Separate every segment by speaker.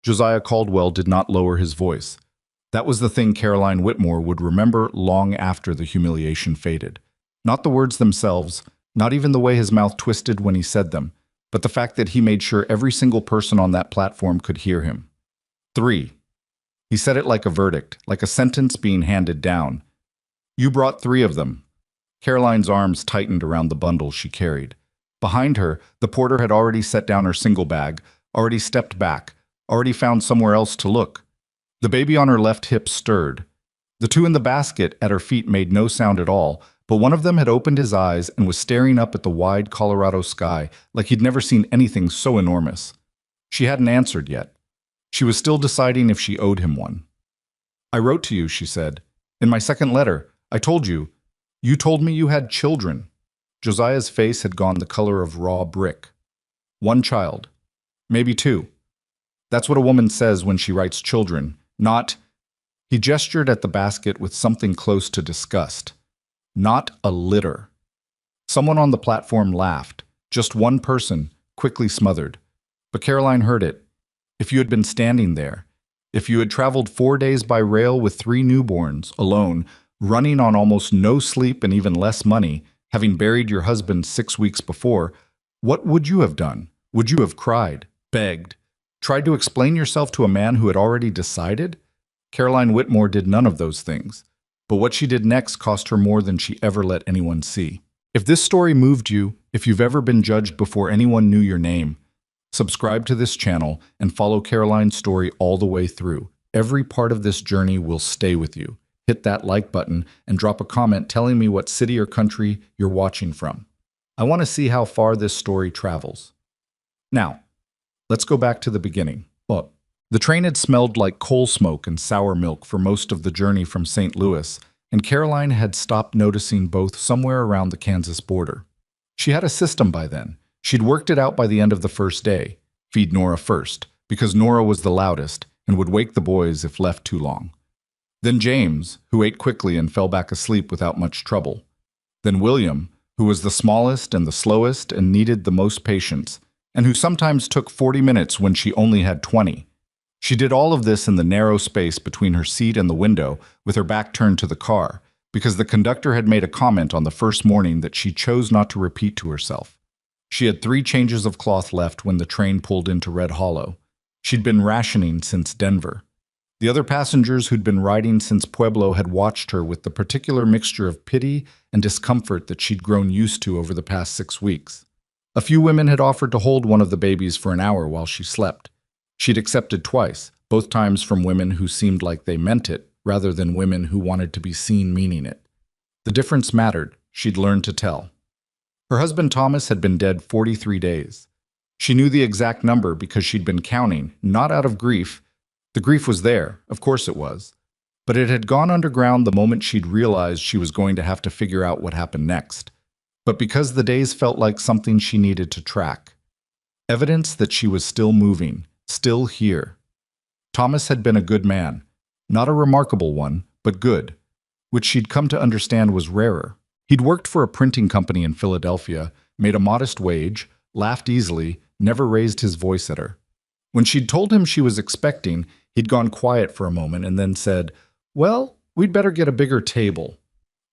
Speaker 1: Josiah Caldwell did not lower his voice. That was the thing Caroline Whitmore would remember long after the humiliation faded. Not the words themselves, not even the way his mouth twisted when he said them, but the fact that he made sure every single person on that platform could hear him. 3. He said it like a verdict, like a sentence being handed down. You brought 3 of them. Caroline's arms tightened around the bundle she carried. Behind her, the porter had already set down her single bag, already stepped back, already found somewhere else to look. The baby on her left hip stirred. The 2 in the basket at her feet made no sound at all, but one of them had opened his eyes and was staring up at the wide Colorado sky like he'd never seen anything so enormous. She hadn't answered yet. She was still deciding if she owed him one. I wrote to you, she said. In my second letter, I told you. You told me you had children. Josiah's face had gone the color of raw brick. 1 child. Maybe 2. That's what a woman says when she writes children, not... He gestured at the basket with something close to disgust. Not a litter. Someone on the platform laughed. Just one person, quickly smothered. But Caroline heard it. If you had been standing there, if you had traveled 4 days by rail with 3 newborns, alone, running on almost no sleep and even less money, having buried your husband 6 weeks before, what would you have done? Would you have cried, begged, tried to explain yourself to a man who had already decided? Caroline Whitmore did none of those things, but what she did next cost her more than she ever let anyone see. If this story moved you, if you've ever been judged before anyone knew your name, subscribe to this channel and follow Caroline's story all the way through. Every part of this journey will stay with you. Hit that like button and drop a comment telling me what city or country you're watching from. I want to see how far this story travels. Now, let's go back to the beginning. Well, the train had smelled like coal smoke and sour milk for most of the journey from St. Louis, and Caroline had stopped noticing both somewhere around the Kansas border. She had a system by then. She'd worked it out by the end of the first day. Feed Nora first, because Nora was the loudest and would wake the boys if left too long. Then James, who ate quickly and fell back asleep without much trouble. Then William, who was the smallest and the slowest and needed the most patience, and who sometimes took 40 minutes when she only had 20. She did all of this in the narrow space between her seat and the window, with her back turned to the car, because the conductor had made a comment on the first morning that she chose not to repeat to herself. She had 3 changes of cloth left when the train pulled into Red Hollow. She'd been rationing since Denver. The other passengers who'd been riding since Pueblo had watched her with the particular mixture of pity and discomfort that she'd grown used to over the past 6 weeks. A few women had offered to hold one of the babies for an hour while she slept. She'd accepted twice, both times from women who seemed like they meant it, rather than women who wanted to be seen meaning it. The difference mattered, she'd learned to tell. Her husband Thomas had been dead 43 days. She knew the exact number because she'd been counting, not out of grief. The grief was there, of course it was. But it had gone underground the moment she'd realized she was going to have to figure out what happened next. But because the days felt like something she needed to track. Evidence that she was still moving, still here. Thomas had been a good man. Not a remarkable one, but good, which she'd come to understand was rarer. He'd worked for a printing company in Philadelphia, made a modest wage, laughed easily, never raised his voice at her. When she'd told him she was expecting, he'd gone quiet for a moment and then said, "Well, we'd better get a bigger table."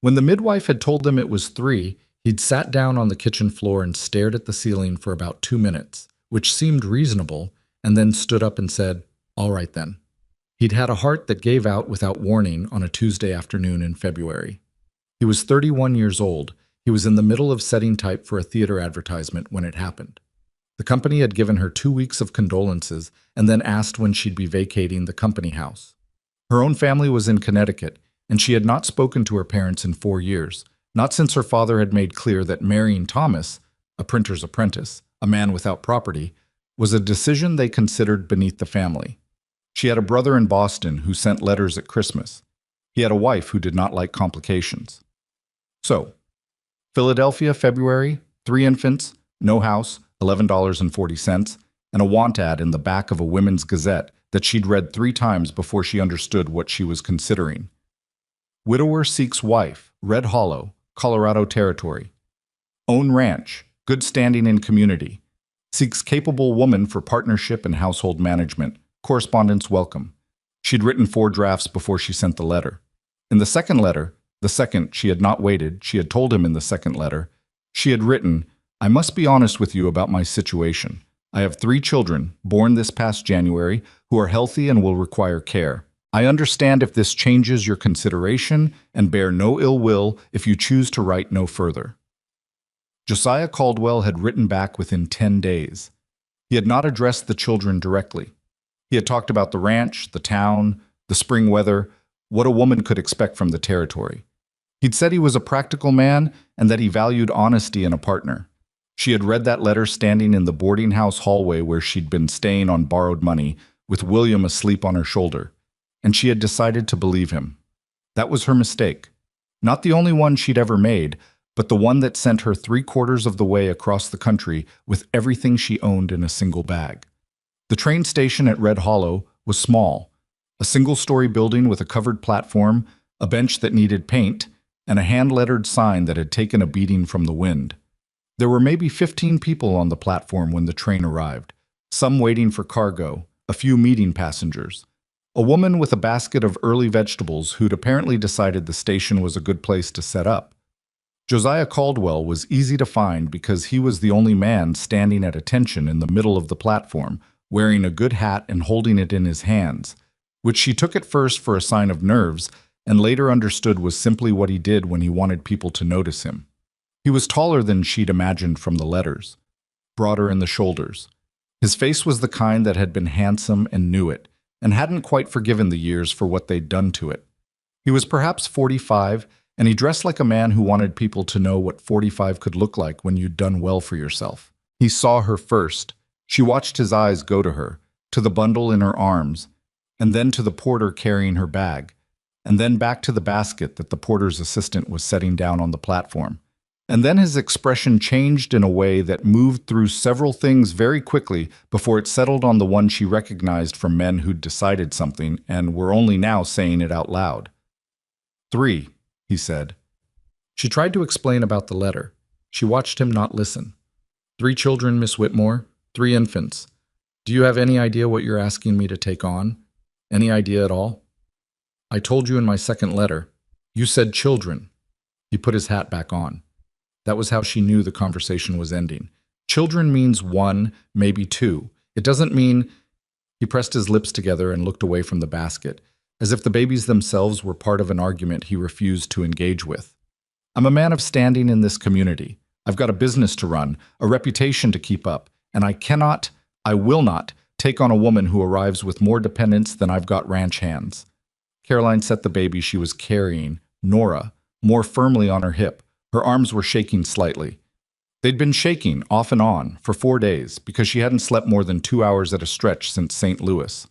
Speaker 1: When the midwife had told them it was 3, he'd sat down on the kitchen floor and stared at the ceiling for about 2 minutes, which seemed reasonable, and then stood up and said, "All right then." He'd had a heart that gave out without warning on a Tuesday afternoon in February. He was 31 years old. He was in the middle of setting type for a theater advertisement when it happened. The company had given her 2 weeks of condolences and then asked when she'd be vacating the company house. Her own family was in Connecticut, and she had not spoken to her parents in 4 years, not since her father had made clear that marrying Thomas, a printer's apprentice, a man without property, was a decision they considered beneath the family. She had a brother in Boston who sent letters at Christmas. He had a wife who did not like complications. So, Philadelphia, February, 3 infants, no house, $11.40, and a want ad in the back of a women's gazette that she'd read 3 times before she understood what she was considering. Widower seeks wife, Red Hollow, Colorado Territory. Own ranch, good standing in community. Seeks capable woman for partnership and household management, Correspondence welcome. She'd written 4 drafts before she sent the letter. In the second letter, the second she had not waited, she had told him in the second letter, she had written, I must be honest with you about my situation. I have 3 children, born this past January, who are healthy and will require care. I understand if this changes your consideration and bear no ill will if you choose to write no further. Josiah Caldwell had written back within 10 days. He had not addressed the children directly. He had talked about the ranch, the town, the spring weather, what a woman could expect from the territory. He'd said he was a practical man and that he valued honesty in a partner. She had read that letter standing in the boarding house hallway where she'd been staying on borrowed money, with William asleep on her shoulder, and she had decided to believe him. That was her mistake. Not the only one she'd ever made, but the one that sent her 3/4 of the way across the country with everything she owned in a single bag. The train station at Red Hollow was small, a single-story building with a covered platform, a bench that needed paint, and a hand-lettered sign that had taken a beating from the wind. There were maybe 15 people on the platform when the train arrived, some waiting for cargo, a few meeting passengers. A woman with a basket of early vegetables who'd apparently decided the station was a good place to set up. Josiah Caldwell was easy to find because he was the only man standing at attention in the middle of the platform, wearing a good hat and holding it in his hands, which she took at first for a sign of nerves and later understood was simply what he did when he wanted people to notice him. He was taller than she'd imagined from the letters, broader in the shoulders. His face was the kind that had been handsome and knew it, and hadn't quite forgiven the years for what they'd done to it. He was perhaps 45, and he dressed like a man who wanted people to know what 45 could look like when you'd done well for yourself. He saw her first. She watched his eyes go to her, to the bundle in her arms, and then to the porter carrying her bag, and then back to the basket that the porter's assistant was setting down on the platform. And then his expression changed in a way that moved through several things very quickly before it settled on the one she recognized from men who'd decided something and were only now saying it out loud. 3, he said. She tried to explain about the letter. She watched him not listen. 3 children, Miss Whitmore, 3 infants. Do you have any idea what you're asking me to take on? Any idea at all? I told you in my second letter. You said children. He put his hat back on. That was how she knew the conversation was ending. Children means 1, maybe 2. It doesn't mean... He pressed his lips together and looked away from the basket, as if the babies themselves were part of an argument he refused to engage with. I'm a man of standing in this community. I've got a business to run, a reputation to keep up, and I will not, take on a woman who arrives with more dependents than I've got ranch hands. Caroline set the baby she was carrying, Nora, more firmly on her hip. Her arms were shaking slightly. They'd been shaking, off and on, for 4 days, because she hadn't slept more than 2 hours at a stretch since St. Louis.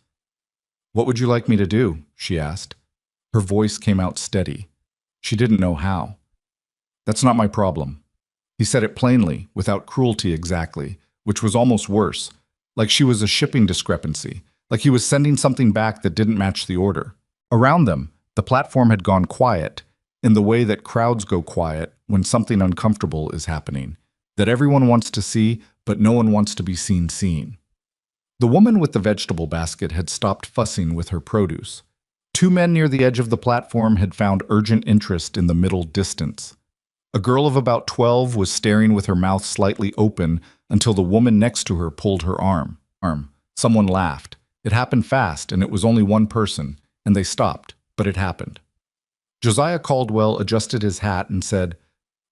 Speaker 1: What would you like me to do? She asked. Her voice came out steady. She didn't know how. That's not my problem. He said it plainly, without cruelty exactly, which was almost worse, like she was a shipping discrepancy, like he was sending something back that didn't match the order. Around them, the platform had gone quiet, in the way that crowds go quiet when something uncomfortable is happening, that everyone wants to see, but no one wants to be seen seeing. The woman with the vegetable basket had stopped fussing with her produce. 2 men near the edge of the platform had found urgent interest in the middle distance. A girl of about 12 was staring with her mouth slightly open until the woman next to her pulled her arm. Someone laughed. It happened fast, and it was only one person, and they stopped, but it happened. Josiah Caldwell adjusted his hat and said,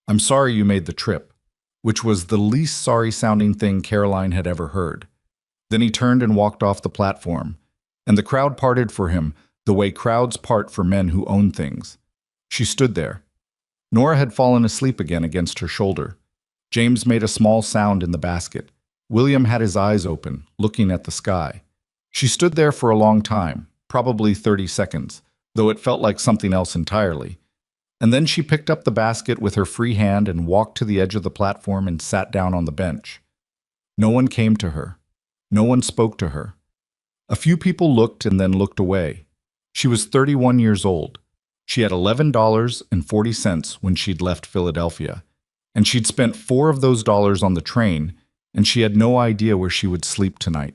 Speaker 1: I'm sorry you made the trip, which was the least sorry-sounding thing Caroline had ever heard. Then he turned and walked off the platform, and the crowd parted for him the way crowds part for men who own things. She stood there. Nora had fallen asleep again against her shoulder. James made a small sound in the basket. William had his eyes open, looking at the sky. She stood there for a long time, probably 30 seconds, though it felt like something else entirely. And then she picked up the basket with her free hand and walked to the edge of the platform and sat down on the bench. No one came to her. No one spoke to her. A few people looked and then looked away. She was 31 years old. She had $11.40 when she'd left Philadelphia, and she'd spent 4 of those dollars on the train, and she had no idea where she would sleep tonight.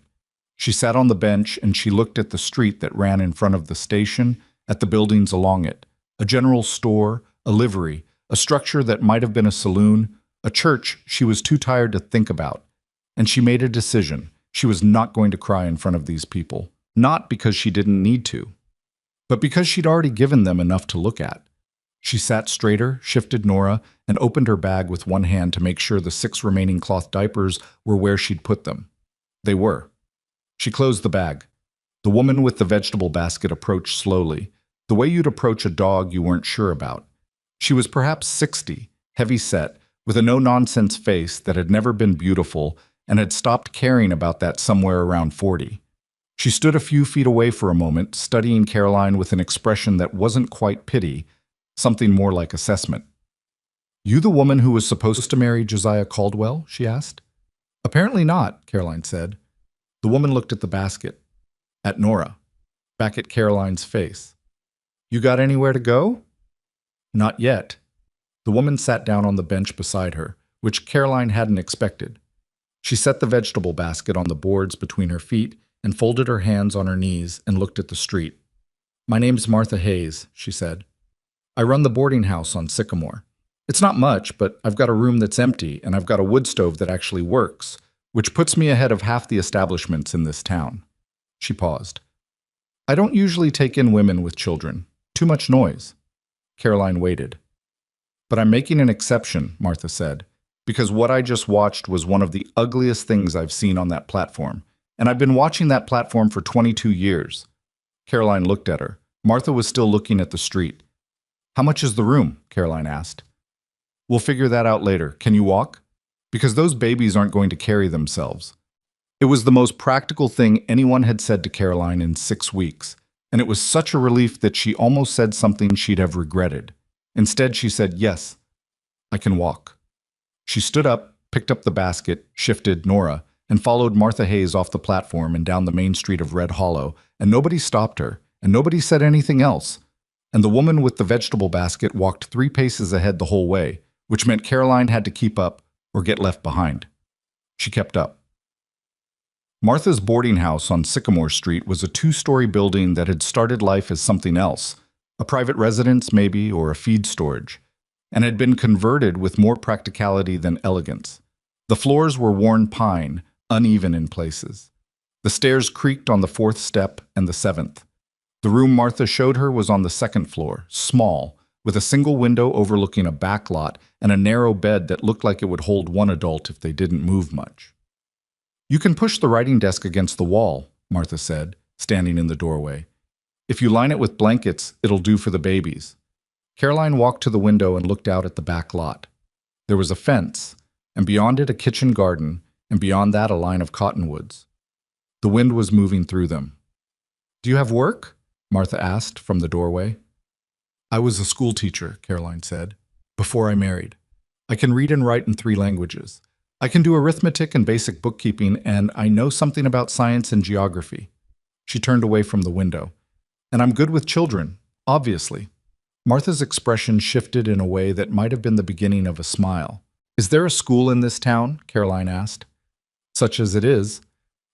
Speaker 1: She sat on the bench and she looked at the street that ran in front of the station, at the buildings along it, a general store, a livery, a structure that might have been a saloon, a church she was too tired to think about. And she made a decision. She was not going to cry in front of these people. Not because she didn't need to, but because she'd already given them enough to look at. She sat straighter, shifted Nora, and opened her bag with one hand to make sure the 6 remaining cloth diapers were where she'd put them. They were. She closed the bag. The woman with the vegetable basket approached slowly, the way you'd approach a dog you weren't sure about. She was perhaps 60, heavy-set, with a no-nonsense face that had never been beautiful and had stopped caring about that somewhere around 40. She stood a few feet away for a moment, studying Caroline with an expression that wasn't quite pity, something more like assessment. "You the woman who was supposed to marry Josiah Caldwell?" she asked. "Apparently not," Caroline said. The woman looked at the basket, at Nora, back at Caroline's face. "You got anywhere to go?" "Not yet." The woman sat down on the bench beside her, which Caroline hadn't expected. She set the vegetable basket on the boards between her feet and folded her hands on her knees and looked at the street. "My name's Martha Hayes," she said. "I run the boarding house on Sycamore. It's not much, but I've got a room that's empty and I've got a wood stove that actually works, which puts me ahead of half the establishments in this town." She paused. "I don't usually take in women with children. Too much noise." Caroline waited. "But I'm making an exception," Martha said, "because what I just watched was one of the ugliest things I've seen on that platform. And I've been watching that platform for 22 years. Caroline looked at her. Martha was still looking at the street. "How much is the room?" Caroline asked. "We'll figure that out later. Can you walk? Because those babies aren't going to carry themselves." It was the most practical thing anyone had said to Caroline in 6 weeks, and it was such a relief that she almost said something she'd have regretted. Instead, she said, "Yes, I can walk." She stood up, picked up the basket, shifted Nora, and followed Martha Hayes off the platform and down the main street of Red Hollow, and nobody stopped her, and nobody said anything else. And the woman with the vegetable basket walked 3 paces ahead the whole way, which meant Caroline had to keep up or get left behind. She kept up. Martha's boarding house on Sycamore Street was a 2-story building that had started life as something else, a private residence maybe, or a feed storage, and had been converted with more practicality than elegance. The floors were worn pine, uneven in places. The stairs creaked on the 4th step and the 7th. The room Martha showed her was on the 2nd floor, small, with a single window overlooking a back lot and a narrow bed that looked like it would hold one adult if they didn't move much. "You can push the writing desk against the wall," Martha said, standing in the doorway. "If you line it with blankets, it'll do for the babies." Caroline walked to the window and looked out at the back lot. There was a fence, and beyond it a kitchen garden, and beyond that a line of cottonwoods. The wind was moving through them. "Do you have work?" Martha asked from the doorway. "I was a school teacher," Caroline said, "before I married. I can read and write in 3 languages. I can do arithmetic and basic bookkeeping, and I know something about science and geography." She turned away from the window. "And I'm good with children, obviously." Martha's expression shifted in a way that might have been the beginning of a smile. "Is there a school in this town?" Caroline asked. "Such as it is.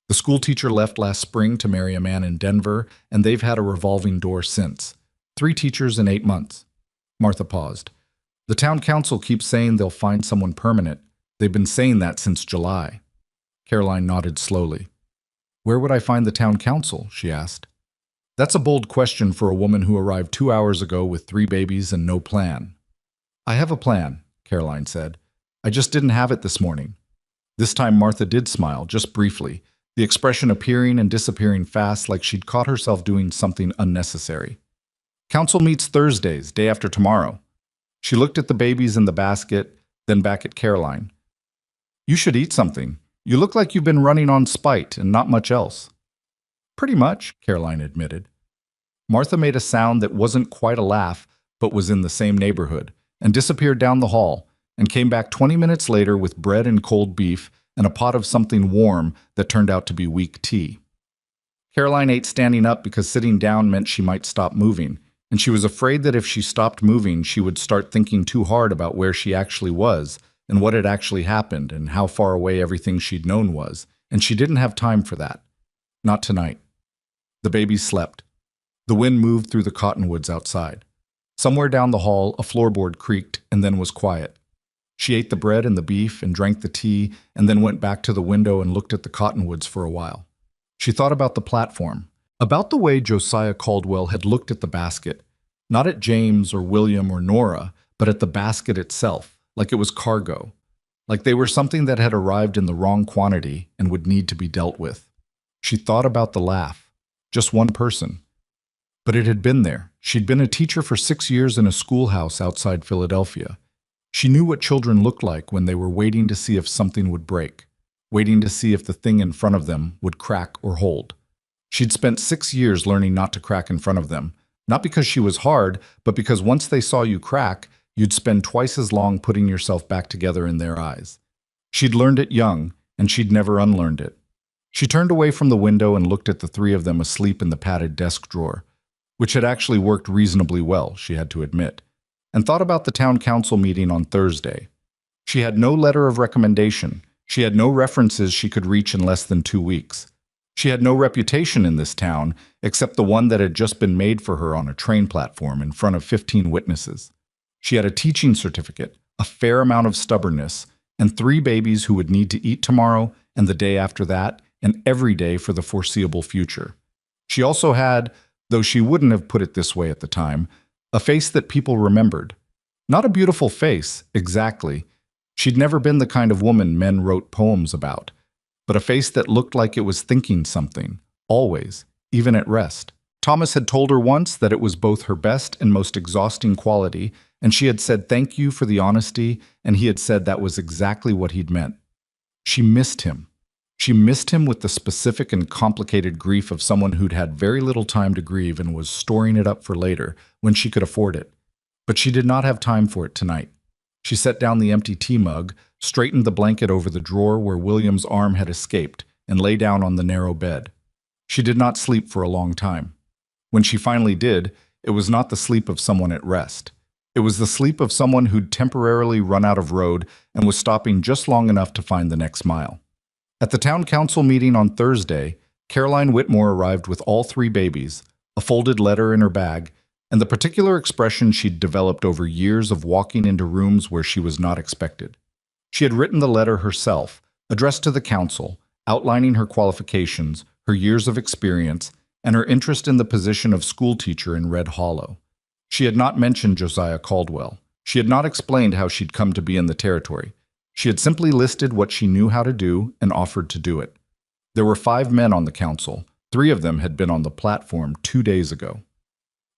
Speaker 1: The school teacher left last spring to marry a man in Denver, and they've had a revolving door since. 3 teachers in 8 months. Martha paused. "The town council keeps saying they'll find someone permanent. They've been saying that since July." Caroline nodded slowly. "Where would I find the town council?" she asked. "That's a bold question for a woman who arrived 2 hours ago with 3 babies and no plan." "I have a plan," Caroline said. "I just didn't have it this morning." This time Martha did smile, just briefly, the expression appearing and disappearing fast like she'd caught herself doing something unnecessary. "Council meets Thursdays, day after tomorrow." She looked at the babies in the basket, then back at Caroline. "You should eat something. You look like you've been running on spite and not much else." "Pretty much," Caroline admitted. Martha made a sound that wasn't quite a laugh, but was in the same neighborhood, and disappeared down the hall, and came back 20 minutes later with bread and cold beef and a pot of something warm that turned out to be weak tea. Caroline ate standing up because sitting down meant she might stop moving, and she was afraid that if she stopped moving, she would start thinking too hard about where she actually was and what had actually happened and how far away everything she'd known was, and she didn't have time for that. Not tonight. The babies slept. The wind moved through the cottonwoods outside. Somewhere down the hall, a floorboard creaked and then was quiet. She ate the bread and the beef and drank the tea and then went back to the window and looked at the cottonwoods for a while. She thought about the platform, about the way Josiah Caldwell had looked at the basket, not at James or William or Nora, but at the basket itself, like it was cargo, like they were something that had arrived in the wrong quantity and would need to be dealt with. She thought about the laugh, just one person. But it had been there. She'd been a teacher for 6 years in a schoolhouse outside Philadelphia. She knew what children looked like when they were waiting to see if something would break, waiting to see if the thing in front of them would crack or hold. She'd spent 6 years learning not to crack in front of them, not because she was hard, but because once they saw you crack, you'd spend twice as long putting yourself back together in their eyes. She'd learned it young, and she'd never unlearned it. She turned away from the window and looked at the three of them asleep in the padded desk drawer, which had actually worked reasonably well, she had to admit, and thought about the town council meeting on Thursday. She had no letter of recommendation. She had no references she could reach in less than 2 weeks. She had no reputation in this town, except the one that had just been made for her on a train platform in front of 15 witnesses. She had a teaching certificate, a fair amount of stubbornness, and 3 babies who would need to eat tomorrow and the day after that, and every day for the foreseeable future. She also had, though she wouldn't have put it this way at the time, a face that people remembered. Not a beautiful face, exactly. She'd never been the kind of woman men wrote poems about, but a face that looked like it was thinking something, always, even at rest. Thomas had told her once that it was both her best and most exhausting quality, and she had said thank you for the honesty, and he had said that was exactly what he'd meant. She missed him. She missed him with the specific and complicated grief of someone who'd had very little time to grieve and was storing it up for later, when she could afford it. But she did not have time for it tonight. She set down the empty tea mug, straightened the blanket over the drawer where William's arm had escaped, and lay down on the narrow bed. She did not sleep for a long time. When she finally did, it was not the sleep of someone at rest. It was the sleep of someone who'd temporarily run out of road and was stopping just long enough to find the next mile. At the town council meeting on Thursday, Caroline Whitmore arrived with all 3 babies, a folded letter in her bag, and the particular expression she'd developed over years of walking into rooms where she was not expected. She had written the letter herself, addressed to the council, outlining her qualifications, her years of experience, and her interest in the position of schoolteacher in Red Hollow. She had not mentioned Josiah Caldwell. She had not explained how she'd come to be in the territory. She had simply listed what she knew how to do and offered to do it. There were 5 men on the council. 3 of them had been on the platform 2 days ago.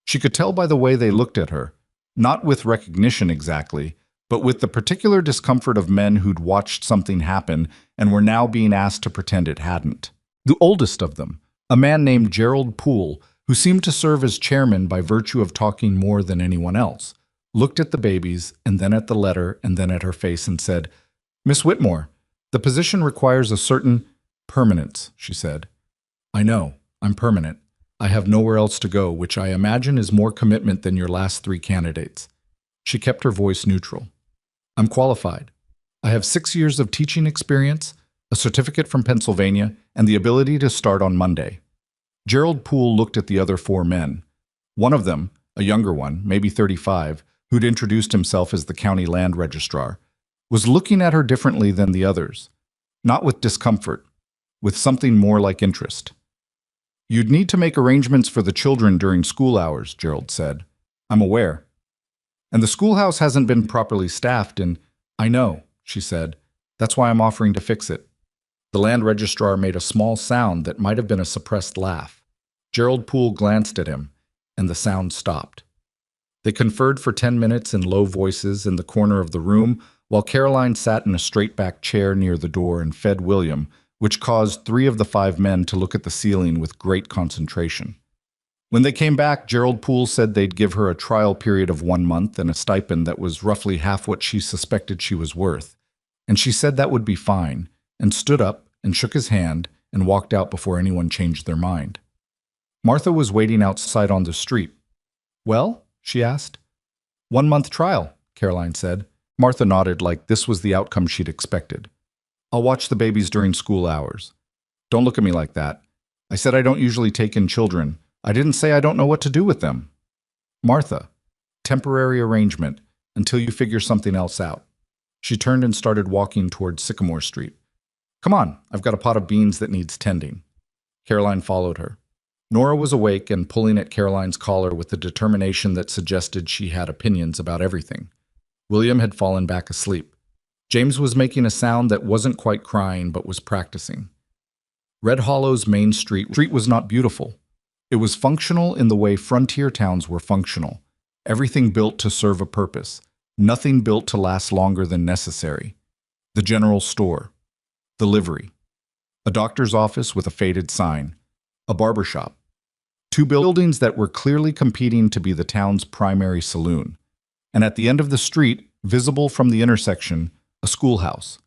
Speaker 1: She could tell by the way they looked at her, not with recognition exactly, but with the particular discomfort of men who'd watched something happen and were now being asked to pretend it hadn't. The oldest of them, a man named Gerald Poole, who seemed to serve as chairman by virtue of talking more than anyone else, looked at the babies and then at the letter and then at her face and said, "Miss Whitmore, the position requires a certain permanence," she said. "I know, I'm permanent. I have nowhere else to go, which I imagine is more commitment than your last 3 candidates." She kept her voice neutral. "I'm qualified. I have 6 years of teaching experience, a certificate from Pennsylvania, and the ability to start on Monday." Gerald Poole looked at the other 4 men. One of them, a younger one, maybe 35, who'd introduced himself as the county land registrar, was looking at her differently than the others, not with discomfort, with something more like interest. "You'd need to make arrangements for the children during school hours," Gerald said. "I'm aware. And the schoolhouse hasn't been properly staffed and—" "I know," she said. "That's why I'm offering to fix it." The land registrar made a small sound that might have been a suppressed laugh. Gerald Poole glanced at him, and the sound stopped. They conferred for 10 minutes in low voices in the corner of the room, while Caroline sat in a straight-back chair near the door and fed William, which caused 3 of the 5 men to look at the ceiling with great concentration. When they came back, Gerald Poole said they'd give her a trial period of 1 month and a stipend that was roughly half what she suspected she was worth. And she said that would be fine, and stood up and shook his hand and walked out before anyone changed their mind. Martha was waiting outside on the street. "Well?" she asked. "1-month trial," Caroline said. Martha nodded like this was the outcome she'd expected. "I'll watch the babies during school hours." "Don't look at me like that. I said I don't usually take in children. I didn't say I don't know what to do with them. Martha, temporary arrangement until you figure something else out. She turned and started walking toward Sycamore Street. Come on, I've got a pot of beans that needs tending. Caroline followed her. Nora was awake and pulling at Caroline's collar with a determination that suggested she had opinions about everything. William had fallen back asleep. James was making a sound that wasn't quite crying but was practicing. Red Hollow's main street was not beautiful. It was functional in the way frontier towns were functional. Everything built to serve a purpose. Nothing built to last longer than necessary. The general store. The livery. A doctor's office with a faded sign. A barber shop. Two buildings that were clearly competing to be the town's primary saloon. And at the end of the street, visible from the intersection, a schoolhouse.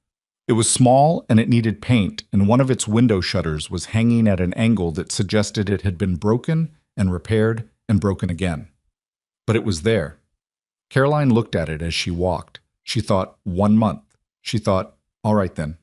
Speaker 1: It was small and it needed paint, and one of its window shutters was hanging at an angle that suggested it had been broken and repaired and broken again. But it was there. Caroline looked at it as she walked. She thought, 1 month. She thought, all right then.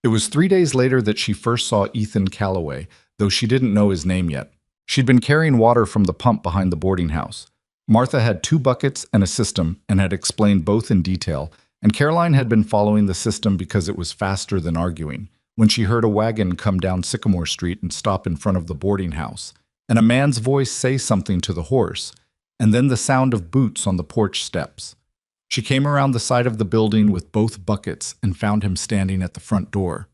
Speaker 1: It was 3 days later that she first saw Ethan Calloway, though she didn't know his name yet. She'd been carrying water from the pump behind the boarding house. Martha had 2 buckets and a system and had explained both in detail, and Caroline had been following the system because it was faster than arguing, when she heard a wagon come down Sycamore Street and stop in front of the boarding house, and a man's voice say something to the horse, and then the sound of boots on the porch steps. She came around the side of the building with both buckets and found him standing at the front door.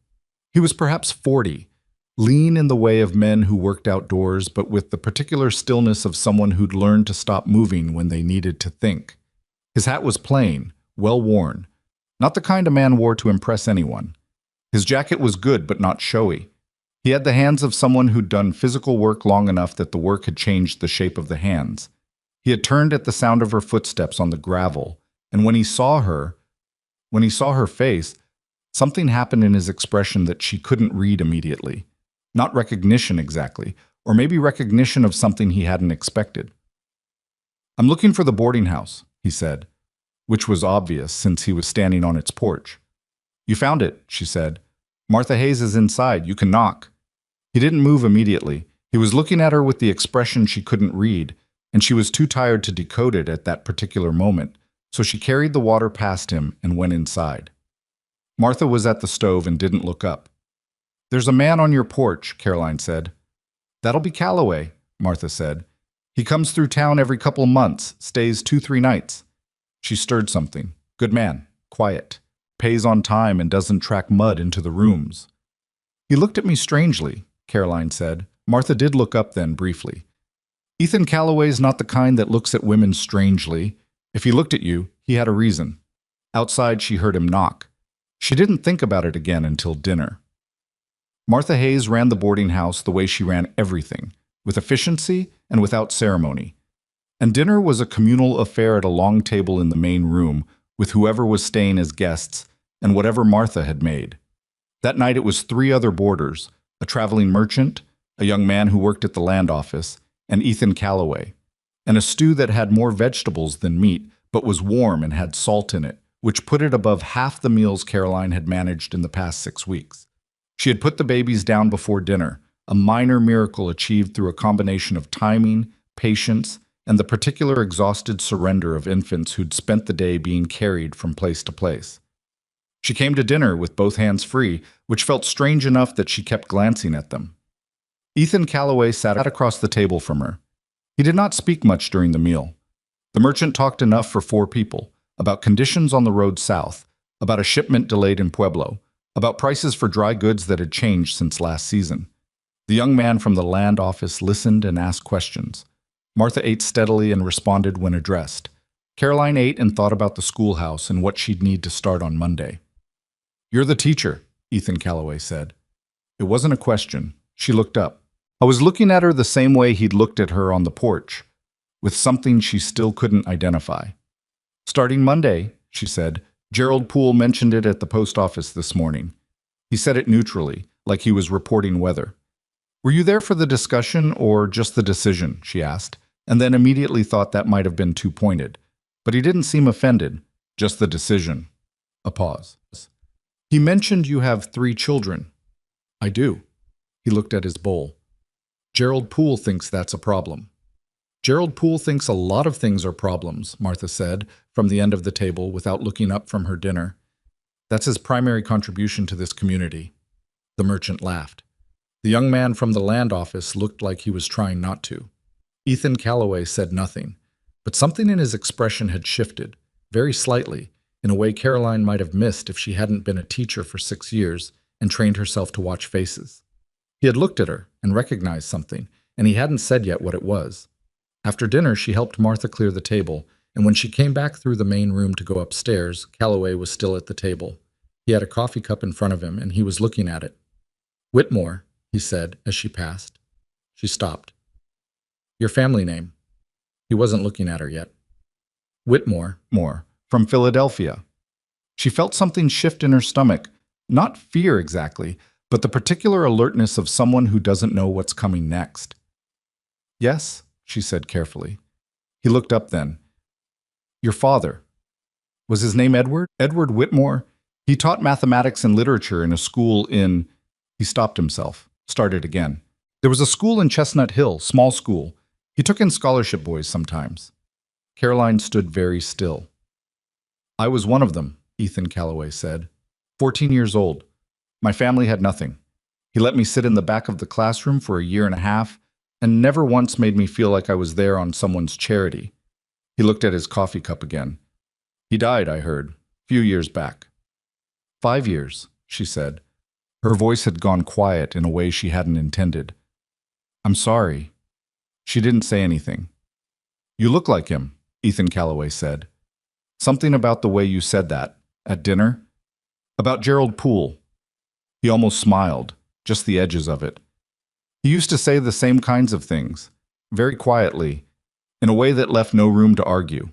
Speaker 1: He was perhaps 40, lean in the way of men who worked outdoors, but with the particular stillness of someone who'd learned to stop moving when they needed to think. His hat was plain, well worn, not the kind a man wore to impress anyone. His jacket was good but not showy. He had the hands of someone who'd done physical work long enough that the work had changed the shape of the hands. He had turned at the sound of her footsteps on the gravel, and when he saw her face, something happened in his expression that she couldn't read immediately. Not recognition exactly, or maybe recognition of something he hadn't expected. I'm looking for the boarding house, he said, which was obvious since he was standing on its porch. You found it, she said. Martha Hayes is inside. You can knock. He didn't move immediately. He was looking at her with the expression she couldn't read, and she was too tired to decode it at that particular moment, so she carried the water past him and went inside. Martha was at the stove and didn't look up. There's a man on your porch, Caroline said. That'll be Calloway, Martha said. He comes through town every couple months, stays 2-3 nights. She stirred something. Good man, quiet, pays on time and doesn't track mud into the rooms. He looked at me strangely, Caroline said. Martha did look up then, briefly. Ethan Calloway's not the kind that looks at women strangely. If he looked at you, he had a reason. Outside, she heard him knock. She didn't think about it again until dinner. Martha Hayes ran the boarding house the way she ran everything, with efficiency and without ceremony. And dinner was a communal affair at a long table in the main room, with whoever was staying as guests and whatever Martha had made. That night it was 3 other boarders, a traveling merchant, a young man who worked at the land office, and Ethan Calloway, and a stew that had more vegetables than meat, but was warm and had salt in it, which put it above half the meals Caroline had managed in the past 6 weeks. She had put the babies down before dinner, a minor miracle achieved through a combination of timing, patience, and the particular exhausted surrender of infants who'd spent the day being carried from place to place. She came to dinner with both hands free, which felt strange enough that she kept glancing at them. Ethan Calloway sat across the table from her. He did not speak much during the meal. The merchant talked enough for 4 people, about conditions on the road south, about a shipment delayed in Pueblo, about prices for dry goods that had changed since last season. The young man from the land office listened and asked questions. Martha ate steadily and responded when addressed. Caroline ate and thought about the schoolhouse and what she'd need to start on Monday. You're the teacher, Ethan Calloway said. It wasn't a question. She looked up. I was looking at her the same way he'd looked at her on the porch, with something she still couldn't identify. Starting Monday, she said. Gerald Poole mentioned it at the post office this morning. He said it neutrally, like he was reporting weather. Were you there for the discussion or just the decision? She asked, and then immediately thought that might have been too pointed. But he didn't seem offended. Just the decision. A pause. He mentioned you have 3 children. I do. He looked at his bowl. Gerald Poole thinks that's a problem. Gerald Poole thinks a lot of things are problems, Martha said, from the end of the table without looking up from her dinner. That's his primary contribution to this community. The merchant laughed. The young man from the land office looked like he was trying not to. Ethan Calloway said nothing, but something in his expression had shifted, very slightly, in a way Caroline might have missed if she hadn't been a teacher for 6 years and trained herself to watch faces. He had looked at her and recognized something, and he hadn't said yet what it was. After dinner, she helped Martha clear the table, and when she came back through the main room to go upstairs, Calloway was still at the table. He had a coffee cup in front of him, and he was looking at it. "Whitmore," he said as she passed. She stopped. "Your family name?" He wasn't looking at her yet. "Whitmore, from Philadelphia." She felt something shift in her stomach, not fear exactly, but the particular alertness of someone who doesn't know what's coming next. "Yes," she said carefully. He looked up then. "Your father. Was his name Edward? Edward Whitmore? He taught mathematics and literature in a school in—" He stopped himself, started again. "There was a school in Chestnut Hill, small school. He took in scholarship boys sometimes." Caroline stood very still. "I was one of them," Ethan Calloway said. 14 years old. My family had nothing. He let me sit in the back of the classroom for a year and a half, and never once made me feel like I was there on someone's charity." He looked at his coffee cup again. "He died, I heard, few years back." 5 years, she said. Her voice had gone quiet in a way she hadn't intended. "I'm sorry." She didn't say anything. "You look like him," Ethan Calloway said. "Something about the way you said that, at dinner? About Gerald Poole." He almost smiled, just the edges of it. He used to say the same kinds of things, very quietly, in a way that left no room to argue.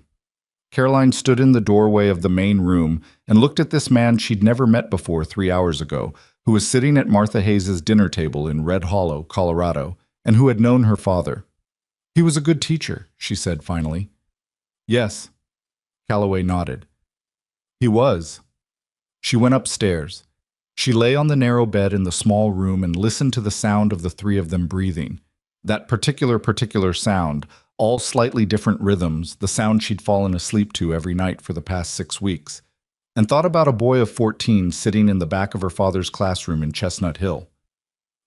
Speaker 1: Caroline stood in the doorway of the main room and looked at this man she'd never met before 3 hours ago, who was sitting at Martha Hayes's dinner table in Red Hollow, Colorado, and who had known her father. "He was a good teacher," she said finally. "Yes." Calloway nodded. "He was." She went upstairs. She lay on the narrow bed in the small room and listened to the sound of the three of them breathing. That particular sound, all slightly different rhythms, the sound she'd fallen asleep to every night for the past 6 weeks, and thought about a boy of 14 sitting in the back of her father's classroom in Chestnut Hill.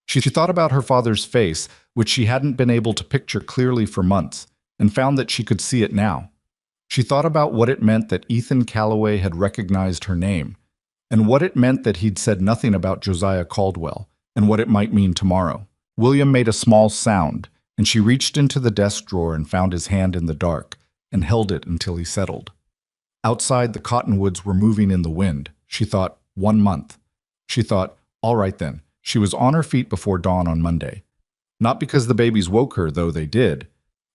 Speaker 1: She thought about her father's face, which she hadn't been able to picture clearly for months, and found that she could see it now. She thought about what it meant that Ethan Calloway had recognized her name, and what it meant that he'd said nothing about Josiah Caldwell, and what it might mean tomorrow. William made a small sound, and she reached into the desk drawer and found his hand in the dark, and held it until he settled. Outside, the cottonwoods were moving in the wind. She thought, 1 month. She thought, all right then. She was on her feet before dawn on Monday. Not because the babies woke her, though they did.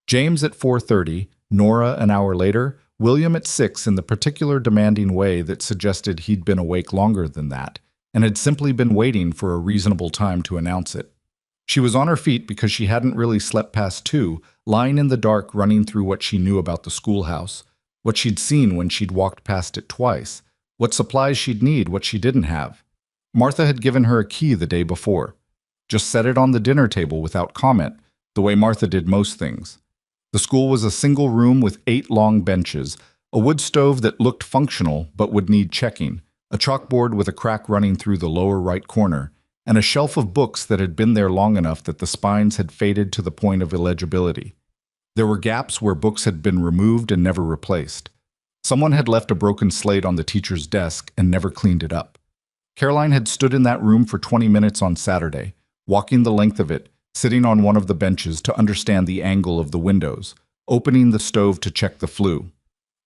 Speaker 1: James at 4:30, Nora an hour later, William at 6 in the particular demanding way that suggested he'd been awake longer than that, and had simply been waiting for a reasonable time to announce it. She was on her feet because she hadn't really slept past 2, lying in the dark running through what she knew about the schoolhouse, what she'd seen when she'd walked past it twice, what supplies she'd need, what she didn't have. Martha had given her a key the day before. Just set it on the dinner table without comment, the way Martha did most things. The school was a single room with 8 long benches, a wood stove that looked functional but would need checking, a chalkboard with a crack running through the lower right corner, and a shelf of books that had been there long enough that the spines had faded to the point of illegibility. There were gaps where books had been removed and never replaced. Someone had left a broken slate on the teacher's desk and never cleaned it up. Caroline had stood in that room for 20 minutes on Saturday, walking the length of it, sitting on one of the benches to understand the angle of the windows, opening the stove to check the flue.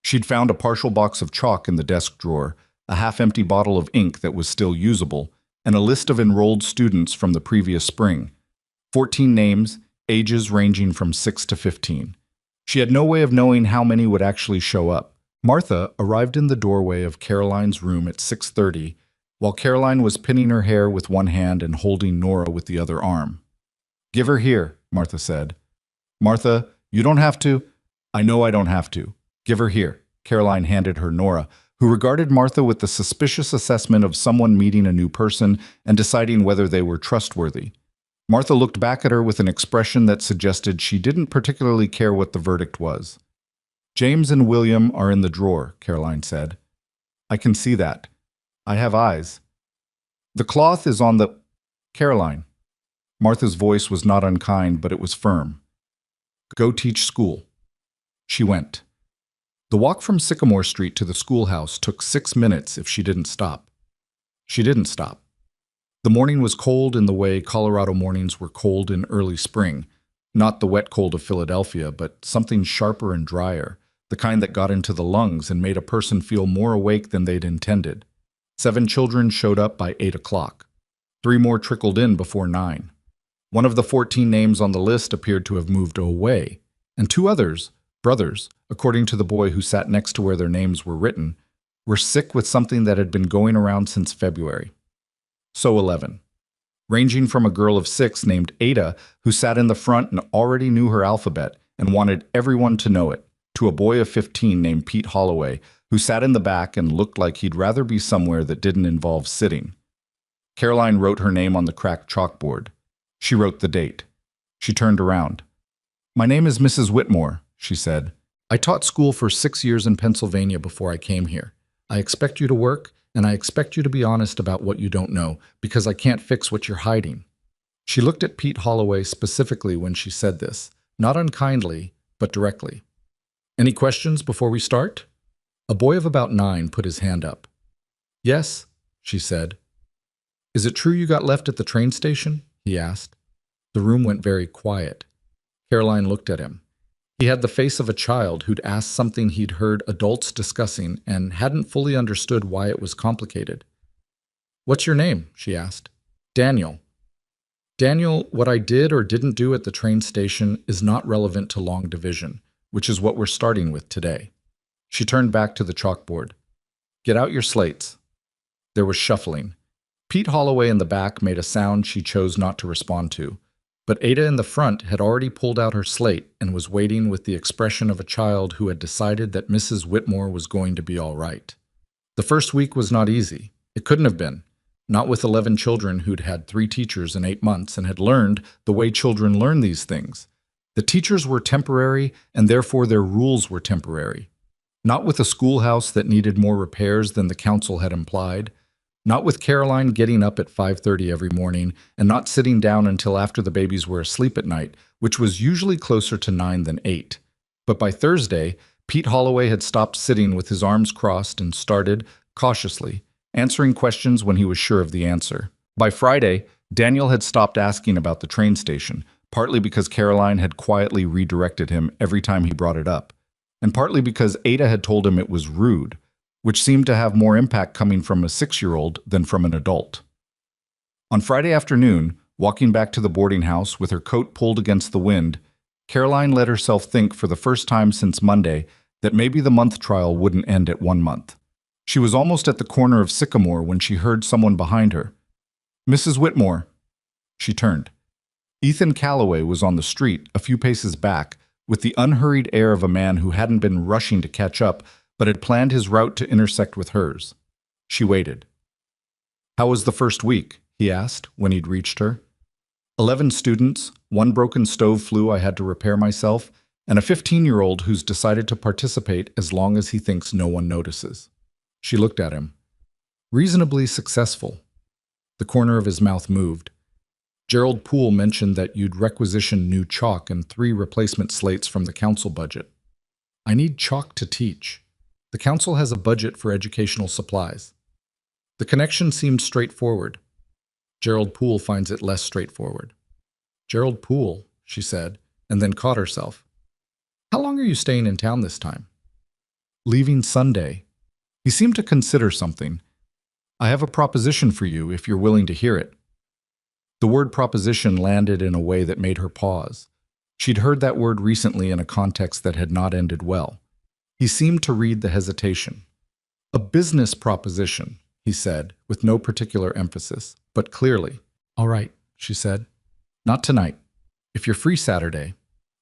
Speaker 1: She'd found a partial box of chalk in the desk drawer, a half-empty bottle of ink that was still usable, and a list of enrolled students from the previous spring. 14 names, ages ranging from 6 to 15. She had no way of knowing how many would actually show up. Martha arrived in the doorway of Caroline's room at 6:30, while Caroline was pinning her hair with one hand and holding Nora with the other arm. "Give her here," Martha said. "Martha, you don't have to." "I know I don't have to. Give her here." Caroline handed her Nora, who regarded Martha with the suspicious assessment of someone meeting a new person and deciding whether they were trustworthy. Martha looked back at her with an expression that suggested she didn't particularly care what the verdict was. James and William are in the drawer, Caroline said. I can see that. I have eyes. The cloth is on the… Caroline. Martha's voice was not unkind, but it was firm. Go teach school. She went. The walk from Sycamore Street to the schoolhouse took 6 minutes if she didn't stop. She didn't stop. The morning was cold in the way Colorado mornings were cold in early spring, not the wet cold of Philadelphia, but something sharper and drier, the kind that got into the lungs and made a person feel more awake than they'd intended. 7 children showed up by 8 o'clock. 3 more trickled in before 9. One of the 14 names on the list appeared to have moved away, and 2 others, brothers, according to the boy who sat next to where their names were written, were sick with something that had been going around since February. So 11. Ranging from a girl of 6 named Ada, who sat in the front and already knew her alphabet and wanted everyone to know it, to a boy of 15 named Pete Holloway, who sat in the back and looked like he'd rather be somewhere that didn't involve sitting. Caroline wrote her name on the cracked chalkboard. She wrote the date. She turned around. My name is Mrs. Whitmore, she said. I taught school for 6 years in Pennsylvania before I came here. I expect you to work, and I expect you to be honest about what you don't know, because I can't fix what you're hiding. She looked at Pete Holloway specifically when she said this, not unkindly, but directly. Any questions before we start? A boy of about 9 put his hand up. Yes, she said. Is it true you got left at the train station? He asked. The room went very quiet. Caroline looked at him. He had the face of a child who'd asked something he'd heard adults discussing and hadn't fully understood why it was complicated. What's your name? She asked. Daniel. Daniel, what I did or didn't do at the train station is not relevant to long division, which is what we're starting with today. She turned back to the chalkboard. Get out your slates. There was shuffling. Pete Holloway in the back made a sound she chose not to respond to, but Ada in the front had already pulled out her slate and was waiting with the expression of a child who had decided that Mrs. Whitmore was going to be all right. The first week was not easy. It couldn't have been, not with 11 children who'd had 3 teachers in 8 months and had learned the way children learn these things. The teachers were temporary, and therefore their rules were temporary. Not with a schoolhouse that needed more repairs than the council had implied. Not with Caroline getting up at 5:30 every morning and not sitting down until after the babies were asleep at night, which was usually closer to 9 than 8. But by Thursday, Pete Holloway had stopped sitting with his arms crossed and started, cautiously, answering questions when he was sure of the answer. By Friday, Daniel had stopped asking about the train station, partly because Caroline had quietly redirected him every time he brought it up, and partly because Ada had told him it was rude, which seemed to have more impact coming from a 6-year-old than from an adult. On Friday afternoon, walking back to the boarding house with her coat pulled against the wind, Caroline let herself think for the first time since Monday that maybe the month trial wouldn't end at 1 month. She was almost at the corner of Sycamore when she heard someone behind her. Mrs. Whitmore. She turned. Ethan Calloway was on the street, a few paces back, with the unhurried air of a man who hadn't been rushing to catch up, but had planned his route to intersect with hers. She waited. How was the first week? He asked when he'd reached her. 11 students, 1 broken stove flue I had to repair myself, and a 15-year-old who's decided to participate as long as he thinks no one notices. She looked at him. Reasonably successful. The corner of his mouth moved. Gerald Poole mentioned that you'd requisitioned new chalk and 3 replacement slates from the council budget. I need chalk to teach. The council has a budget for educational supplies. The connection seemed straightforward. Gerald Poole finds it less straightforward. Gerald Poole, she said, and then caught herself. How long are you staying in town this time? Leaving Sunday. He seemed to consider something. I have a proposition for you if you're willing to hear it. The word proposition landed in a way that made her pause. She'd heard that word recently in a context that had not ended well. He seemed to read the hesitation. A business proposition, he said, with no particular emphasis, but clearly. All right, she said. Not tonight. If you're free Saturday,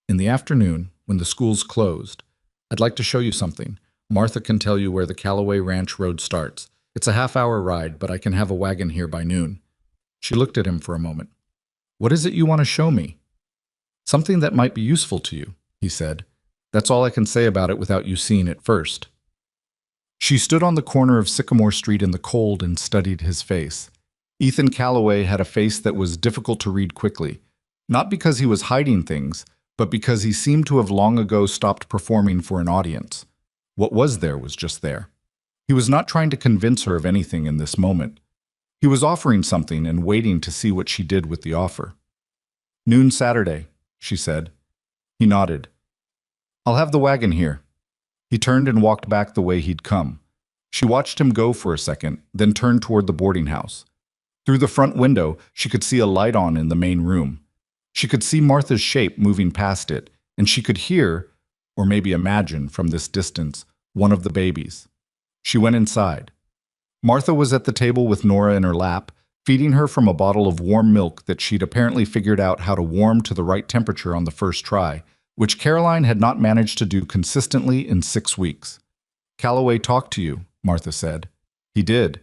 Speaker 1: in the afternoon, when the school's closed, I'd like to show you something. Martha can tell you where the Calloway Ranch Road starts. It's a half-hour ride, but I can have a wagon here by noon. She looked at him for a moment. What is it you want to show me? Something that might be useful to you, he said. That's all I can say about it without you seeing it first. She stood on the corner of Sycamore Street in the cold and studied his face. Ethan Calloway had a face that was difficult to read quickly, not because he was hiding things, but because he seemed to have long ago stopped performing for an audience. What was there was just there. He was not trying to convince her of anything in this moment. He was offering something and waiting to see what she did with the offer. "Noon Saturday," she said. He nodded. "I'll have the wagon here." He turned and walked back the way he'd come. She watched him go for a second, then turned toward the boarding house. Through the front window, she could see a light on in the main room. She could see Martha's shape moving past it, and she could hear, or maybe imagine from this distance, one of the babies. She went inside. Martha was at the table with Nora in her lap, feeding her from a bottle of warm milk that she'd apparently figured out how to warm to the right temperature on the first try, which Caroline had not managed to do consistently in 6 weeks. "Calloway talked to you," Martha said. "He did."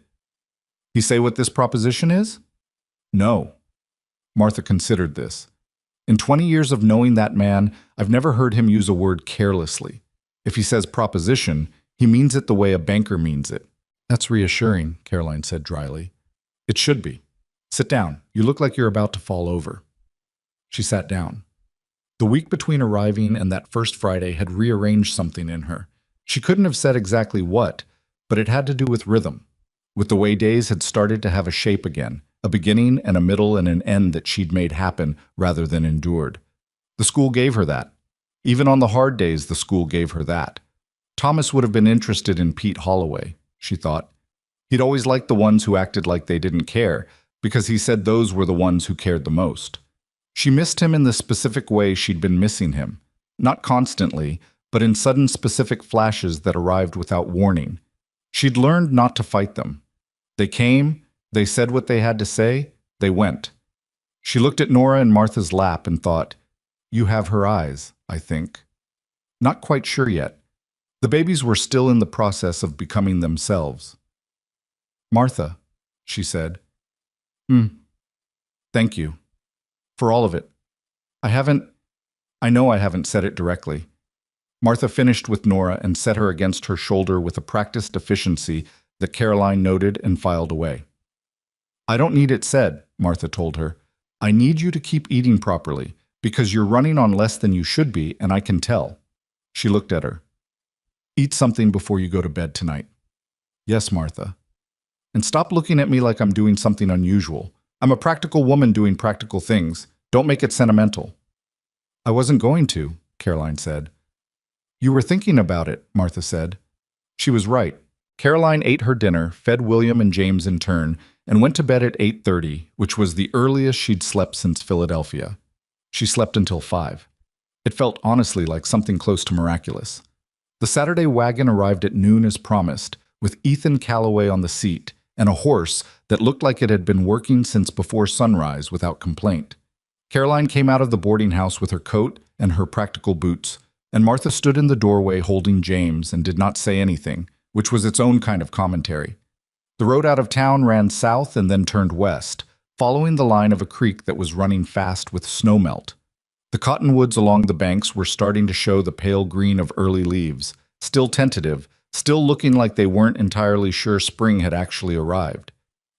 Speaker 1: "He say what this proposition is?" "No." Martha considered this. In 20 years of knowing that man, I've never heard him use a word carelessly. If he says proposition, he means it the way a banker means it. "That's reassuring," Caroline said dryly. "It should be. Sit down. You look like you're about to fall over." She sat down. The week between arriving and that first Friday had rearranged something in her. She couldn't have said exactly what, but it had to do with rhythm, with the way days had started to have a shape again, a beginning and a middle and an end that she'd made happen rather than endured. The school gave her that. Even on the hard days, the school gave her that. Thomas would have been interested in Pete Holloway, she thought. He'd always liked the ones who acted like they didn't care, because he said those were the ones who cared the most. She missed him in the specific way she'd been missing him, not constantly, but in sudden specific flashes that arrived without warning. She'd learned not to fight them. They came, they said what they had to say, they went. She looked at Nora in Martha's lap and thought, "You have her eyes, I think." Not quite sure yet. The babies were still in the process of becoming themselves. "Martha," she said. Thank you. For all of it. I know I haven't said it directly." Martha finished with Nora and set her against her shoulder with a practiced efficiency that Caroline noted and filed away. "I don't need it said," Martha told her. "I need you to keep eating properly, because you're running on less than you should be, and I can tell." She looked at her. "Eat something before you go to bed tonight." "Yes, Martha." "And stop looking at me like I'm doing something unusual. I'm a practical woman doing practical things. Don't make it sentimental." "I wasn't going to," Caroline said. "You were thinking about it," Martha said. She was right. Caroline ate her dinner, fed William and James in turn, and went to bed at 8:30, which was the earliest she'd slept since Philadelphia. She slept until 5. It felt honestly like something close to miraculous. The Saturday wagon arrived at noon as promised, with Ethan Calloway on the seat, and a horse that looked like it had been working since before sunrise without complaint. Caroline came out of the boarding house with her coat and her practical boots, and Martha stood in the doorway holding James and did not say anything, which was its own kind of commentary. The road out of town ran south and then turned west, following the line of a creek that was running fast with snowmelt. The cottonwoods along the banks were starting to show the pale green of early leaves, still tentative, still looking like they weren't entirely sure spring had actually arrived.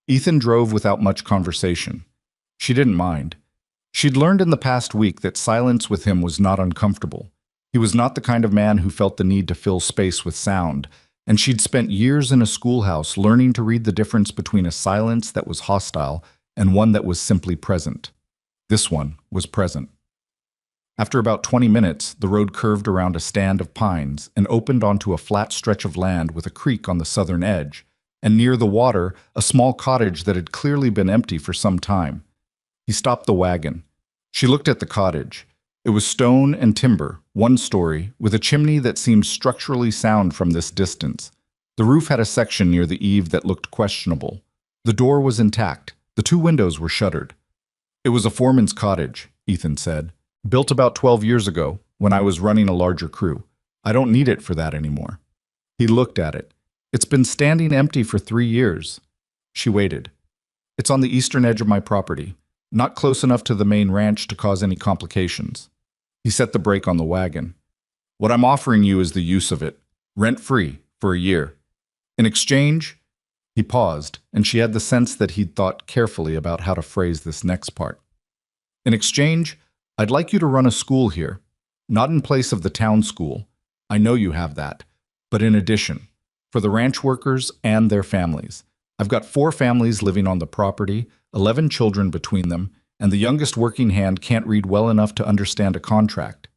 Speaker 1: Ethan drove without much conversation. She didn't mind. She'd learned in the past week that silence with him was not uncomfortable. He was not the kind of man who felt the need to fill space with sound, and she'd spent years in a schoolhouse learning to read the difference between a silence that was hostile and one that was simply present. This one was present. After about 20 minutes, the road curved around a stand of pines and opened onto a flat stretch of land with a creek on the southern edge, and near the water, a small cottage that had clearly been empty for some time. He stopped the wagon. She looked at the cottage. It was stone and timber, one story, with a chimney that seemed structurally sound from this distance. The roof had a section near the eave that looked questionable. The door was intact. The 2 windows were shuttered. "It was a foreman's cottage," Ethan said. "Built about 12 years ago, when I was running a larger crew. I don't need it for that anymore." He looked at it. "It's been standing empty for 3 years." She waited. "It's on the eastern edge of my property. not close enough to the main ranch to cause any complications. He set the brake on the wagon. What I'm offering you is the use of it, rent-free, for a year. In exchange, he paused, and she had the sense that he'd thought carefully about how to phrase this next part. In exchange, I'd like you to run a school here, not in place of the town school. I know you have that, but in addition, for the ranch workers and their families. I've got 4 families living on the property, 11 children between them, and the youngest working hand can't read well enough to understand a contract.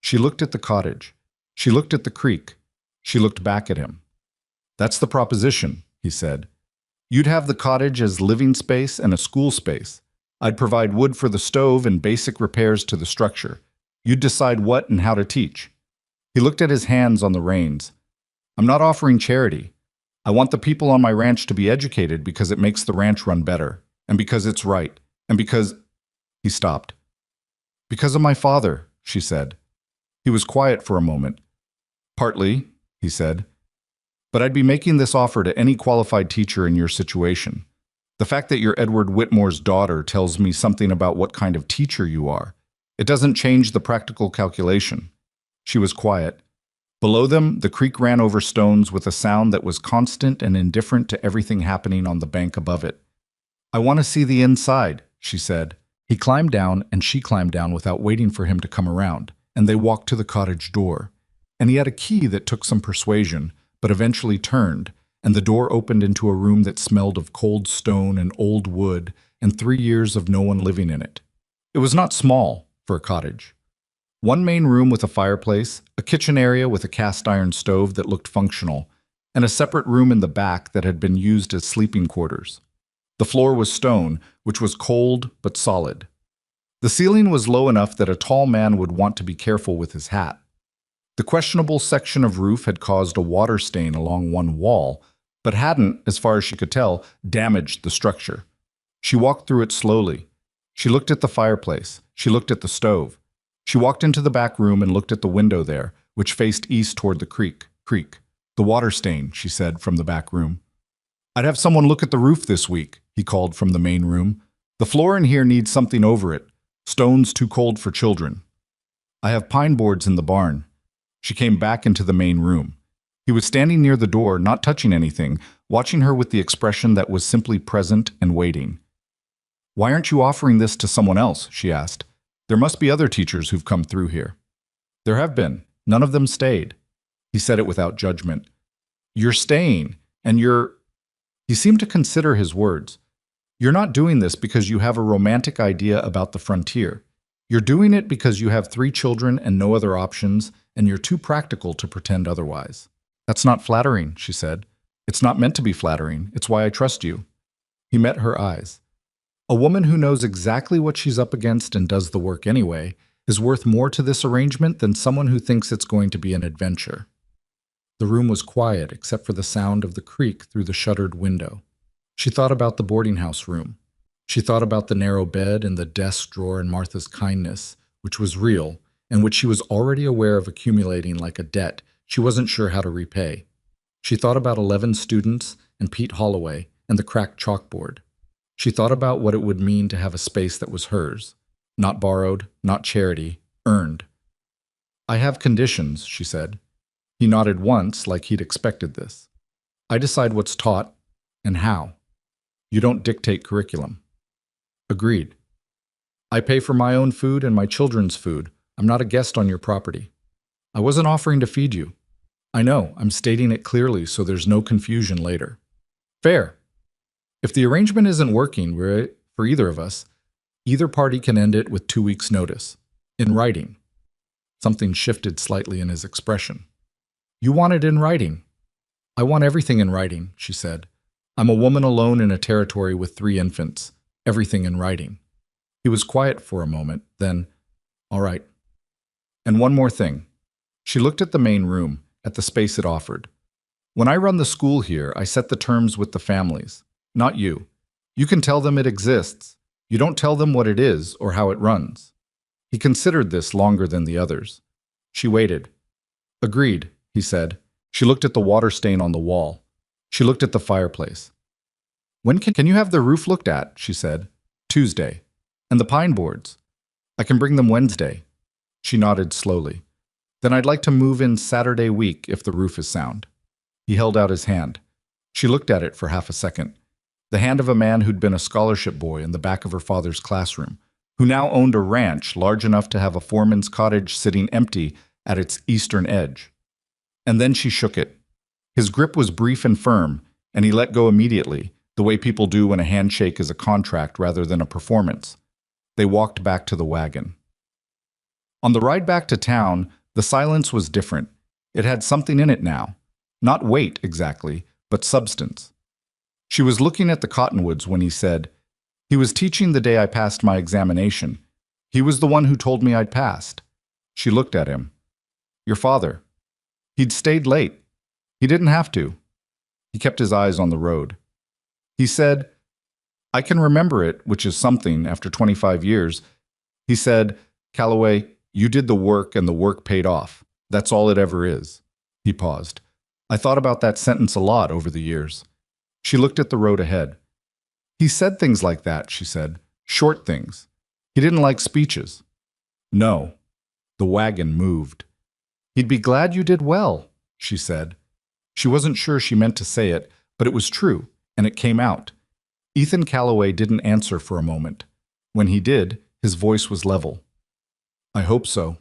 Speaker 1: She looked at the cottage. She looked at the creek. She looked back at him. That's the proposition, he said. You'd have the cottage as living space and a school space. I'd provide wood for the stove and basic repairs to the structure. You'd decide what and how to teach. He looked at his hands on the reins. I'm not offering charity. I want the people on my ranch to be educated because it makes the ranch run better, and because it's right, and because... He stopped. Because of my father, she said. He was quiet for a moment. Partly, he said. But I'd be making this offer to any qualified teacher in your situation. The fact that you're Edward Whitmore's daughter tells me something about what kind of teacher you are. It doesn't change the practical calculation. She was quiet. Below them, the creek ran over stones with a sound that was constant and indifferent to everything happening on the bank above it. I want to see the inside, she said. He climbed down and she climbed down without waiting for him to come around, and they walked to the cottage door. And he had a key that took some persuasion, but eventually turned, and the door opened into a room that smelled of cold stone and old wood and 3 years of no one living in it. It was not small for a cottage. One main room with a fireplace, a kitchen area with a cast-iron stove that looked functional, and a separate room in the back that had been used as sleeping quarters. The floor was stone, which was cold but solid. The ceiling was low enough that a tall man would want to be careful with his hat. The questionable section of roof had caused a water stain along one wall, but hadn't, as far as she could tell, damaged the structure. She walked through it slowly. She looked at the fireplace. She looked at the stove. She walked into the back room and looked at the window there, which faced east toward the creek. The water stain, she said from the back room. I'd have someone look at the roof this week, he called from the main room. The floor in here needs something over it. Stone's too cold for children. I have pine boards in the barn. She came back into the main room. He was standing near the door, not touching anything, watching her with the expression that was simply present and waiting. Why aren't you offering this to someone else? She asked. There must be other teachers who've come through here. There have been. None of them stayed. He said it without judgment. You're staying, and you're... He seemed to consider his words. You're not doing this because you have a romantic idea about the frontier. You're doing it because you have 3 children and no other options, and you're too practical to pretend otherwise. That's not flattering, she said. It's not meant to be flattering. It's why I trust you. He met her eyes. A woman who knows exactly what she's up against and does the work anyway is worth more to this arrangement than someone who thinks it's going to be an adventure. The room was quiet except for the sound of the creek through the shuttered window. She thought about the boarding house room. She thought about the narrow bed and the desk drawer and Martha's kindness, which was real, and which she was already aware of accumulating like a debt she wasn't sure how to repay. She thought about 11 students and Pete Holloway and the cracked chalkboard. She thought about what it would mean to have a space that was hers, not borrowed, not charity, earned. I have conditions, she said. He nodded once, like he'd expected this. I decide what's taught and how. You don't dictate curriculum. Agreed. I pay for my own food and my children's food. I'm not a guest on your property. I wasn't offering to feed you. I know, I'm stating it clearly so there's no confusion later. Fair. If the arrangement isn't working for either of us, either party can end it with 2 weeks' notice. In writing. Something shifted slightly in his expression. You want it in writing. I want everything in writing, she said. I'm a woman alone in a territory with 3 infants. Everything in writing. He was quiet for a moment, then, all right. And one more thing. She looked at the main room, at the space it offered. When I run the school here, I set the terms with the families. Not you. You can tell them it exists. You don't tell them what it is or how it runs. He considered this longer than the others. She waited. Agreed, he said. She looked at the water stain on the wall. She looked at the fireplace. When can you have the roof looked at? She said. Tuesday. And the pine boards? I can bring them Wednesday. She nodded slowly. Then I'd like to move in Saturday week if the roof is sound. He held out his hand. She looked at it for half a second. The hand of a man who'd been a scholarship boy in the back of her father's classroom, who now owned a ranch large enough to have a foreman's cottage sitting empty at its eastern edge. And then she shook it. His grip was brief and firm, and he let go immediately, the way people do when a handshake is a contract rather than a performance. They walked back to the wagon. On the ride back to town, the silence was different. It had something in it now. Not weight, exactly, but substance. She was looking at the cottonwoods when he said, "He was teaching the day I passed my examination. He was the one who told me I'd passed." She looked at him. "Your father. He'd stayed late. He didn't have to." He kept his eyes on the road. He said, "I can remember it, which is something after 25 years. He said, 'Calloway, you did the work and the work paid off. That's all it ever is.'" He paused. I thought about that sentence a lot over the years. She looked at the road ahead. "He said things like that," she said. "Short things. He didn't like speeches." "No." The wagon moved. "He'd be glad you did well," she said. She wasn't sure she meant to say it, but it was true, and it came out. Ethan Calloway didn't answer for a moment. When he did, his voice was level. "I hope so."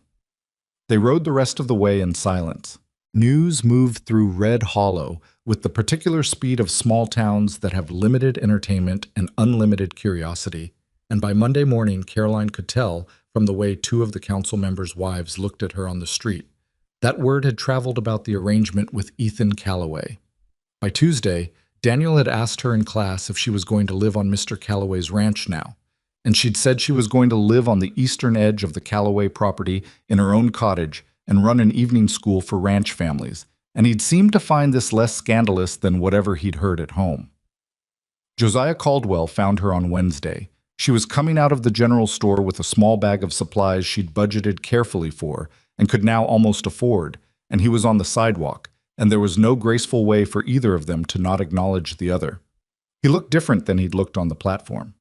Speaker 1: They rode the rest of the way in silence. News moved through Red Hollow with the particular speed of small towns that have limited entertainment and unlimited curiosity, and by Monday morning Caroline could tell, from the way two of the council members' wives looked at her on the street, that word had traveled about the arrangement with Ethan Calloway. By Tuesday, Daniel had asked her in class if she was going to live on Mr. Calloway's ranch now, and she'd said she was going to live on the eastern edge of the Calloway property in her own cottage and run an evening school for ranch families, and he'd seemed to find this less scandalous than whatever he'd heard at home. Josiah Caldwell found her on Wednesday. She was coming out of the general store with a small bag of supplies she'd budgeted carefully for and could now almost afford, and he was on the sidewalk, and there was no graceful way for either of them to not acknowledge the other. He looked different than he'd looked on the platform.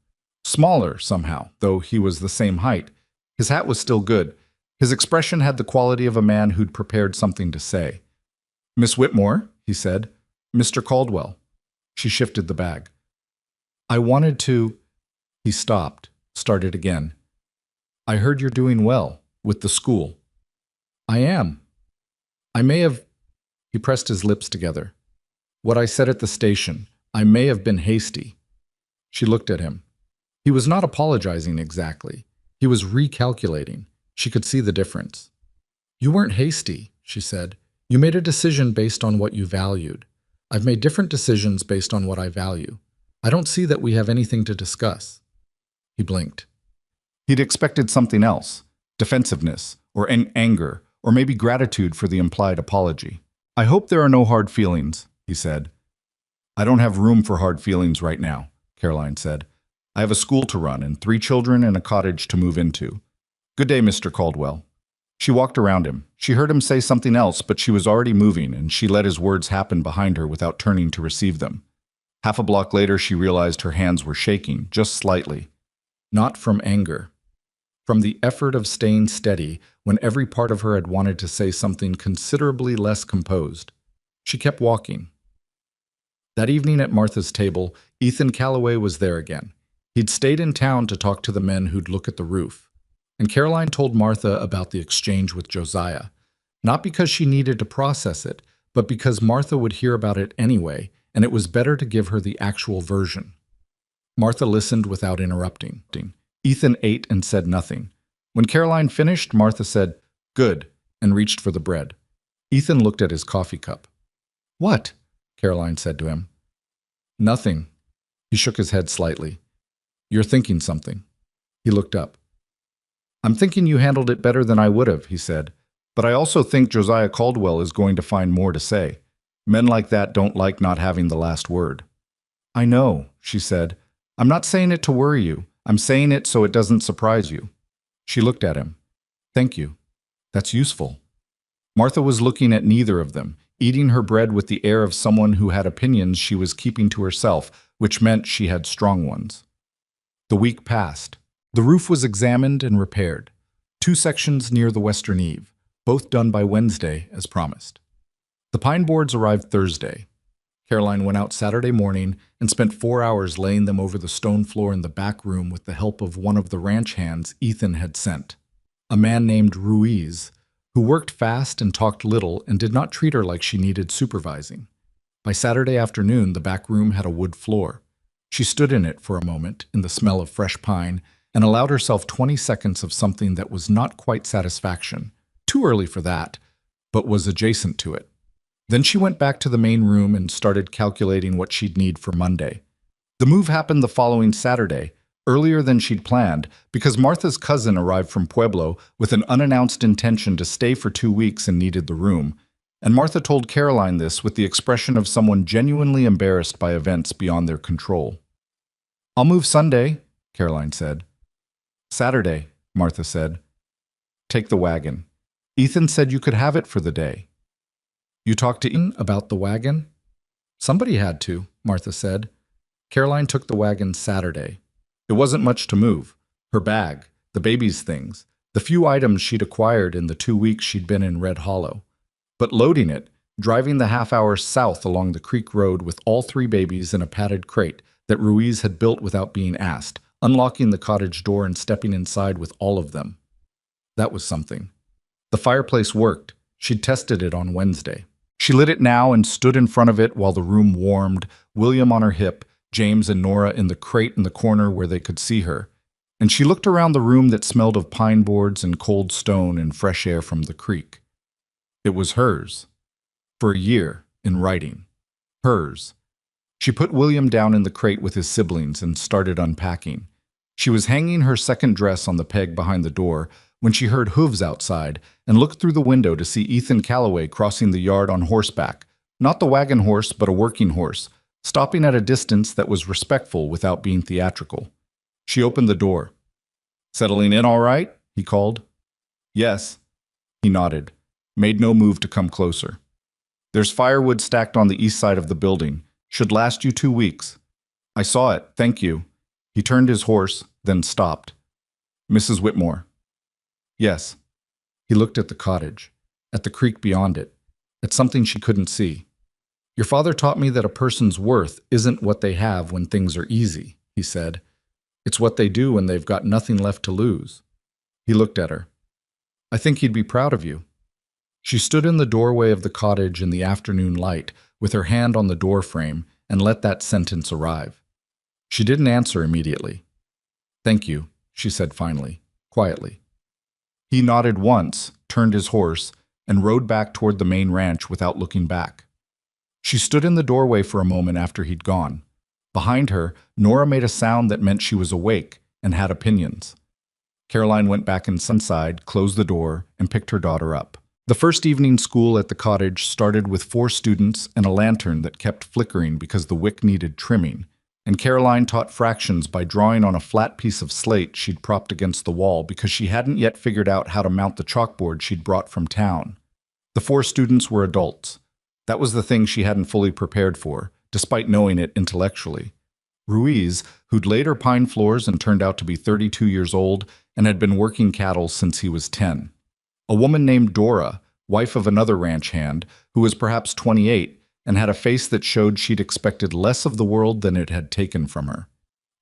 Speaker 1: Smaller, somehow, though he was the same height. His hat was still good. His expression had the quality of a man who'd prepared something to say. "Miss Whitmore," he said. "Mr. Caldwell." She shifted the bag. "I wanted to—" He stopped, started again. "I heard you're doing well, with the school." "I am. I may have—" He pressed his lips together. "What I said at the station, I may have been hasty." She looked at him. He was not apologizing exactly. He was recalculating. She could see the difference. "You weren't hasty," she said. "You made a decision based on what you valued. I've made different decisions based on what I value. I don't see that we have anything to discuss." He blinked. He'd expected something else, defensiveness, or anger, or maybe gratitude for the implied apology. "I hope there are no hard feelings," he said. "I don't have room for hard feelings right now," Caroline said. "I have a school to run and 3 children and a cottage to move into. Good day, Mr. Caldwell." She walked around him. She heard him say something else, but she was already moving, and she let his words happen behind her without turning to receive them. Half a block later, she realized her hands were shaking, just slightly. Not from anger. From the effort of staying steady when every part of her had wanted to say something considerably less composed. She kept walking. That evening at Martha's table, Ethan Calloway was there again. He'd stayed in town to talk to the men who'd look at the roof. And Caroline told Martha about the exchange with Josiah, not because she needed to process it, but because Martha would hear about it anyway, and it was better to give her the actual version. Martha listened without interrupting. Ethan ate and said nothing. When Caroline finished, Martha said, "Good," and reached for the bread. Ethan looked at his coffee cup. "What?" Caroline said to him. "Nothing." He shook his head slightly. "You're thinking something." He looked up. "I'm thinking you handled it better than I would have," he said. "But I also think Josiah Caldwell is going to find more to say. Men like that don't like not having the last word." "I know," she said. "I'm not saying it to worry you. I'm saying it so it doesn't surprise you." She looked at him. "Thank you. That's useful." Martha was looking at neither of them, eating her bread with the air of someone who had opinions she was keeping to herself, which meant she had strong ones. The week passed. The roof was examined and repaired. 2 sections near the western eave, both done by Wednesday, as promised. The pine boards arrived Thursday. Caroline went out Saturday morning and spent 4 hours laying them over the stone floor in the back room with the help of one of the ranch hands Ethan had sent, a man named Ruiz, who worked fast and talked little and did not treat her like she needed supervising. By Saturday afternoon, the back room had a wood floor. She stood in it for a moment, in the smell of fresh pine, and allowed herself 20 seconds of something that was not quite satisfaction. Too early for that, but was adjacent to it. Then she went back to the main room and started calculating what she'd need for Monday. The move happened the following Saturday, earlier than she'd planned, because Martha's cousin arrived from Pueblo with an unannounced intention to stay for 2 weeks and needed the room, and Martha told Caroline this with the expression of someone genuinely embarrassed by events beyond their control. "I'll move Sunday," Caroline said. "Saturday," Martha said. "Take the wagon. Ethan said you could have it for the day." "You talked to Ethan about the wagon?" "Somebody had to," Martha said. Caroline took the wagon Saturday. It wasn't much to move. Her bag, the baby's things, the few items she'd acquired in the 2 weeks she'd been in Red Hollow. But loading it, driving the half-hour south along the creek road with all 3 babies in a padded crate that Ruiz had built without being asked, unlocking the cottage door and stepping inside with all of them. That was something. The fireplace worked. She'd tested it on Wednesday. She lit it now and stood in front of it while the room warmed, William on her hip, James and Nora in the crate in the corner where they could see her. And she looked around the room that smelled of pine boards and cold stone and fresh air from the creek. It was hers. For a year, in writing. Hers. She put William down in the crate with his siblings and started unpacking. She was hanging her second dress on the peg behind the door when she heard hooves outside and looked through the window to see Ethan Calloway crossing the yard on horseback, not the wagon horse but a working horse, stopping at a distance that was respectful without being theatrical. She opened the door. "Settling in all right?" he called. "Yes." He nodded, made no move to come closer. "There's firewood stacked on the east side of the building. Should last you 2 weeks." "I saw it, thank you." He turned his horse, then stopped. "Mrs. Whitmore." "Yes." He looked at the cottage, at the creek beyond it, at something she couldn't see. "Your father taught me that a person's worth isn't what they have when things are easy," he said. "It's what they do when they've got nothing left to lose." He looked at her. "I think he'd be proud of you." She stood in the doorway of the cottage in the afternoon light, with her hand on the door frame, and let that sentence arrive. She didn't answer immediately. "Thank you," she said finally, quietly. He nodded once, turned his horse, and rode back toward the main ranch without looking back. She stood in the doorway for a moment after he'd gone. Behind her, Nora made a sound that meant she was awake and had opinions. Caroline went back inside, closed the door, and picked her daughter up. The first evening school at the cottage started with 4 students and a lantern that kept flickering because the wick needed trimming, and Caroline taught fractions by drawing on a flat piece of slate she'd propped against the wall because she hadn't yet figured out how to mount the chalkboard she'd brought from town. The 4 students were adults. That was the thing she hadn't fully prepared for, despite knowing it intellectually. Ruiz, who'd laid her pine floors and turned out to be 32 years old and had been working cattle since he was 10. A woman named Dora, wife of another ranch hand, who was perhaps 28 and had a face that showed she'd expected less of the world than it had taken from her.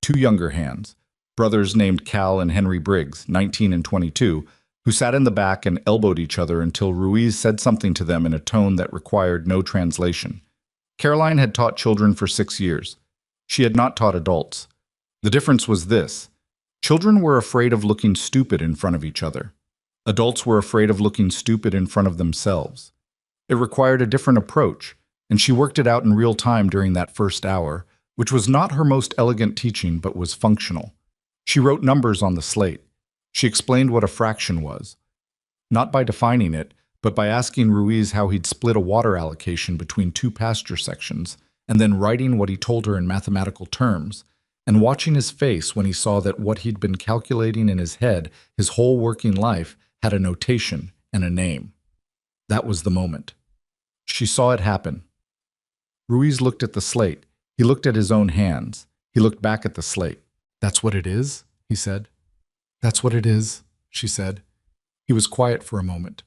Speaker 1: 2 younger hands, brothers named Cal and Henry Briggs, 19 and 22, who sat in the back and elbowed each other until Ruiz said something to them in a tone that required no translation. Caroline had taught children for 6 years. She had not taught adults. The difference was this: children were afraid of looking stupid in front of each other. Adults were afraid of looking stupid in front of themselves. It required a different approach, and she worked it out in real time during that first hour, which was not her most elegant teaching but was functional. She wrote numbers on the slate. She explained what a fraction was, not by defining it, but by asking Ruiz how he'd split a water allocation between 2 pasture sections, and then writing what he told her in mathematical terms, and watching his face when he saw that what he'd been calculating in his head his whole working life had a notation and a name. That was the moment. She saw it happen. Ruiz looked at the slate. He looked at his own hands. He looked back at the slate. "That's what it is?" he said. That's what it is, she said. He was quiet for a moment.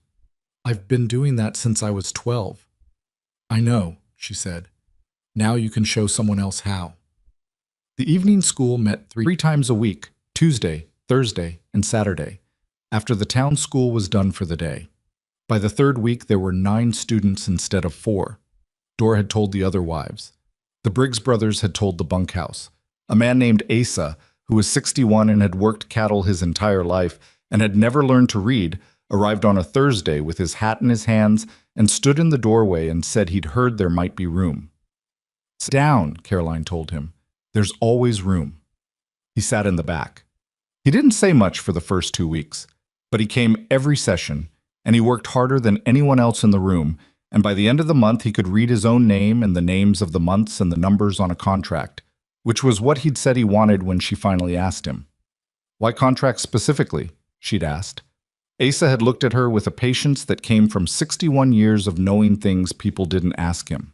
Speaker 1: I've been doing that since I was 12. I know, she said. Now you can show someone else how. The evening school met three times a week, Tuesday, Thursday, and Saturday, after the town school was done for the day. By the third week, there were 9 students instead of 4. Dor had told the other wives. The Briggs brothers had told the bunkhouse. A man named Asa, who was 61 and had worked cattle his entire life and had never learned to read, arrived on a Thursday with his hat in his hands and stood in the doorway and said he'd heard there might be room. Sit down, Caroline told him. There's always room. He sat in the back. He didn't say much for the first 2 weeks, but he came every session, and he worked harder than anyone else in the room, and by the end of the month he could read his own name and the names of the months and the numbers on a contract, which was what he'd said he wanted when she finally asked him. Why contracts specifically? She'd asked. Asa had looked at her with a patience that came from 61 years of knowing things people didn't ask him.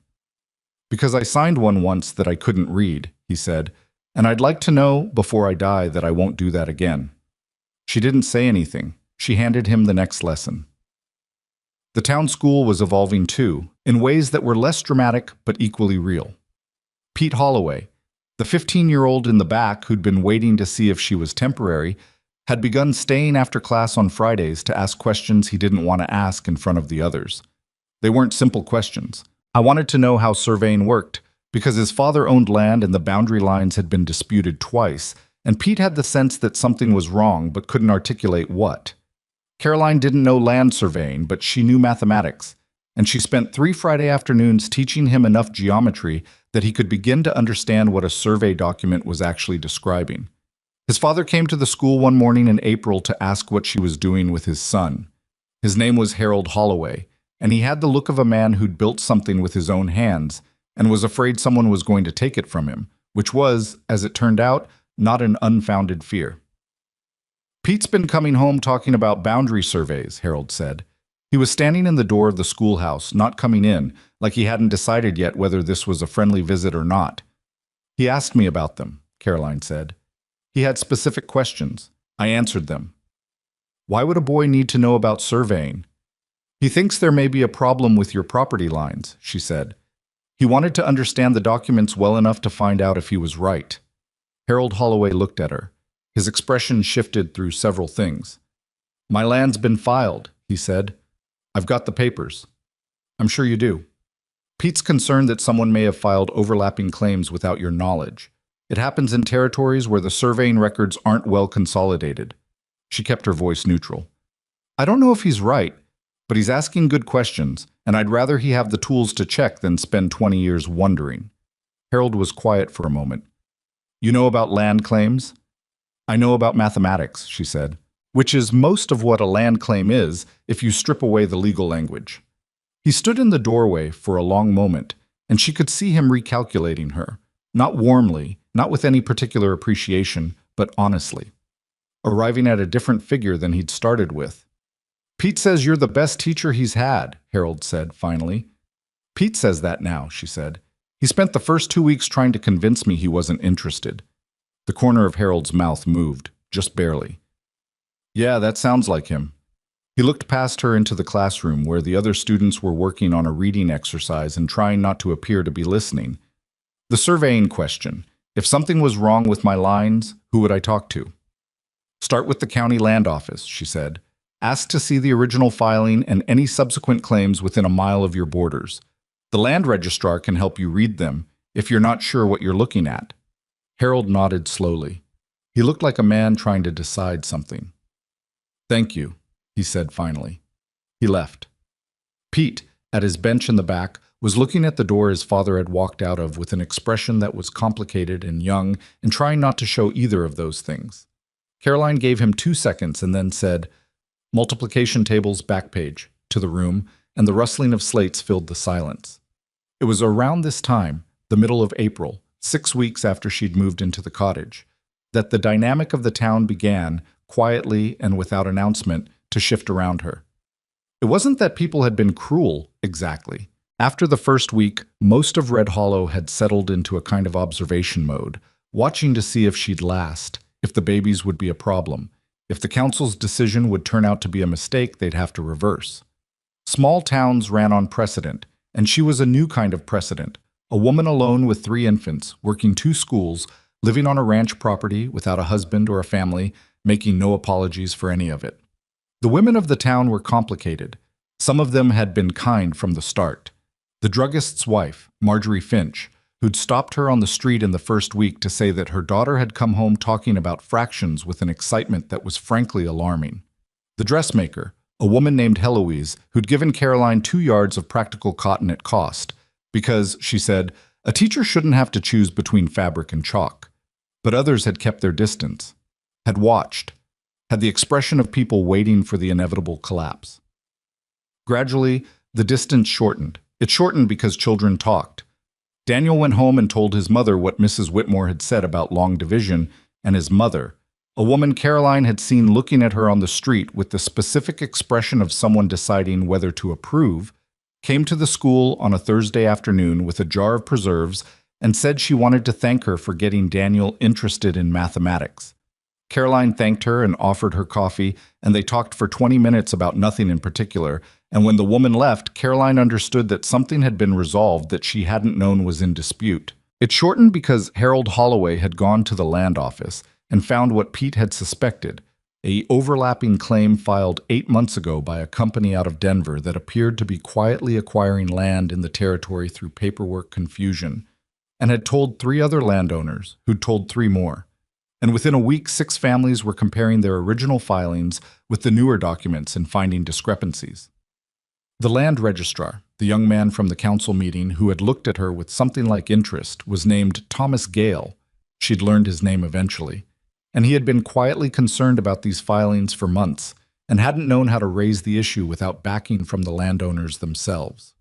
Speaker 1: Because I signed one once that I couldn't read, he said, and I'd like to know, before I die, that I won't do that again. She didn't say anything. She handed him the next lesson. The town school was evolving too, in ways that were less dramatic but equally real. Pete Holloway, the 15-year-old in the back who'd been waiting to see if she was temporary, had begun staying after class on Fridays to ask questions he didn't want to ask in front of the others. They weren't simple questions. I wanted to know how surveying worked, because his father owned land and the boundary lines had been disputed twice, and Pete had the sense that something was wrong but couldn't articulate what. Caroline didn't know land surveying, but she knew mathematics, and she spent 3 Friday afternoons teaching him enough geometry that he could begin to understand what a survey document was actually describing. His father came to the school one morning in April to ask what she was doing with his son. His name was Harold Holloway, and he had the look of a man who'd built something with his own hands and was afraid someone was going to take it from him, which was, as it turned out, not an unfounded fear. Pete's been coming home talking about boundary surveys, Harold said. He was standing in the door of the schoolhouse, not coming in, like he hadn't decided yet whether this was a friendly visit or not. He asked me about them, Caroline said. He had specific questions. I answered them. Why would a boy need to know about surveying? He thinks there may be a problem with your property lines, she said. He wanted to understand the documents well enough to find out if he was right. Harold Holloway looked at her. His expression shifted through several things. My land's been filed, he said. I've got the papers. I'm sure you do. Pete's concerned that someone may have filed overlapping claims without your knowledge. It happens in territories where the surveying records aren't well consolidated. She kept her voice neutral. I don't know if he's right, but he's asking good questions, and I'd rather he have the tools to check than spend 20 years wondering. Harold was quiet for a moment. You know about land claims? I know about mathematics, she said, which is most of what a land claim is if you strip away the legal language. He stood in the doorway for a long moment, and she could see him recalculating her, not warmly, not with any particular appreciation, but honestly, arriving at a different figure than he'd started with. Pete says you're the best teacher he's had, Harold said finally. Pete says that now, she said. He spent the first 2 weeks trying to convince me he wasn't interested. The corner of Harold's mouth moved, just barely. Yeah, that sounds like him. He looked past her into the classroom where the other students were working on a reading exercise and trying not to appear to be listening. The surveying question. If something was wrong with my lines, who would I talk to? Start with the county land office, she said. Ask to see the original filing and any subsequent claims within a mile of your borders. The land registrar can help you read them if you're not sure what you're looking at. Harold nodded slowly. He looked like a man trying to decide something. Thank you, he said finally. He left. Pete, at his bench in the back, was looking at the door his father had walked out of with an expression that was complicated and young and trying not to show either of those things. Caroline gave him 2 seconds and then said, multiplication tables back page, to the room, and the rustling of slates filled the silence. It was around this time, the middle of April, 6 weeks after she'd moved into the cottage, that the dynamic of the town began, quietly and without announcement, to shift around her. It wasn't that people had been cruel, exactly. After the first week, most of Red Hollow had settled into a kind of observation mode, watching to see if she'd last, if the babies would be a problem, If the council's decision would turn out to be a mistake, they'd have to reverse. Small towns ran on precedent, and she was a new kind of precedent, a woman alone with 3 infants, working 2 schools, living on a ranch property without a husband or a family, making no apologies for any of it. The women of the town were complicated. Some of them had been kind from the start. The druggist's wife, Marjorie Finch, who'd stopped her on the street in the first week to say that her daughter had come home talking about fractions with an excitement that was frankly alarming. The dressmaker, a woman named Heloise, who'd given Caroline 2 yards of practical cotton at cost, because, she said, a teacher shouldn't have to choose between fabric and chalk. But others had kept their distance, had watched, had the expression of people waiting for the inevitable collapse. Gradually, the distance shortened. It shortened because children talked. Daniel went home and told his mother what Mrs. Whitmore had said about long division, and his mother, a woman Caroline had seen looking at her on the street with the specific expression of someone deciding whether to approve, came to the school on a Thursday afternoon with a jar of preserves and said she wanted to thank her for getting Daniel interested in mathematics. Caroline thanked her and offered her coffee, and they talked for 20 minutes about nothing in particular, and when the woman left, Caroline understood that something had been resolved that she hadn't known was in dispute. It shortened because Harold Holloway had gone to the land office and found what Pete had suspected, an overlapping claim filed 8 months ago by a company out of Denver that appeared to be quietly acquiring land in the territory through paperwork confusion, and had told 3 other landowners, who'd told 3 more. And within a week, 6 families were comparing their original filings with the newer documents and finding discrepancies. The land registrar, the young man from the council meeting who had looked at her with something like interest, was named Thomas Gale. She'd learned his name eventually. And he had been quietly concerned about these filings for months and hadn't known how to raise the issue without backing from the landowners themselves.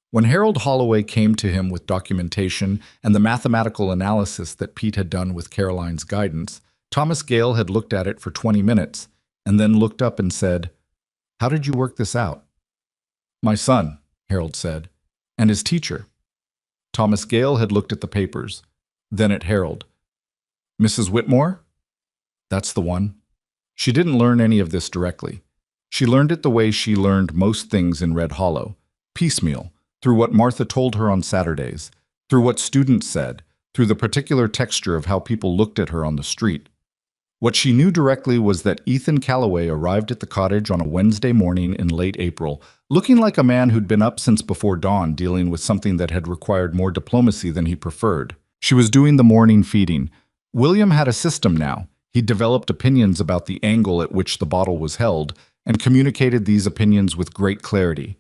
Speaker 1: When Harold Holloway came to him with documentation and the mathematical analysis that Pete had done with Caroline's guidance, Thomas Gale had looked at it for 20 minutes and then looked up and said, "How did you work this out?" "My son," Harold said, "and his teacher." Thomas Gale had looked at the papers, then at Harold. "Mrs. Whitmore?" "That's the one." She didn't learn any of this directly. She learned it the way she learned most things in Red Hollow, piecemeal, through what Martha told her on Saturdays, through what students said, through the particular texture of how people looked at her on the street. What she knew directly was that Ethan Calloway arrived at the cottage on a Wednesday morning in late April, looking like a man who'd been up since before dawn dealing with something that had required more diplomacy than he preferred. She was doing the morning feeding. William had a system now. He'd developed opinions about the angle at which the bottle was held and communicated these opinions with great clarity.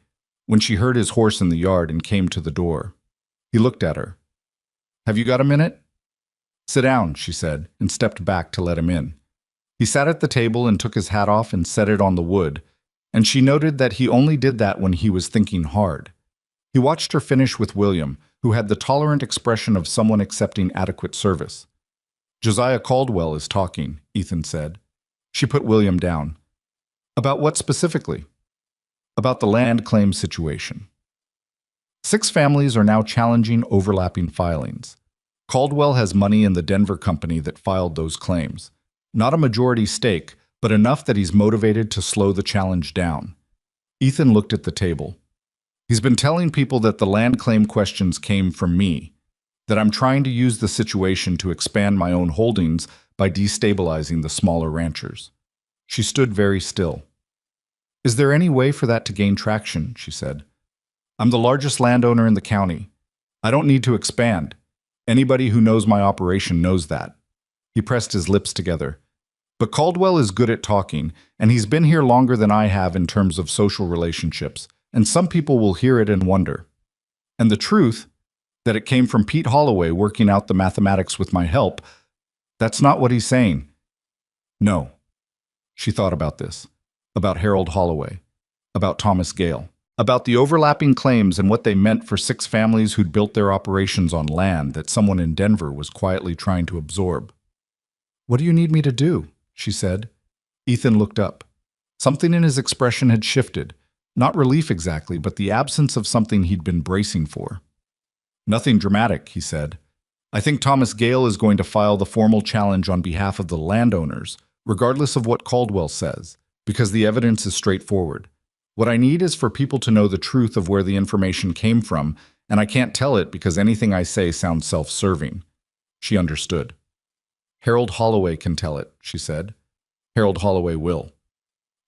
Speaker 1: When she heard his horse in the yard and came to the door, he looked at her. "Have you got a minute?" "Sit down," she said, and stepped back to let him in. He sat at the table and took his hat off and set it on the wood, and she noted that he only did that when he was thinking hard. He watched her finish with William, who had the tolerant expression of someone accepting adequate service. "Josiah Caldwell is talking," Ethan said. She put William down. "About what specifically?" "About the land claim situation." 6 families are now challenging overlapping filings. Caldwell has money in the Denver company that filed those claims. Not a majority stake, but enough that he's motivated to slow the challenge down. Ethan looked at the table. "He's been telling people that the land claim questions came from me, that I'm trying to use the situation to expand my own holdings by destabilizing the smaller ranchers." She stood very still. "Is there any way for that to gain traction?" she said. "I'm the largest landowner in the county. I don't need to expand. Anybody who knows my operation knows that." He pressed his lips together. "But Caldwell is good at talking, and he's been here longer than I have in terms of social relationships, and some people will hear it and wonder. And the truth, that it came from Pete Holloway working out the mathematics with my help, that's not what he's saying." "No." She thought about this, about Harold Holloway, about Thomas Gale, about the overlapping claims and what they meant for 6 families who'd built their operations on land that someone in Denver was quietly trying to absorb. "What do you need me to do?" she said. Ethan looked up. Something in his expression had shifted, not relief exactly, but the absence of something he'd been bracing for. "Nothing dramatic," he said. "I think Thomas Gale is going to file the formal challenge on behalf of the landowners, regardless of what Caldwell says, because the evidence is straightforward. What I need is for people to know the truth of where the information came from, and I can't tell it because anything I say sounds self-serving. She understood. Harold Holloway can tell it, she said. Harold Holloway will.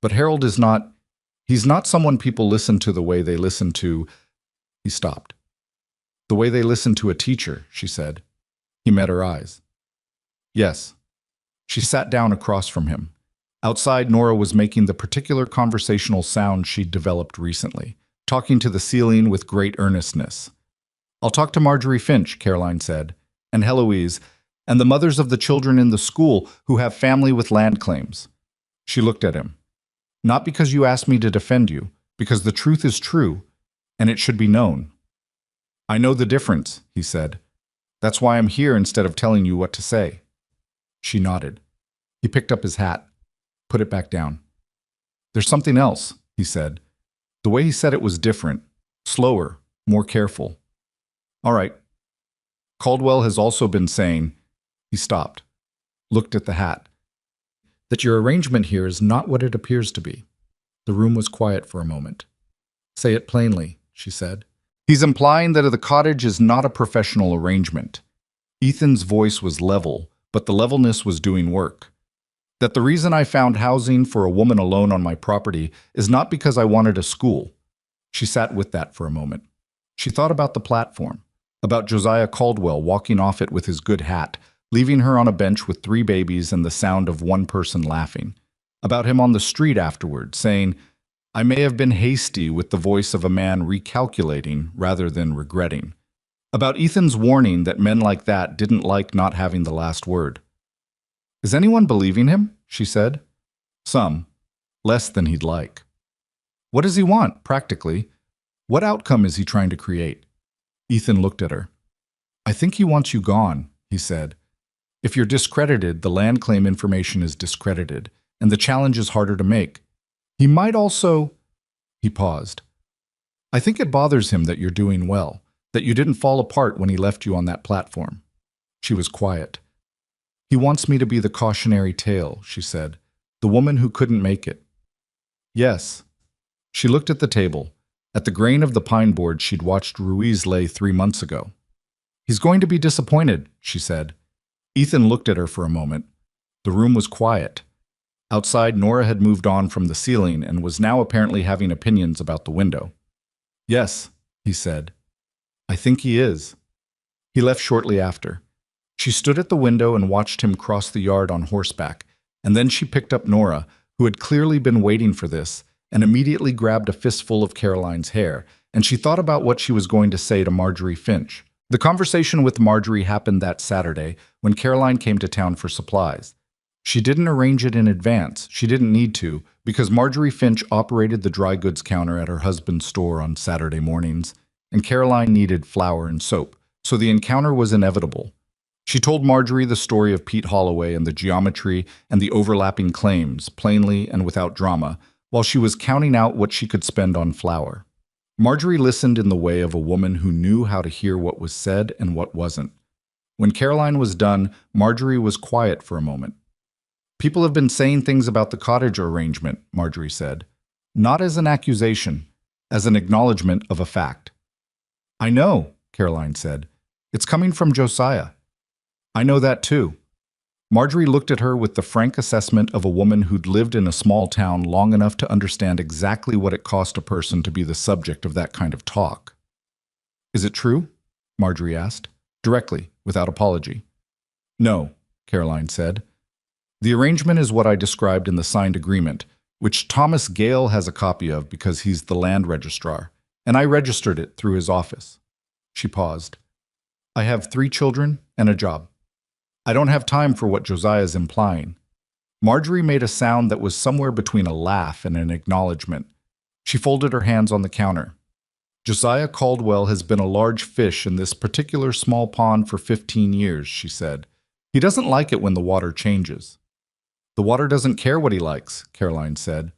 Speaker 1: But Harold is not, he's not someone people listen to the way they listen to, he stopped. The way they listen to a teacher, she said. He met her eyes. Yes. She sat down across from him. Outside, Nora was making the particular conversational sound she'd developed recently, talking to the ceiling with great earnestness. I'll talk to Marjorie Finch, Caroline said, and Heloise, and the mothers of the children in the school who have family with land claims. She looked at him. Not because you asked me to defend you, because the truth is true, and it should be known. I know the difference, he said. That's why I'm here instead of telling you what to say. She nodded. He picked up his hat, put it back down. There's something else, he said. The way he said it was different, slower, more careful. All right. Caldwell has also been saying, he stopped, looked at the hat, that your arrangement here is not what it appears to be. The room was quiet for a moment. Say it plainly, she said. He's implying that the cottage is not a professional arrangement. Ethan's voice was level, but the levelness was doing work. That the reason I found housing for a woman alone on my property is not because I wanted a school. She sat with that for a moment. She thought about the platform, about Josiah Caldwell walking off it with his good hat, leaving her on a bench with 3 babies and the sound of one person laughing. About him on the street afterward, saying, I may have been hasty with the voice of a man recalculating rather than regretting. About Ethan's warning that men like that didn't like not having the last word. Is anyone believing him? She said. Some. Less than he'd like. What does he want, practically? What outcome is he trying to create? Ethan looked at her. I think he wants you gone, he said. If you're discredited, the land claim information is discredited, and the challenge is harder to make. He might also... He paused. I think it bothers him that you're doing well, that you didn't fall apart when he left you on that platform. She was quiet. He wants me to be the cautionary tale, she said, the woman who couldn't make it. Yes. She looked at the table, at the grain of the pine board she'd watched Ruiz lay 3 months ago. He's going to be disappointed, she said. Ethan looked at her for a moment. The room was quiet. Outside, Nora had moved on from the ceiling and was now apparently having opinions about the window. Yes, he said. I think he is. He left shortly after. She stood at the window and watched him cross the yard on horseback, and then she picked up Nora, who had clearly been waiting for this, and immediately grabbed a fistful of Caroline's hair, and she thought about what she was going to say to Marjorie Finch. The conversation with Marjorie happened that Saturday when Caroline came to town for supplies. She didn't arrange it in advance. She didn't need to, because Marjorie Finch operated the dry goods counter at her husband's store on Saturday mornings, and Caroline needed flour and soap, so the encounter was inevitable. She told Marjorie the story of Pete Holloway and the geometry and the overlapping claims, plainly and without drama, while she was counting out what she could spend on flour. Marjorie listened in the way of a woman who knew how to hear what was said and what wasn't. When Caroline was done, Marjorie was quiet for a moment. People have been saying things about the cottage arrangement, Marjorie said. Not as an accusation, as an acknowledgement of a fact. I know, Caroline said. It's coming from Josiah. I know that too. Marjorie looked at her with the frank assessment of a woman who'd lived in a small town long enough to understand exactly what it cost a person to be the subject of that kind of talk. Is it true? Marjorie asked, directly, without apology. No, Caroline said. The arrangement is what I described in the signed agreement, which Thomas Gale has a copy of because he's the land registrar, and I registered it through his office. She paused. I have 3 children and a job. I don't have time for what Josiah's implying. Marjorie made a sound that was somewhere between a laugh and an acknowledgement. She folded her hands on the counter. Josiah Caldwell has been a large fish in this particular small pond for 15 years, she said. He doesn't like it when the water changes. The water doesn't care what he likes, Caroline said.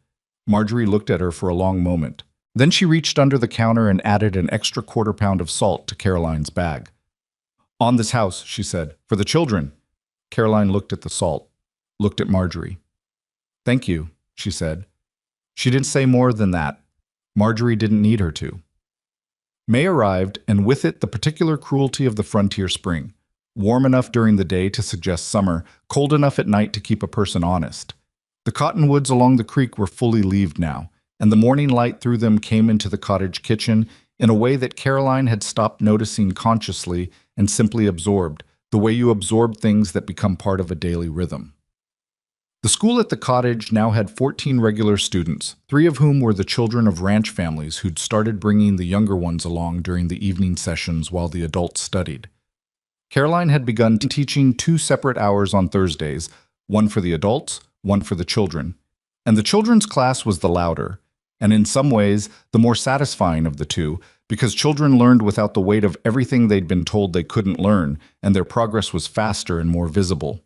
Speaker 1: Marjorie looked at her for a long moment. Then she reached under the counter and added an extra quarter-pound of salt to Caroline's bag. On this house, she said, for the children. Caroline looked at the salt, looked at Marjorie. Thank you, she said. She didn't say more than that. Marjorie didn't need her to. May arrived, and with it the particular cruelty of the frontier spring. Warm enough during the day to suggest summer, cold enough at night to keep a person honest. The cottonwoods along the creek were fully leaved now, and the morning light through them came into the cottage kitchen in a way that Caroline had stopped noticing consciously and simply absorbed, the way you absorb things that become part of a daily rhythm. The school at the cottage now had 14 regular students, 3 of whom were the children of ranch families who'd started bringing the younger ones along during the evening sessions while the adults studied. Caroline had begun teaching 2 separate hours on Thursdays, one for the adults, one for the children. And the children's class was the louder, and in some ways the more satisfying of the two, because children learned without the weight of everything they'd been told they couldn't learn, and their progress was faster and more visible.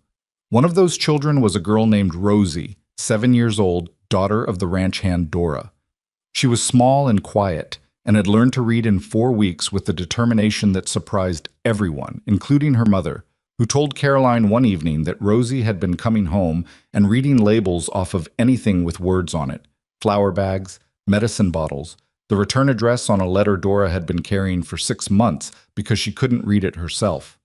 Speaker 1: One of those children was a girl named Rosie, 7 years old, daughter of the ranch hand Dora. She was small and quiet, and had learned to read in 4 weeks with a determination that surprised everyone, including her mother, who told Caroline one evening that Rosie had been coming home and reading labels off of anything with words on it: flour bags, medicine bottles, the return address on a letter Dora had been carrying for 6 months because she couldn't read it herself.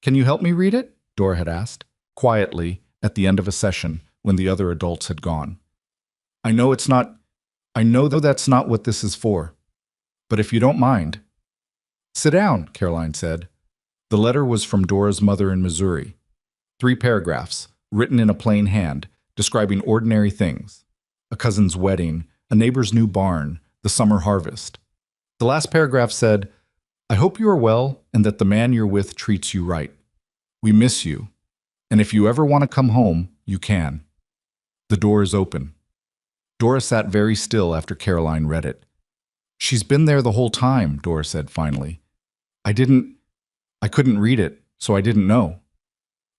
Speaker 1: "Can you help me read it?" Dora had asked, quietly, at the end of a session, when the other adults had gone. I know that's not what this is for. But if you don't mind." "Sit down," Caroline said. The letter was from Dora's mother in Missouri. 3 paragraphs, written in a plain hand, describing ordinary things: a cousin's wedding, a neighbor's new barn, the summer harvest. The last paragraph said, "I hope you are well and that the man you're with treats you right. We miss you. And if you ever want to come home, you can. The door is open." Dora sat very still after Caroline read it. "She's been there the whole time," Dora said finally. I couldn't read it, so I didn't know."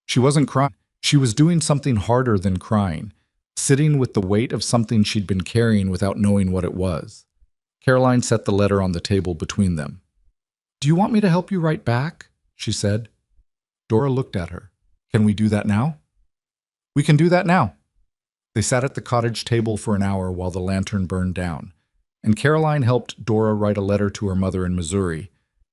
Speaker 1: She wasn't crying. She was doing something harder than crying, sitting with the weight of something she'd been carrying without knowing what it was. Caroline set the letter on the table between them. "Do you want me to help you write back?" she said. Dora looked at her. "Can we do that now?" "We can do that now." They sat at the cottage table for an hour while the lantern burned down, and Caroline helped Dora write a letter to her mother in Missouri.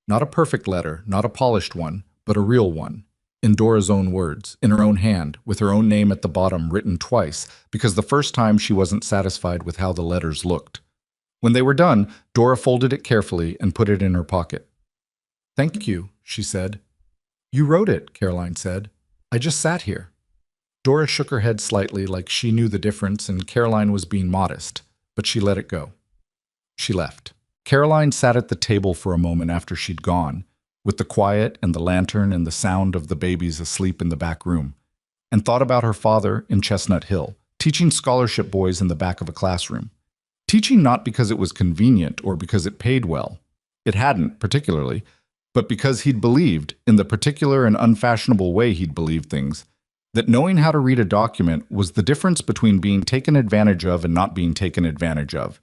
Speaker 1: Not a perfect letter, not a polished one, but a real one, in Dora's own words, in her own hand, with her own name at the bottom written twice, because the first time she wasn't satisfied with how the letters looked. When they were done, Dora folded it carefully and put it in her pocket. "Thank you," she said. "You wrote it," Caroline said. "I just sat here." Dora shook her head slightly, like she knew the difference and Caroline was being modest, but she let it go. She left. Caroline sat at the table for a moment after she'd gone, with the quiet and the lantern and the sound of the babies asleep in the back room, and thought about her father in Chestnut Hill, teaching scholarship boys in the back of a classroom. Teaching not because it was convenient or because it paid well. It hadn't, particularly, but because he'd believed, in the particular and unfashionable way he'd believed things, that knowing how to read a document was the difference between being taken advantage of and not being taken advantage of,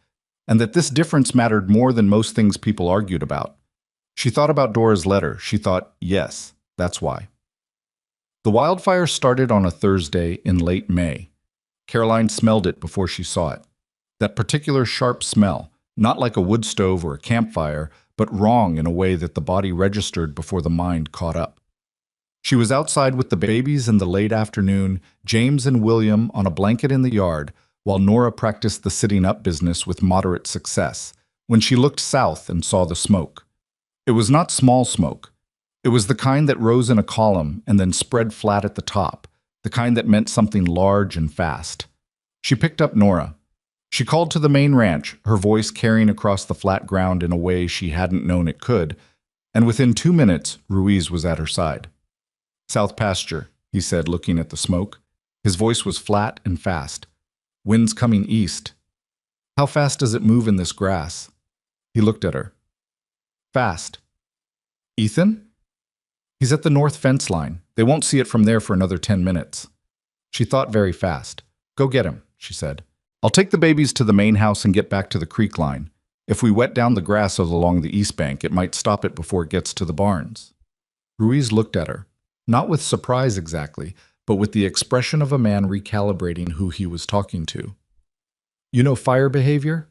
Speaker 1: and that this difference mattered more than most things people argued about. She thought about Dora's letter. She thought, yes, that's why. The wildfire started on a Thursday in late May. Caroline smelled it before she saw it. That particular sharp smell, not like a wood stove or a campfire, but wrong in a way that the body registered before the mind caught up. She was outside with the babies in the late afternoon, James and William on a blanket in the yard, while Nora practiced the sitting-up business with moderate success, when she looked south and saw the smoke. It was not small smoke. It was the kind that rose in a column and then spread flat at the top, the kind that meant something large and fast. She picked up Nora. She called to the main ranch, her voice carrying across the flat ground in a way she hadn't known it could, and within 2 minutes, Ruiz was at her side. "South pasture," he said, looking at the smoke. His voice was flat and fast. "Wind's coming east. How fast does it move in this grass?" He looked at her. "Fast." "Ethan?" "He's at the north fence line. They won't see it from there for another 10 minutes. She thought very fast. "Go get him," she said. "I'll take the babies to the main house and get back to the creek line. If we wet down the grass along the east bank, it might stop it before it gets to the barns." Ruiz looked at her, not with surprise exactly, but with the expression of a man recalibrating who he was talking to. You know fire behavior?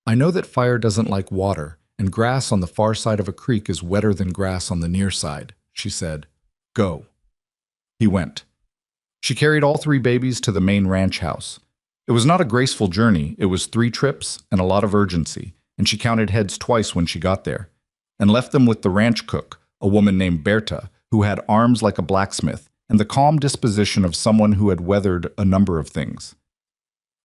Speaker 1: I know that fire doesn't like water, and grass on the far side of a creek is wetter than grass on the near side, she said. Go. He went. She carried all 3 babies to the main ranch house. It was not a graceful journey, it was 3 trips and a lot of urgency, and she counted heads twice when she got there, and left them with the ranch cook, a woman named Berta, who had arms like a blacksmith and the calm disposition of someone who had weathered a number of things.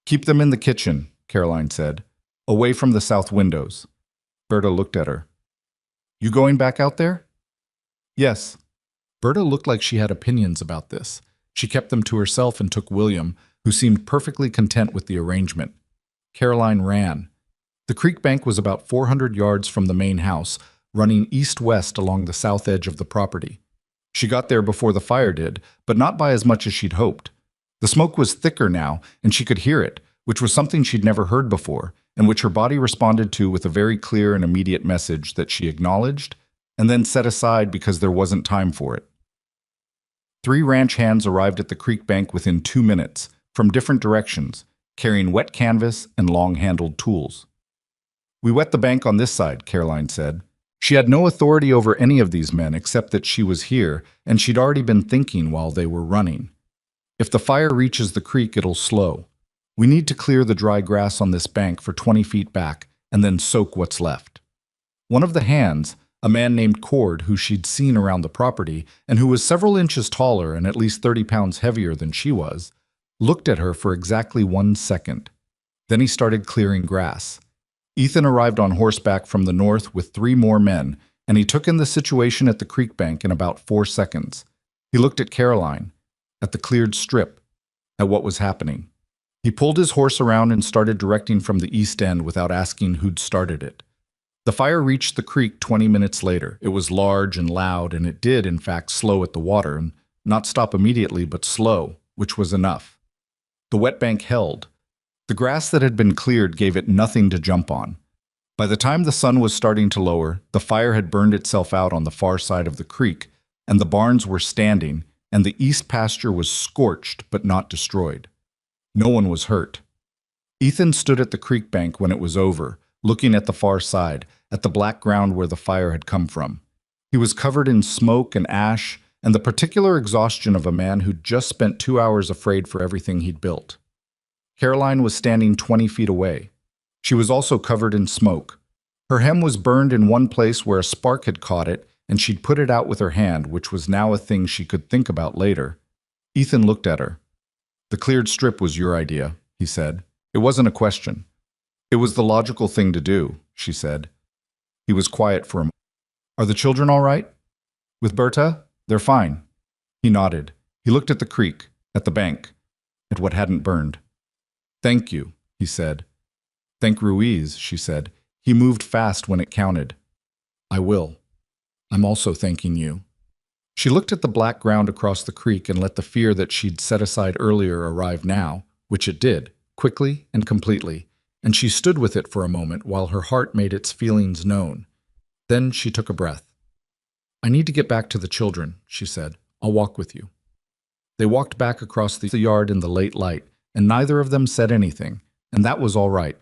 Speaker 1: Keep them in the kitchen, Caroline said, away from the south windows. Berta looked at her. You going back out there? Yes. Berta looked like she had opinions about this. She kept them to herself and took William, who seemed perfectly content with the arrangement. Caroline ran. The creek bank was about 400 yards from the main house, running east-west along the south edge of the property. She got there before the fire did, but not by as much as she'd hoped. The smoke was thicker now, and she could hear it, which was something she'd never heard before, and which her body responded to with a very clear and immediate message that she acknowledged and then set aside because there wasn't time for it. 3 ranch hands arrived at the creek bank within 2 minutes, from different directions, carrying wet canvas and long-handled tools. We wet the bank on this side, Caroline said. She had no authority over any of these men except that she was here, and she'd already been thinking while they were running. If the fire reaches the creek, it'll slow. We need to clear the dry grass on this bank for 20 feet back and then soak what's left. One of the hands, a man named Cord, who she'd seen around the property and who was several inches taller and at least 30 pounds heavier than she was, looked at her for exactly 1 second. Then he started clearing grass. Ethan arrived on horseback from the north with 3 more men, and he took in the situation at the creek bank in about 4 seconds. He looked at Caroline, at the cleared strip, at what was happening. He pulled his horse around and started directing from the east end without asking who'd started it. The fire reached the creek 20 minutes later. It was large and loud, and it did, in fact, slow at the water, and not stop immediately, but slow, which was enough. The wet bank held. The grass that had been cleared gave it nothing to jump on. By the time the sun was starting to lower, the fire had burned itself out on the far side of the creek, and the barns were standing, and the east pasture was scorched but not destroyed. No one was hurt. Ethan stood at the creek bank when it was over, looking at the far side, at the black ground where the fire had come from. He was covered in smoke and ash, and the particular exhaustion of a man who'd just spent 2 hours afraid for everything he'd built. Caroline was standing 20 feet away. She was also covered in smoke. Her hem was burned in one place where a spark had caught it, and she'd put it out with her hand, which was now a thing she could think about later. Ethan looked at her. The cleared strip was your idea, he said. It wasn't a question. It was the logical thing to do, she said. He was quiet for a moment. Are the children all right? With Berta? They're fine. He nodded. He looked at the creek, at the bank, at what hadn't burned. Thank you, he said. Thank Ruiz, she said. He moved fast when it counted. I will. I'm also thanking you. She looked at the black ground across the creek and let the fear that she'd set aside earlier arrive now, which it did, quickly and completely, and she stood with it for a moment while her heart made its feelings known. Then she took a breath. I need to get back to the children, she said. I'll walk with you. They walked back across the yard in the late light, and neither of them said anything, and that was all right.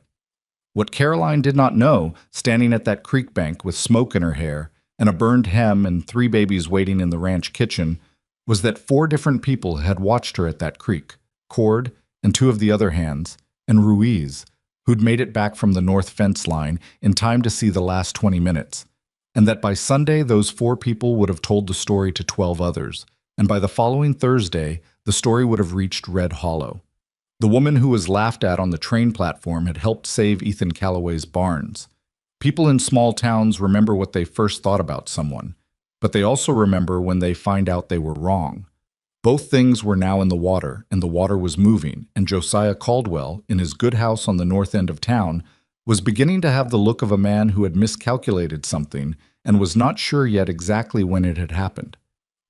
Speaker 1: What Caroline did not know, standing at that creek bank with smoke in her hair and a burned hem and 3 babies waiting in the ranch kitchen, was that 4 different people had watched her at that creek, Cord and 2 of the other hands, and Ruiz, who'd made it back from the north fence line in time to see the last 20 minutes, and that by Sunday those 4 people would have told the story to 12 others, and by the following Thursday the story would have reached Red Hollow. The woman who was laughed at on the train platform had helped save Ethan Calloway's barns. People in small towns remember what they first thought about someone, but they also remember when they find out they were wrong. Both things were now in the water, and the water was moving, and Josiah Caldwell, in his good house on the north end of town, was beginning to have the look of a man who had miscalculated something and was not sure yet exactly when it had happened.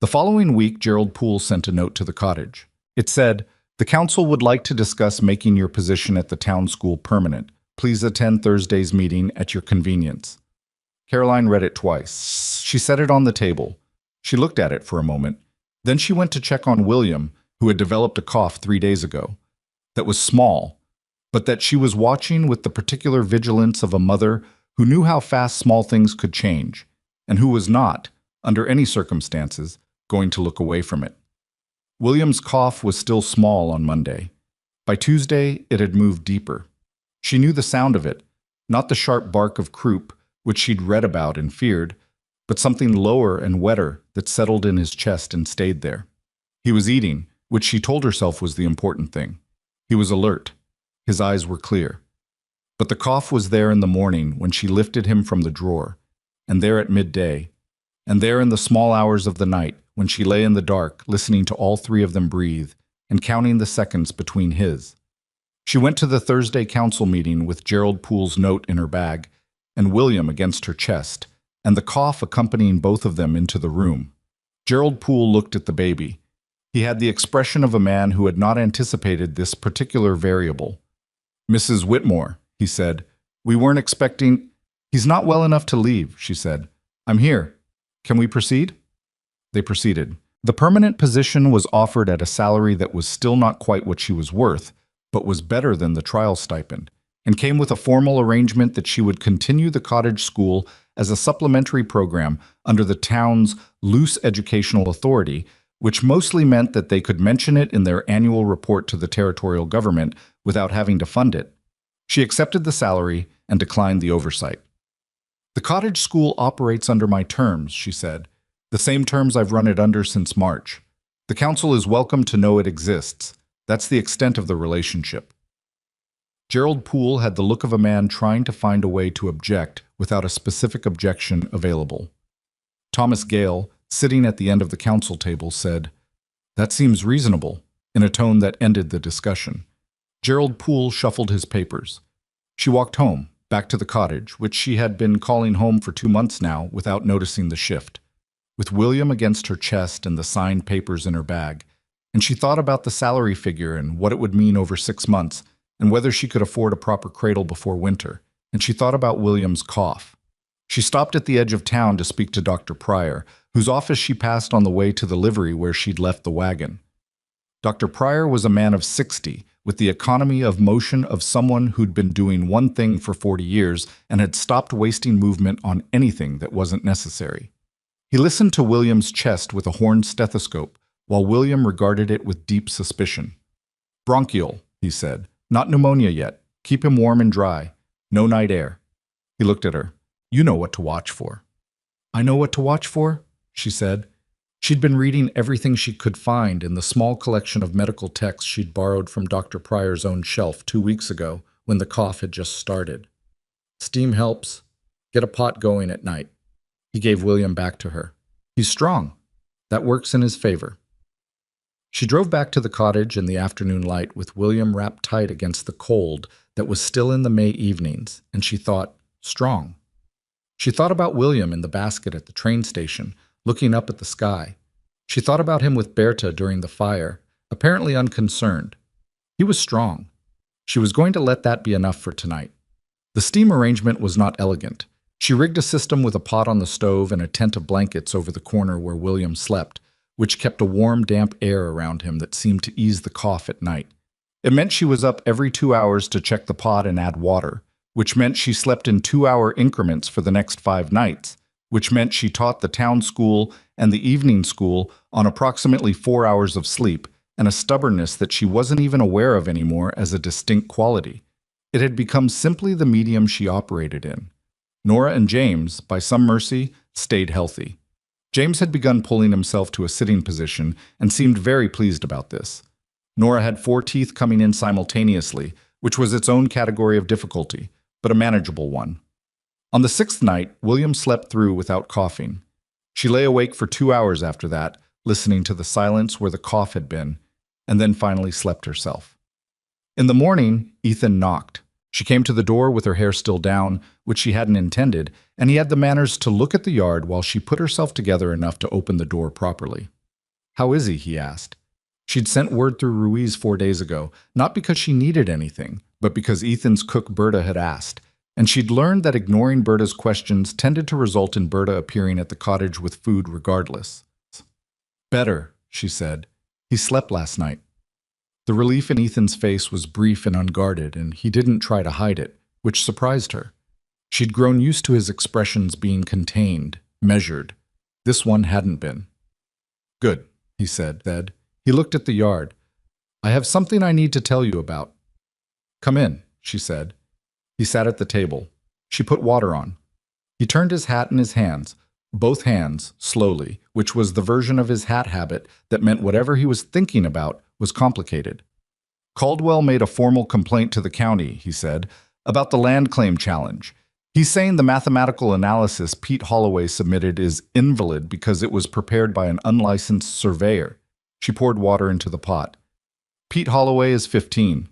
Speaker 1: The following week, Gerald Poole sent a note to the cottage. It said, "The council would like to discuss making your position at the town school permanent. Please attend Thursday's meeting at your convenience." Caroline read it twice. She set it on the table. She looked at it for a moment. Then she went to check on William, who had developed a cough 3 days ago, that was small, but that she was watching with the particular vigilance of a mother who knew how fast small things could change, and who was not, under any circumstances, going to look away from it. William's cough was still small on Monday. By Tuesday, it had moved deeper. She knew the sound of it, not the sharp bark of croup, which she'd read about and feared, but something lower and wetter that settled in his chest and stayed there. He was eating, which she told herself was the important thing. He was alert. His eyes were clear. But the cough was there in the morning when she lifted him from the drawer, and there at midday, and there in the small hours of the night when she lay in the dark listening to all three of them breathe and counting the seconds between his. She went to the Thursday council meeting with Gerald Poole's note in her bag and William against her chest, and the cough accompanying both of them into the room. Gerald Poole looked at the baby. He had the expression of a man who had not anticipated this particular variable. "Mrs. Whitmore," he said, "we weren't expecting—" "He's not well enough to leave," she said. "I'm here. Can we proceed?" They proceeded. The permanent position was offered at a salary that was still not quite what she was worth, but was better than the trial stipend, and came with a formal arrangement that she would continue the cottage school as a supplementary program under the town's loose educational authority, which mostly meant that they could mention it in their annual report to the territorial government without having to fund it. She accepted the salary and declined the oversight. "The cottage school operates under my terms," she said, "the same terms I've run it under since March. The council is welcome to know it exists. That's the extent of the relationship." Gerald Poole had the look of a man trying to find a way to object without a specific objection available. Thomas Gale, sitting at the end of the council table, said, "That seems reasonable," in a tone that ended the discussion. Gerald Poole shuffled his papers. She walked home, back to the cottage, which she had been calling home for 2 months now without noticing the shift, with William against her chest and the signed papers in her bag, and she thought about the salary figure and what it would mean over 6 months, and whether she could afford a proper cradle before winter, and she thought about William's cough. She stopped at the edge of town to speak to Dr. Pryor, whose office she passed on the way to the livery where she'd left the wagon. Dr. Pryor was a man of 60, with the economy of motion of someone who'd been doing one thing for 40 years and had stopped wasting movement on anything that wasn't necessary. He listened to William's chest with a horn stethoscope, while William regarded it with deep suspicion. "Bronchial," he said. "Not pneumonia yet. Keep him warm and dry. No night air." He looked at her. "You know what to watch for." "I know what to watch for?" she said. She'd been reading everything she could find in the small collection of medical texts she'd borrowed from Dr. Pryor's own shelf 2 weeks ago when the cough had just started. "Steam helps. Get a pot going at night." He gave William back to her. "He's strong. That works in his favor." She drove back to the cottage in the afternoon light with William wrapped tight against the cold that was still in the May evenings, and she thought, strong. She thought about William in the basket at the train station, looking up at the sky. She thought about him with Berta during the fire, apparently unconcerned. He was strong. She was going to let that be enough for tonight. The steam arrangement was not elegant. She rigged a system with a pot on the stove and a tent of blankets over the corner where William slept, which kept a warm, damp air around him that seemed to ease the cough at night. It meant she was up every 2 hours to check the pot and add water, which meant she slept in 2-hour increments for the next 5 nights, which meant she taught the town school and the evening school on approximately 4 hours of sleep, and a stubbornness that she wasn't even aware of anymore as a distinct quality. It had become simply the medium she operated in. Nora and James, by some mercy, stayed healthy. James had begun pulling himself to a sitting position and seemed very pleased about this. Nora had 4 teeth coming in simultaneously, which was its own category of difficulty, but a manageable one. On the 6th night, William slept through without coughing. She lay awake for 2 hours after that, listening to the silence where the cough had been, and then finally slept herself. In the morning, Ethan knocked. She came to the door with her hair still down, which she hadn't intended, and he had the manners to look at the yard while she put herself together enough to open the door properly. "How is he?" asked. She'd sent word through Ruiz 4 days ago, not because she needed anything, but because Ethan's cook Berta had asked, and she'd learned that ignoring Berta's questions tended to result in Berta appearing at the cottage with food regardless. "Better," she said. He slept last night. The relief in Ethan's face was brief and unguarded, and he didn't try to hide it, which surprised her. She'd grown used to his expressions being contained, measured. This one hadn't been. Good, he said. He looked at the yard. I have something I need to tell you about. Come in, she said. He sat at the table. She put water on. He turned his hat in his hands, both hands, slowly, which was the version of his hat habit that meant whatever he was thinking about was complicated. Caldwell made a formal complaint to the county, he said, about the land claim challenge. He's saying the mathematical analysis Pete Holloway submitted is invalid because it was prepared by an unlicensed surveyor. She poured water into the pot. Pete Holloway is 15.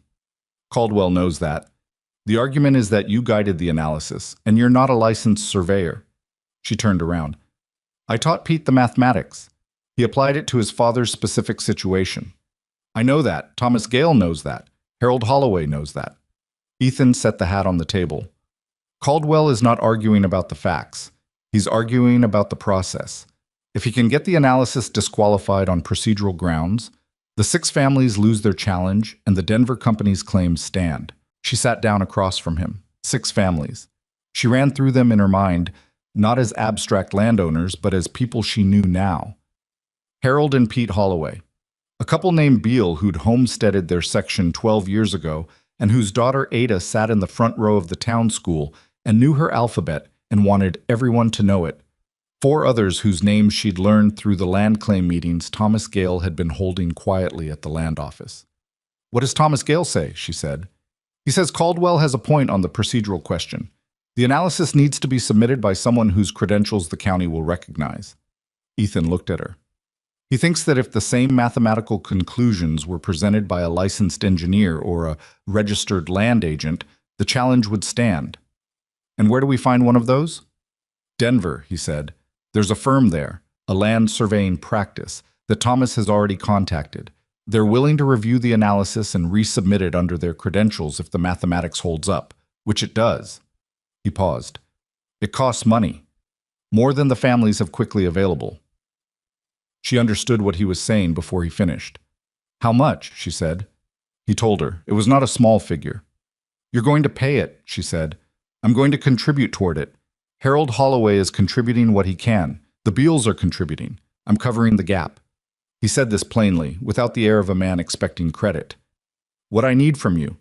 Speaker 1: Caldwell knows that. The argument is that you guided the analysis, and you're not a licensed surveyor. She turned around. I taught Pete the mathematics. He applied it to his father's specific situation. I know that. Thomas Gale knows that. Harold Holloway knows that. Ethan set the hat on the table. Caldwell is not arguing about the facts. He's arguing about the process. If he can get the analysis disqualified on procedural grounds, the 6 families lose their challenge and the Denver company's claims stand. She sat down across from him. 6 families. She ran through them in her mind, not as abstract landowners, but as people she knew now. Harold and Pete Holloway. A couple named Beale who'd homesteaded their section 12 years ago and whose daughter Ada sat in the front row of the town school and knew her alphabet and wanted everyone to know it. 4 others whose names she'd learned through the land claim meetings Thomas Gale had been holding quietly at the land office. What does Thomas Gale say? She said. He says Caldwell has a point on the procedural question. The analysis needs to be submitted by someone whose credentials the county will recognize. Ethan looked at her. He thinks that if the same mathematical conclusions were presented by a licensed engineer or a registered land agent, the challenge would stand. And where do we find one of those? Denver, he said. There's a firm there, a land surveying practice, that Thomas has already contacted. They're willing to review the analysis and resubmit it under their credentials if the mathematics holds up, which it does. He paused. It costs money, more than the families have quickly available. She understood what he was saying before he finished. How much? She said. He told her. It was not a small figure. You're going to pay it, she said. I'm going to contribute toward it. Harold Holloway is contributing what he can. The Beals are contributing. I'm covering the gap. He said this plainly, without the air of a man expecting credit. What I need from you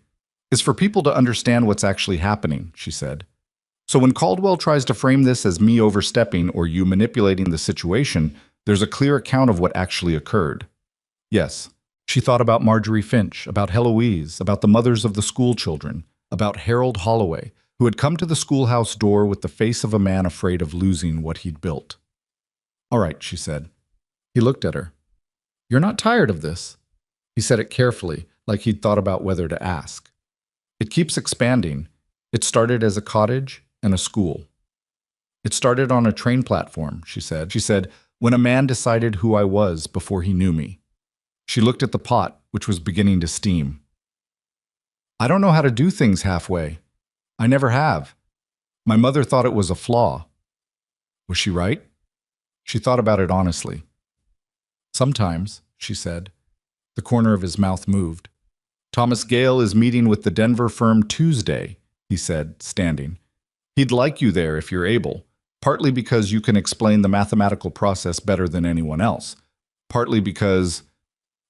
Speaker 1: is for people to understand what's actually happening, she said. So when Caldwell tries to frame this as me overstepping or you manipulating the situation, there's a clear account of what actually occurred. Yes, she thought about Marjorie Finch, about Heloise, about the mothers of the school children, about Harold Holloway, who had come to the schoolhouse door with the face of a man afraid of losing what he'd built. All right, she said. He looked at her. You're not tired of this? He said it carefully, like he'd thought about whether to ask. It keeps expanding. It started as a cottage and a school. It started on a train platform, she said. She said, when a man decided who I was before he knew me. She looked at the pot, which was beginning to steam. I don't know how to do things halfway. I never have. My mother thought it was a flaw. Was she right? She thought about it honestly. Sometimes, she said. The corner of his mouth moved. Thomas Gale is meeting with the Denver firm Tuesday, he said, standing. He'd like you there if you're able, partly because you can explain the mathematical process better than anyone else, partly because…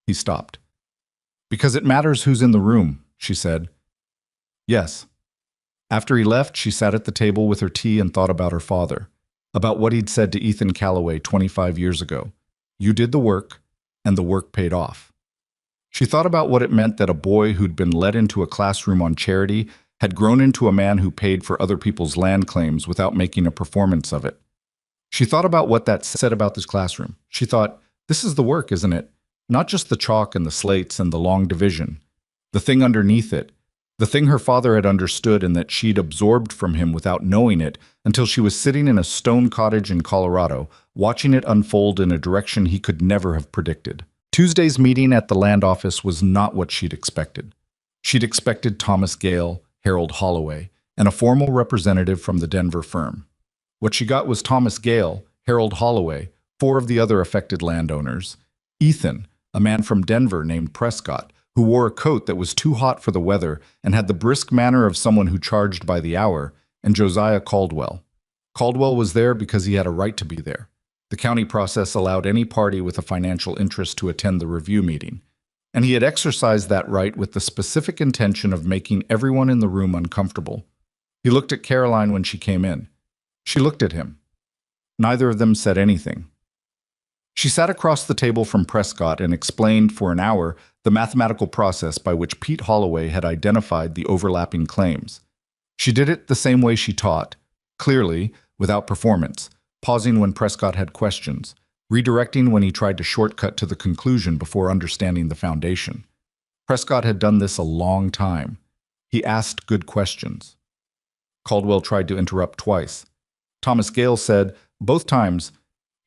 Speaker 1: He stopped. Because it matters who's in the room, she said. Yes. After he left, she sat at the table with her tea and thought about her father, about what he'd said to Ethan Calloway 25 years ago. You did the work, and the work paid off. She thought about what it meant that a boy who'd been led into a classroom on charity had grown into a man who paid for other people's land claims without making a performance of it. She thought about what that said about this classroom. She thought, this is the work, isn't it? Not just the chalk and the slates and the long division. The thing underneath it. The thing her father had understood and that she'd absorbed from him without knowing it until she was sitting in a stone cottage in Colorado, watching it unfold in a direction he could never have predicted. Tuesday's meeting at the land office was not what she'd expected. She'd expected Thomas Gale, Harold Holloway, and a formal representative from the Denver firm. What she got was Thomas Gale, Harold Holloway, 4 of the other affected landowners, Ethan, a man from Denver named Prescott, who wore a coat that was too hot for the weather and had the brisk manner of someone who charged by the hour, and Josiah Caldwell. Caldwell was there because he had a right to be there. The county process allowed any party with a financial interest to attend the review meeting, and he had exercised that right with the specific intention of making everyone in the room uncomfortable. He looked at Caroline when she came in. She looked at him. Neither of them said anything. She sat across the table from Prescott and explained for an hour the mathematical process by which Pete Holloway had identified the overlapping claims. She did it the same way she taught, clearly, without performance, pausing when Prescott had questions, redirecting when he tried to shortcut to the conclusion before understanding the foundation. Prescott had done this a long time. He asked good questions. Caldwell tried to interrupt twice. Thomas Gale said, both times,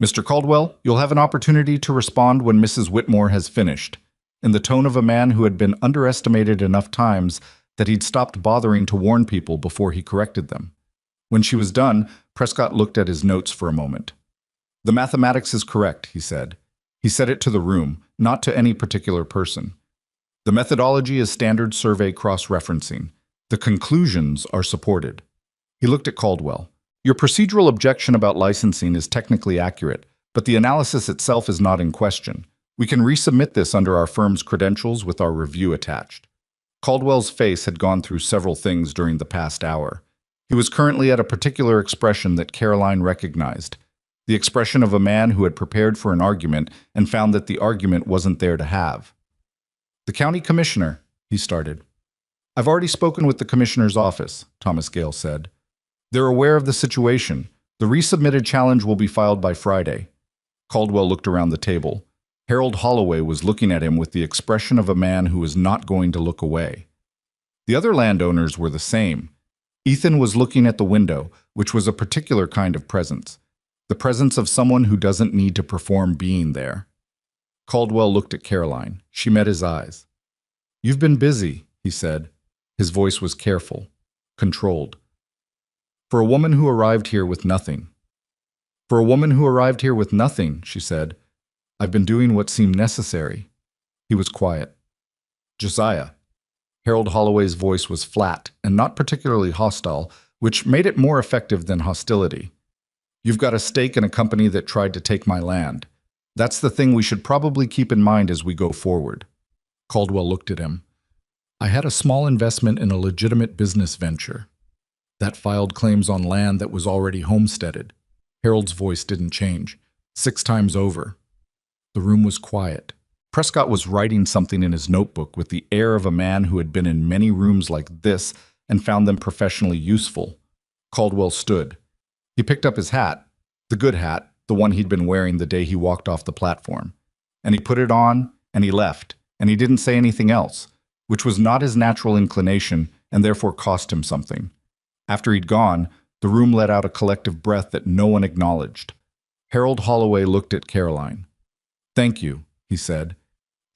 Speaker 1: "Mr. Caldwell, you'll have an opportunity to respond when Mrs. Whitmore has finished," in the tone of a man who had been underestimated enough times that he'd stopped bothering to warn people before he corrected them. When she was done, Prescott looked at his notes for a moment. "The mathematics is correct," he said. He said it to the room, not to any particular person. "The methodology is standard survey cross-referencing. The conclusions are supported." He looked at Caldwell. "Your procedural objection about licensing is technically accurate, but the analysis itself is not in question. We can resubmit this under our firm's credentials with our review attached." Caldwell's face had gone through several things during the past hour. He was currently at a particular expression that Caroline recognized, the expression of a man who had prepared for an argument and found that the argument wasn't there to have. "The county commissioner," he started. "I've already spoken with the commissioner's office," Thomas Gale said. "They're aware of the situation. The resubmitted challenge will be filed by Friday." Caldwell looked around the table. Harold Holloway was looking at him with the expression of a man who was not going to look away. The other landowners were the same. Ethan was looking at the window, which was a particular kind of presence. The presence of someone who doesn't need to perform being there. Caldwell looked at Caroline. She met his eyes. "You've been busy," he said. His voice was careful, controlled. "For a woman who arrived here with nothing." "For a woman who arrived here with nothing," she said. "I've been doing what seemed necessary." He was quiet. "Josiah." Harold Holloway's voice was flat and not particularly hostile, which made it more effective than hostility. "You've got a stake in a company that tried to take my land. That's the thing we should probably keep in mind as we go forward." Caldwell looked at him. "I had a small investment in a legitimate business venture that filed claims on land that was already homesteaded." Harold's voice didn't change. 6 times over. The room was quiet. Prescott was writing something in his notebook with the air of a man who had been in many rooms like this and found them professionally useful. Caldwell stood. He picked up his hat, the good hat, the one he'd been wearing the day he walked off the platform. And he put it on, and he left, and he didn't say anything else, which was not his natural inclination and therefore cost him something. After he'd gone, the room let out a collective breath that no one acknowledged. Harold Holloway looked at Caroline. "Thank you," he said.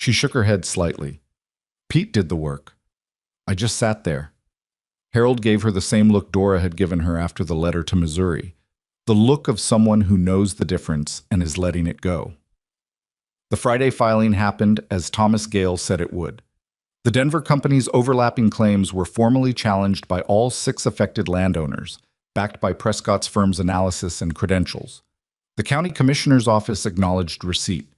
Speaker 1: She shook her head slightly. "Pete did the work. I just sat there." Harold gave her the same look Dora had given her after the letter to Missouri, the look of someone who knows the difference and is letting it go. The Friday filing happened as Thomas Gale said it would. The Denver company's overlapping claims were formally challenged by all 6 affected landowners, backed by Prescott's firm's analysis and credentials. The county commissioner's office acknowledged receipt.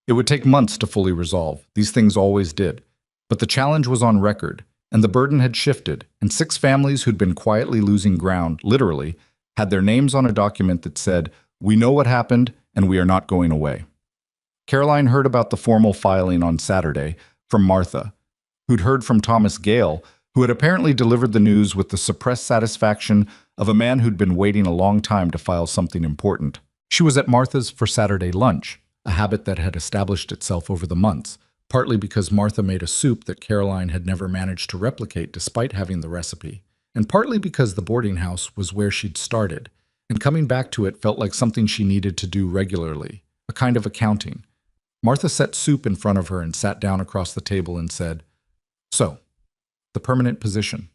Speaker 1: It would take months to fully resolve. These things always did. But the challenge was on record, and the burden had shifted, and 6 families who'd been quietly losing ground, literally, had their names on a document that said, "We know what happened, and we are not going away." Caroline heard about the formal filing on Saturday from Martha, who'd heard from Thomas Gale, who had apparently delivered the news with the suppressed satisfaction of a man who'd been waiting a long time to file something important. She was at Martha's for Saturday lunch, a habit that had established itself over the months, partly because Martha made a soup that Caroline had never managed to replicate despite having the recipe, and partly because the boarding house was where she'd started, and coming back to it felt like something she needed to do regularly, a kind of accounting. Martha set soup in front of her and sat down across the table and said, "So, the permanent position?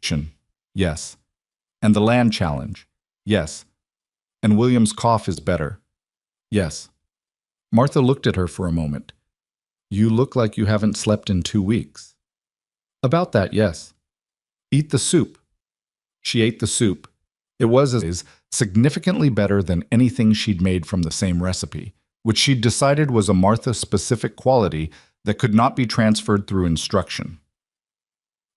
Speaker 1: Yes. And the land challenge? Yes. And William's cough is better? Yes." Martha looked at her for a moment. You look like you haven't slept in 2 weeks. About that, yes. Eat the soup. She ate the soup. It was significantly better than anything she'd made from the same recipe, which she'd decided was a Martha-specific quality that could not be transferred through instruction.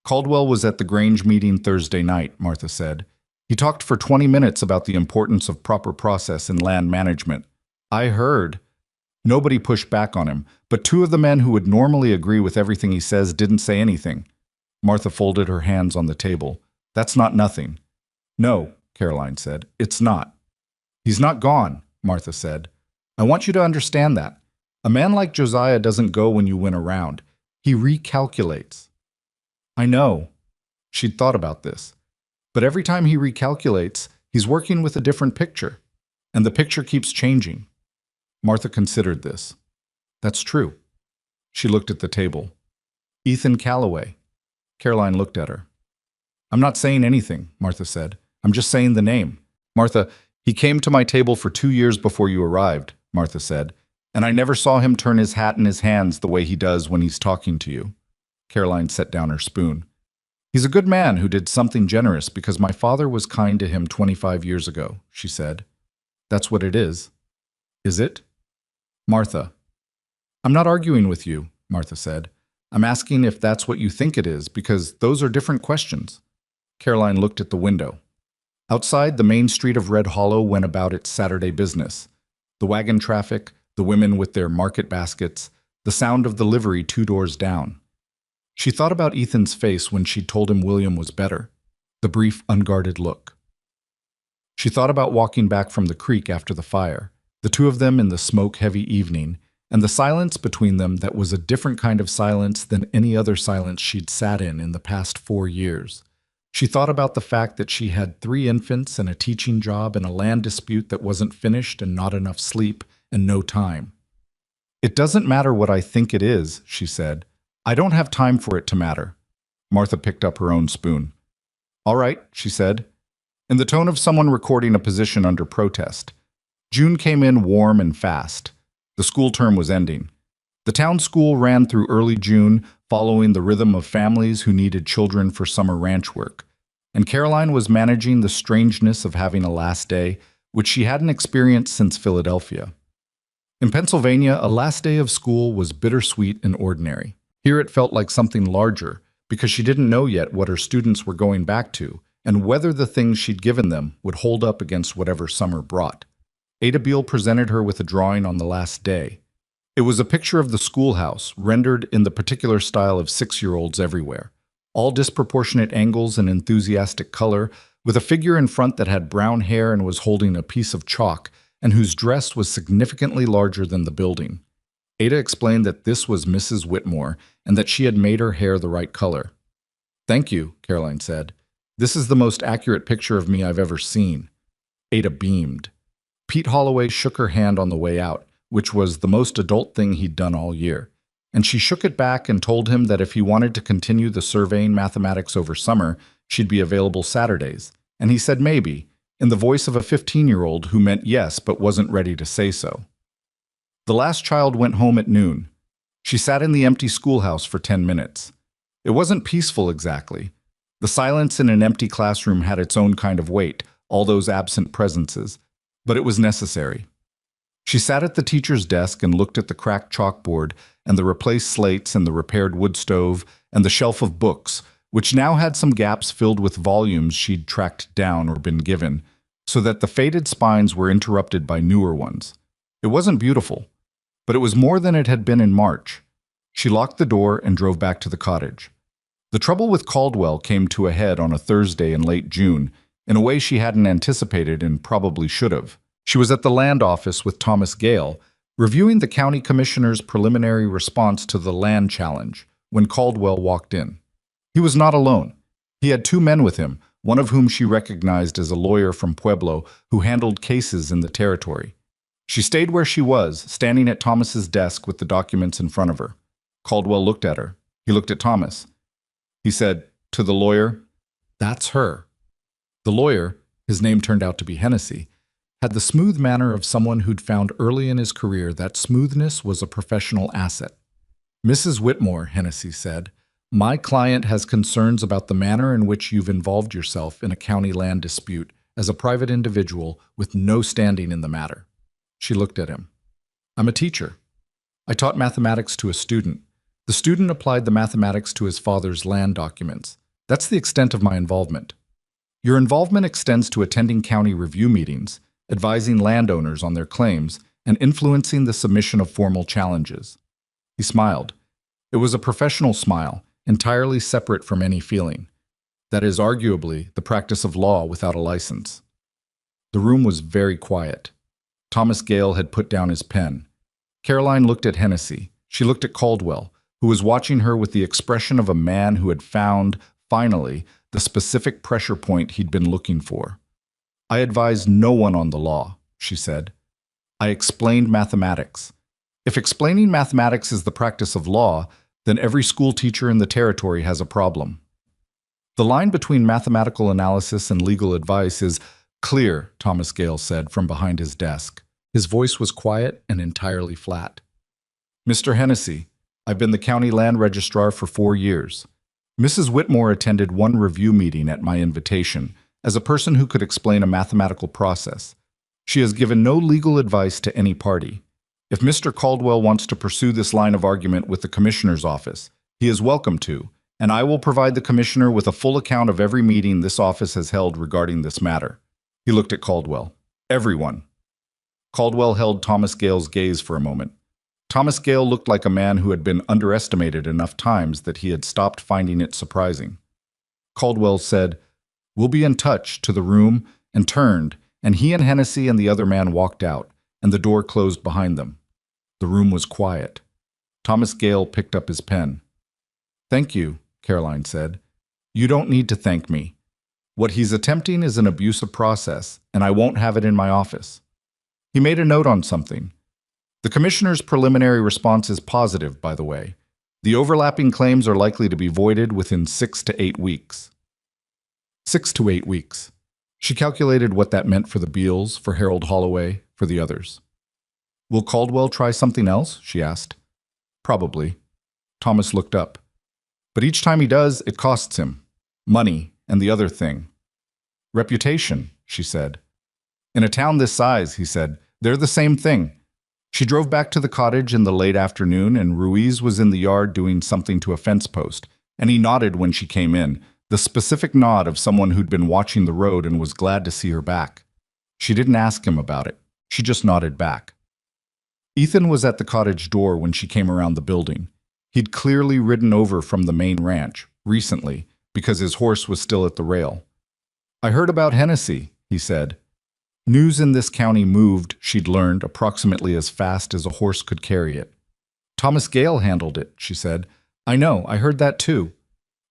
Speaker 1: Caldwell was at the Grange meeting Thursday night, Martha said. He talked for 20 minutes about the importance of proper process in land management. I heard. Nobody pushed back on him, but two of the men who would normally agree with everything he says didn't say anything. Martha folded her hands on the table. That's not nothing. No, Caroline said. It's not. He's not gone, Martha said. I want you to understand that. A man like Josiah doesn't go when you win a round. He recalculates. I know. She'd thought about this. But every time he recalculates, he's working with a different picture. And the picture keeps changing. Martha considered this. That's true. She looked at the table. Ethan Calloway. Caroline looked at her. I'm not saying anything, Martha said. I'm just saying the name. Martha, he came to my table for 2 years before you arrived, Martha said, and I never saw him turn his hat in his hands the way he does when he's talking to you. Caroline set down her spoon. He's a good man who did something generous because my father was kind to him 25 years ago, she said. That's what it is. Is it? Martha. I'm not arguing with you, Martha said. I'm asking if that's what you think it is, because those are different questions. Caroline looked at the window. Outside, the main street of Red Hollow went about its Saturday business. The wagon traffic, the women with their market baskets, the sound of the livery 2 doors down. She thought about Ethan's face when she told him William was better, the brief, unguarded look. She thought about walking back from the creek after the fire, the two of them in the smoke-heavy evening, and the silence between them that was a different kind of silence than any other silence she'd sat in the past 4 years. She thought about the fact that she had 3 infants and a teaching job and a land dispute that wasn't finished and not enough sleep and no time. It doesn't matter what I think it is, she said. I don't have time for it to matter. Martha picked up her own spoon. All right, she said, in the tone of someone recording a position under protest. June came in warm and fast. The school term was ending. The town school ran through early June, following the rhythm of families who needed children for summer ranch work. And Caroline was managing the strangeness of having a last day, which she hadn't experienced since Philadelphia. In Pennsylvania, a last day of school was bittersweet and ordinary. Here it felt like something larger, because she didn't know yet what her students were going back to, and whether the things she'd given them would hold up against whatever summer brought. Ada Beale presented her with a drawing on the last day. It was a picture of the schoolhouse, rendered in the particular style of 6-year-olds everywhere. All disproportionate angles and enthusiastic color, with a figure in front that had brown hair and was holding a piece of chalk, and whose dress was significantly larger than the building. Ada explained that this was Mrs. Whitmore, and that she had made her hair the right color. Thank you, Caroline said. This is the most accurate picture of me I've ever seen. Ada beamed. Pete Holloway shook her hand on the way out, which was the most adult thing he'd done all year, and she shook it back and told him that if he wanted to continue the surveying mathematics over summer, she'd be available Saturdays, and he said maybe, in the voice of a 15-year-old who meant yes but wasn't ready to say so. The last child went home at noon. She sat in the empty schoolhouse for 10 minutes. It wasn't peaceful exactly. The silence in an empty classroom had its own kind of weight, all those absent presences, but it was necessary. She sat at the teacher's desk and looked at the cracked chalkboard and the replaced slates and the repaired wood stove and the shelf of books, which now had some gaps filled with volumes she'd tracked down or been given, so that the faded spines were interrupted by newer ones. It wasn't beautiful, but it was more than it had been in March. She locked the door and drove back to the cottage. The trouble with Caldwell came to a head on a Thursday in late June, in a way she hadn't anticipated and probably should have. She was at the land office with Thomas Gale, reviewing the county commissioner's preliminary response to the land challenge, when Caldwell walked in. He was not alone. He had 2 men with him, one of whom she recognized as a lawyer from Pueblo who handled cases in the territory. She stayed where she was, standing at Thomas's desk with the documents in front of her. Caldwell looked at her. He looked at Thomas. He said, to the lawyer, "That's her." The lawyer, his name turned out to be Hennessy, had the smooth manner of someone who'd found early in his career that smoothness was a professional asset. Mrs. Whitmore, Hennessy said, my client has concerns about the manner in which you've involved yourself in a county land dispute as a private individual with no standing in the matter. She looked at him. I'm a teacher. I taught mathematics to a student. The student applied the mathematics to his father's land documents. That's the extent of my involvement. Your involvement extends to attending county review meetings, advising landowners on their claims, and influencing the submission of formal challenges. He smiled. It was a professional smile, entirely separate from any feeling. That is arguably the practice of law without a license. The room was very quiet. Thomas Gale had put down his pen. Caroline looked at Hennessy. She looked at Caldwell, who was watching her with the expression of a man who had found, finally, the specific pressure point he'd been looking for. I advise no one on the law, she said. I explained mathematics. If explaining mathematics is the practice of law, then every school teacher in the territory has a problem. The line between mathematical analysis and legal advice is clear, Thomas Gale said from behind his desk. His voice was quiet and entirely flat. Mr. Hennessy, I've been the county land registrar for 4 years. Mrs. Whitmore attended one review meeting at my invitation as a person who could explain a mathematical process. She has given no legal advice to any party. If Mr. Caldwell wants to pursue this line of argument with the commissioner's office, he is welcome to, and I will provide the commissioner with a full account of every meeting this office has held regarding this matter. He looked at Caldwell. Everyone. Caldwell held Thomas Gale's gaze for a moment. Thomas Gale looked like a man who had been underestimated enough times that he had stopped finding it surprising. Caldwell said, "We'll be in touch," to the room, and turned, and he and Hennessy and the other man walked out, and the door closed behind them. The room was quiet. Thomas Gale picked up his pen. "Thank you," Caroline said. "You don't need to thank me. What he's attempting is an abusive process, and I won't have it in my office." He made a note on something. The commissioner's preliminary response is positive, by the way. The overlapping claims are likely to be voided within 6 to 8 weeks. 6 to 8 weeks. She calculated what that meant for the Beals, for Harold Holloway, for the others. "Will Caldwell try something else?" she asked. "Probably." Thomas looked up. "But each time he does, it costs him. Money, and the other thing." "Reputation," she said. "In a town this size," he said, "they're the same thing." She drove back to the cottage in the late afternoon, and Ruiz was in the yard doing something to a fence post, and he nodded when she came in, the specific nod of someone who'd been watching the road and was glad to see her back. She didn't ask him about it. She just nodded back. Ethan was at the cottage door when she came around the building. He'd clearly ridden over from the main ranch, recently, because his horse was still at the rail. "I heard about Hennessy," he said. News in this county moved, she'd learned, approximately as fast as a horse could carry it. "Thomas Gale handled it," she said. "I know, I heard that too."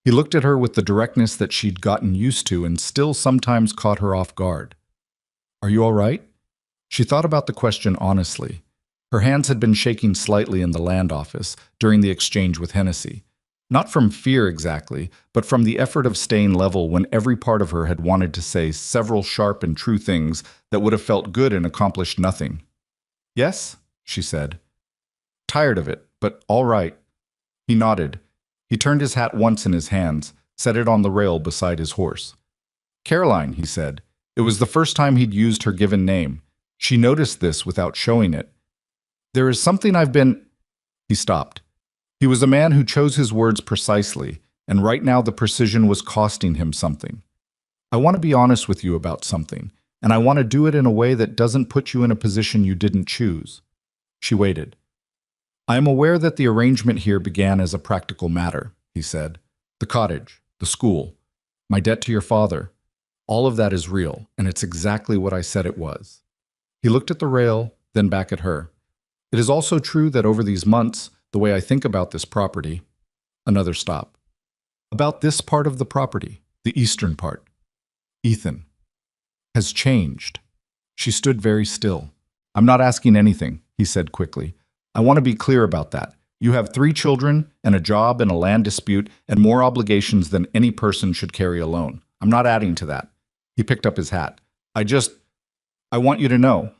Speaker 1: He looked at her with the directness that she'd gotten used to and still sometimes caught her off guard. "Are you all right?" She thought about the question honestly. Her hands had been shaking slightly in the land office during the exchange with Hennessy. Not from fear exactly, but from the effort of staying level when every part of her had wanted to say several sharp and true things that would have felt good and accomplished nothing. "Yes," she said. "Tired of it, but all right." He nodded. He turned his hat once in his hands, set it on the rail beside his horse. "Caroline," he said. It was the first time he'd used her given name. She noticed this without showing it. "There is something I've been—" He stopped. He was a man who chose his words precisely, and right now the precision was costing him something. "I want to be honest with you about something, and I want to do it in a way that doesn't put you in a position you didn't choose." She waited. "I am aware that the arrangement here began as a practical matter," he said. "The cottage, the school, my debt to your father, all of that is real, and it's exactly what I said it was." He looked at the rail, then back at her. "It is also true that over these months, the way I think about this property—" Another stop. "About this part of the property, the eastern part, Ethan, has changed." She stood very still. "I'm not asking anything," he said quickly. "I want to be clear about that. You have 3 children and a job and a land dispute and more obligations than any person should carry alone. I'm not adding to that." He picked up his hat. I want you to know.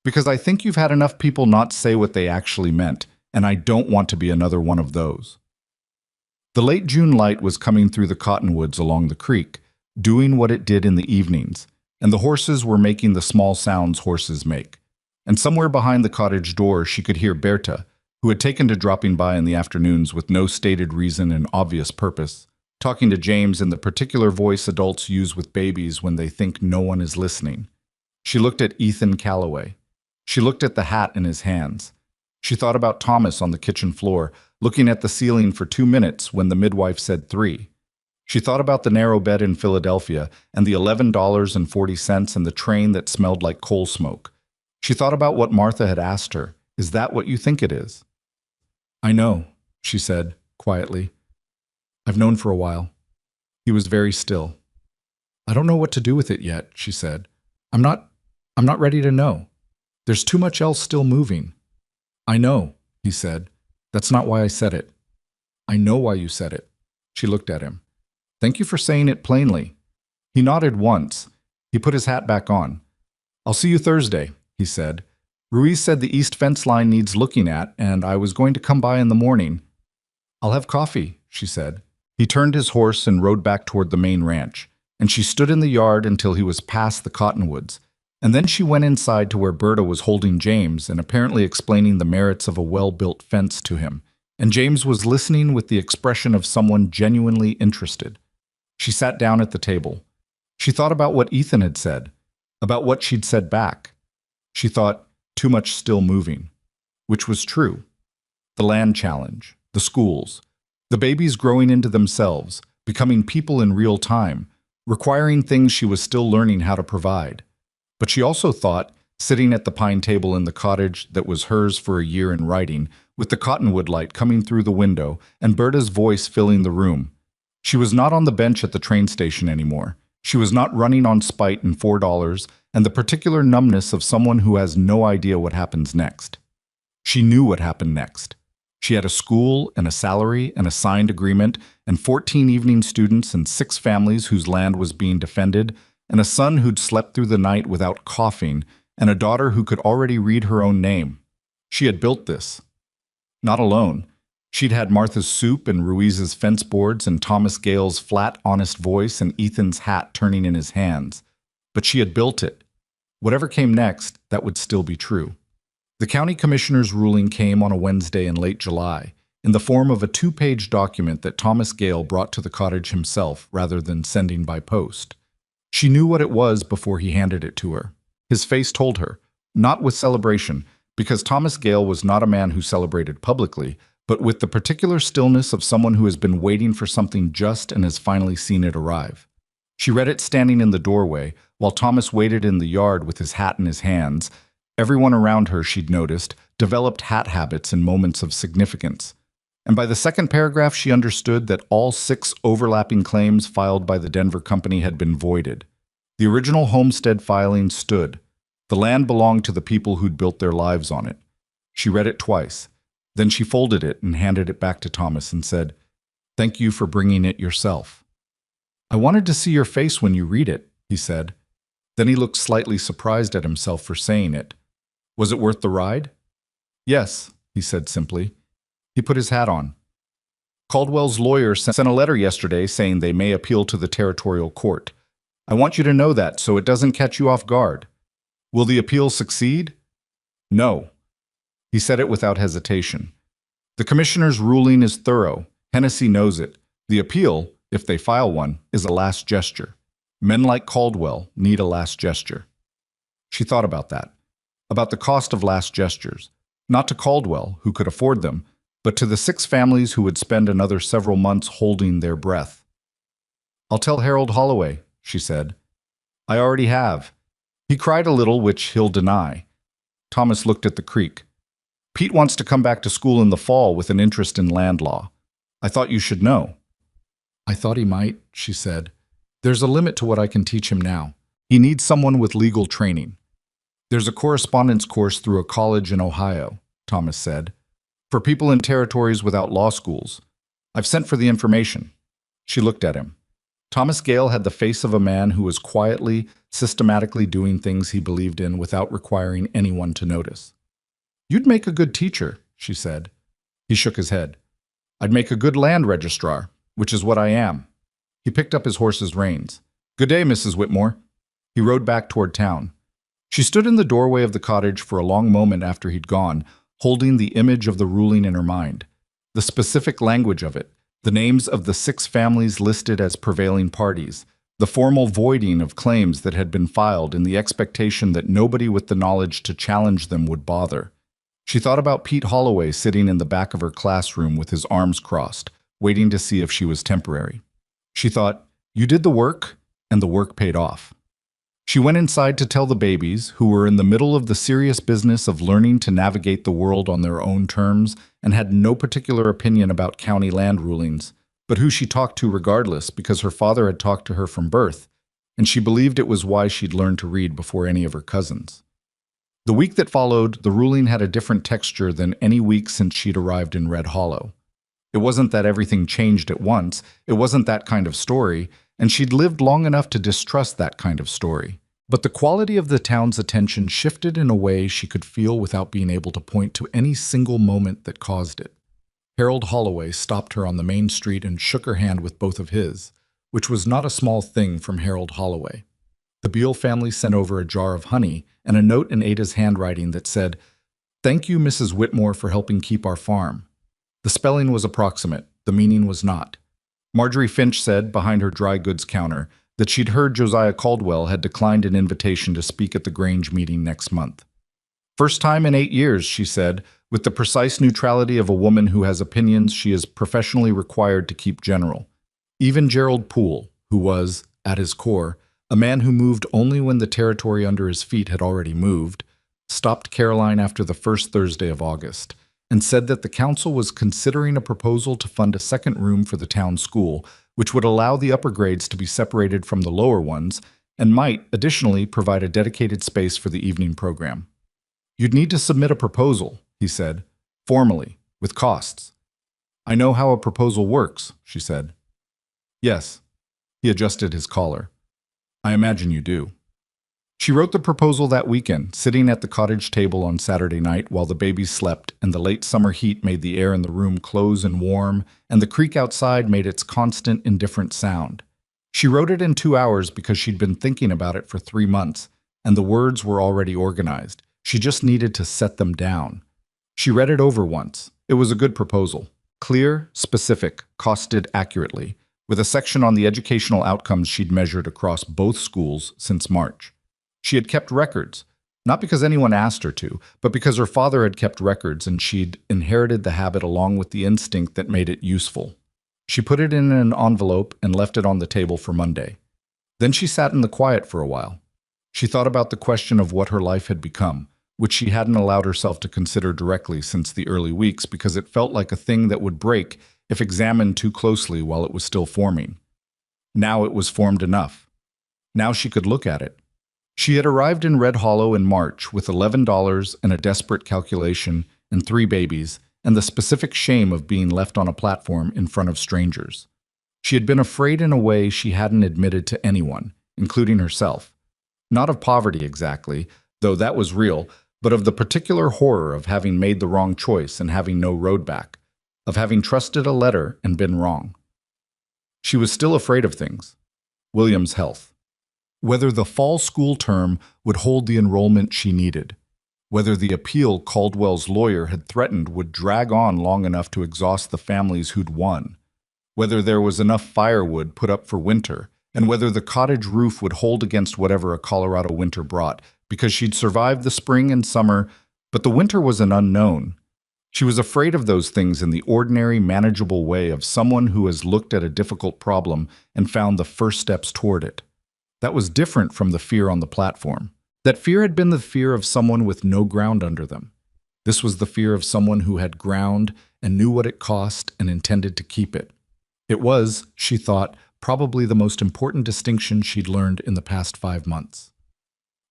Speaker 1: Because I think you've had enough people not say what they actually meant, and I don't want to be another one of those. The late June light was coming through the cottonwoods along the creek, doing what it did in the evenings, and the horses were making the small sounds horses make. And somewhere behind the cottage door she could hear Berta, who had taken to dropping by in the afternoons with no stated reason and obvious purpose, talking to James in the particular voice adults use with babies when they think no one is listening. She looked at Ethan Calloway. She looked at the hat in his hands. She thought about Thomas on the kitchen floor, looking at the ceiling for 2 minutes when the midwife said 3. She thought about the narrow bed in Philadelphia and the $11.40 and the train that smelled like coal smoke. She thought about what Martha had asked her, "Is that what you think it is?" "I know," she said, quietly. "I've known for a while." He was very still. "I don't know what to do with it yet," she said. I'm not ready to know. There's too much else still moving." "I know," he said. "That's not why I said it." "I know why you said it." She looked at him. "Thank you for saying it plainly." He nodded once. He put his hat back on. "I'll see you Thursday," he said. "Ruiz said the east fence line needs looking at, and I was going to come by in the morning." "I'll have coffee," she said. He turned his horse and rode back toward the main ranch, and she stood in the yard until he was past the cottonwoods. And then she went inside to where Berta was holding James and apparently explaining the merits of a well-built fence to him. And James was listening with the expression of someone genuinely interested. She sat down at the table. She thought about what Ethan had said, about what she'd said back. She thought, too much still moving, which was true. The land challenge, the schools, the babies growing into themselves, becoming people in real time, requiring things she was still learning how to provide. But she also thought, sitting at the pine table in the cottage that was hers for a year in writing, with the cottonwood light coming through the window and Berta's voice filling the room. She was not on the bench at the train station anymore. She was not running on spite and $4 and the particular numbness of someone who has no idea what happens next. She knew what happened next. She had a school and a salary and a signed agreement and 14 evening students and 6 families whose land was being defended, and a son who'd slept through the night without coughing, and a daughter who could already read her own name. She had built this. Not alone. She'd had Martha's soup and Ruiz's fence boards and Thomas Gale's flat, honest voice and Ethan's hat turning in his hands. But she had built it. Whatever came next, that would still be true. The county commissioner's ruling came on a Wednesday in late July, in the form of a 2-page document that Thomas Gale brought to the cottage himself rather than sending by post. She knew what it was before he handed it to her. His face told her, not with celebration, because Thomas Gale was not a man who celebrated publicly, but with the particular stillness of someone who has been waiting for something just and has finally seen it arrive. She read it standing in the doorway, while Thomas waited in the yard with his hat in his hands. Everyone around her, she'd noticed, developed hat habits in moments of significance. And by the second paragraph, she understood that all 6 overlapping claims filed by the Denver company had been voided. The original homestead filing stood. The land belonged to the people who'd built their lives on it. She read it twice. Then she folded it and handed it back to Thomas and said, "Thank you for bringing it yourself." "I wanted to see your face when you read it," he said. Then he looked slightly surprised at himself for saying it. "Was it worth the ride?" "Yes," he said simply. He put his hat on. "Caldwell's lawyer sent a letter yesterday saying they may appeal to the territorial court. I want you to know that so it doesn't catch you off guard. Will the appeal succeed?" "No." He said it without hesitation. "The commissioner's ruling is thorough. Hennessy knows it. The appeal, if they file one, is a last gesture. Men like Caldwell need a last gesture." She thought about that. About the cost of last gestures. Not to Caldwell, who could afford them, but to the 6 families who would spend another several months holding their breath. "I'll tell Harold Holloway," she said. "I already have. He cried a little, which he'll deny." Thomas looked at the creek. "Pete wants to come back to school in the fall with an interest in land law. I thought you should know." "I thought he might," she said. "There's a limit to what I can teach him now. He needs someone with legal training." "There's a correspondence course through a college in Ohio," Thomas said, "for people in territories without law schools. I've sent for the information." She looked at him. Thomas Gale had the face of a man who was quietly, systematically doing things he believed in without requiring anyone to notice. "You'd make a good teacher," she said. He shook his head. I'd make a good land registrar, which is what I am. He picked up his horse's reins. Good day, Mrs. Whitmore. He rode back toward town. She stood in the doorway of the cottage for a long moment after he'd gone, holding the image of the ruling in her mind. The specific language of it, the names of the 6 families listed as prevailing parties, the formal voiding of claims that had been filed in the expectation that nobody with the knowledge to challenge them would bother. She thought about Pete Holloway sitting in the back of her classroom with his arms crossed, waiting to see if she was temporary. She thought, you did the work, and the work paid off. She went inside to tell the babies, who were in the middle of the serious business of learning to navigate the world on their own terms and had no particular opinion about county land rulings, but who she talked to regardless because her father had talked to her from birth, and she believed it was why she'd learned to read before any of her cousins. The week that followed, the ruling had a different texture than any week since she'd arrived in Red Hollow. It wasn't that everything changed at once, it wasn't that kind of story, and she'd lived long enough to distrust that kind of story. But the quality of the town's attention shifted in a way she could feel without being able to point to any single moment that caused it. Harold Holloway stopped her on the main street and shook her hand with both of his, which was not a small thing from Harold Holloway. The Beale family sent over a jar of honey and a note in Ada's handwriting that said, "Thank you, Mrs. Whitmore, for helping keep our farm." The spelling was approximate, the meaning was not. Marjorie Finch said, behind her dry goods counter, that she'd heard Josiah Caldwell had declined an invitation to speak at the Grange meeting next month. First time in 8 years, she said, with the precise neutrality of a woman who has opinions she is professionally required to keep general. Even Gerald Poole, who was, at his core, a man who moved only when the territory under his feet had already moved, stopped Caroline after the first Thursday of August, and said that the council was considering a proposal to fund a second room for the town school, which would allow the upper grades to be separated from the lower ones, and might, additionally, provide a dedicated space for the evening program. You'd need to submit a proposal, he said, formally, with costs. I know how a proposal works, she said. Yes. He adjusted his collar. I imagine you do. She wrote the proposal that weekend, sitting at the cottage table on Saturday night while the babies slept and the late summer heat made the air in the room close and warm, and the creek outside made its constant, indifferent sound. She wrote it in 2 hours because she'd been thinking about it for 3 months, and the words were already organized. She just needed to set them down. She read it over once. It was a good proposal. Clear, specific, costed accurately, with a section on the educational outcomes she'd measured across both schools since March. She had kept records, not because anyone asked her to, but because her father had kept records and she'd inherited the habit along with the instinct that made it useful. She put it in an envelope and left it on the table for Monday. Then she sat in the quiet for a while. She thought about the question of what her life had become, which she hadn't allowed herself to consider directly since the early weeks because it felt like a thing that would break if examined too closely while it was still forming. Now it was formed enough. Now she could look at it. She had arrived in Red Hollow in March with $11 and a desperate calculation and 3 babies and the specific shame of being left on a platform in front of strangers. She had been afraid in a way she hadn't admitted to anyone, including herself. Not of poverty exactly, though that was real, but of the particular horror of having made the wrong choice and having no road back, of having trusted a letter and been wrong. She was still afraid of things. William's health. Whether the fall school term would hold the enrollment she needed. Whether the appeal Caldwell's lawyer had threatened would drag on long enough to exhaust the families who'd won. Whether there was enough firewood put up for winter, and whether the cottage roof would hold against whatever a Colorado winter brought, because she'd survived the spring and summer, but the winter was an unknown. She was afraid of those things in the ordinary, manageable way of someone who has looked at a difficult problem and found the first steps toward it. That was different from the fear on the platform. That fear had been the fear of someone with no ground under them. This was the fear of someone who had ground and knew what it cost and intended to keep it. It was, she thought, probably the most important distinction she'd learned in the past 5 months.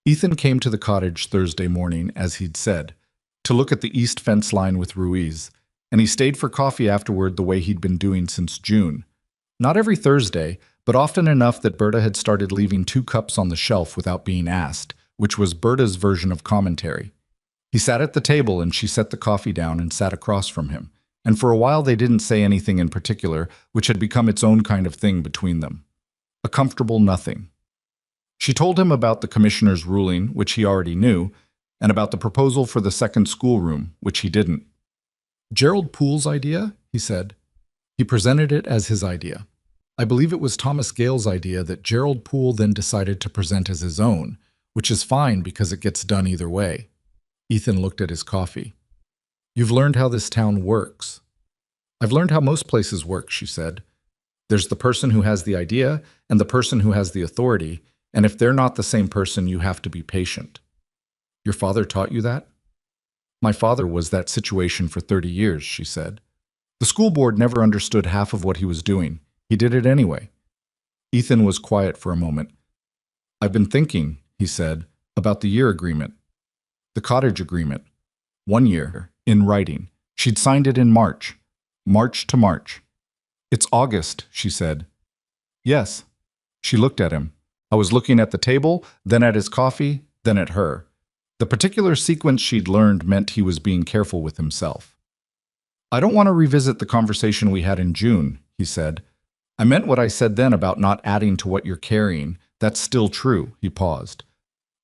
Speaker 1: Ethan came to the cottage Thursday morning, as he'd said, to look at the east fence line with Ruiz, and he stayed for coffee afterward the way he'd been doing since June. Not every Thursday, but often enough that Berta had started leaving 2 cups on the shelf without being asked, which was Berta's version of commentary. He sat at the table and she set the coffee down and sat across from him, and for a while they didn't say anything in particular, which had become its own kind of thing between them. A comfortable nothing. She told him about the commissioner's ruling, which he already knew, and about the proposal for the second schoolroom, which he didn't. Gerald Poole's idea, he said. He presented it as his idea. I believe it was Thomas Gale's idea that Gerald Poole then decided to present as his own, which is fine because it gets done either way. Ethan looked at his coffee. You've learned how this town works. I've learned how most places work, she said. There's the person who has the idea and the person who has the authority, and if they're not the same person, you have to be patient. Your father taught you that? My father was that situation for 30 years, she said. The school board never understood half of what he was doing. He did it anyway. Ethan was quiet for a moment. I've been thinking, he said, about the year agreement. The cottage agreement. 1 year, in writing. She'd signed it in March. March to March. It's August, she said. Yes. She looked at him. I was looking at the table, then at his coffee, then at her. The particular sequence she'd learned meant he was being careful with himself. I don't want to revisit the conversation we had in June, he said. I meant what I said then about not adding to what you're carrying. That's still true, he paused.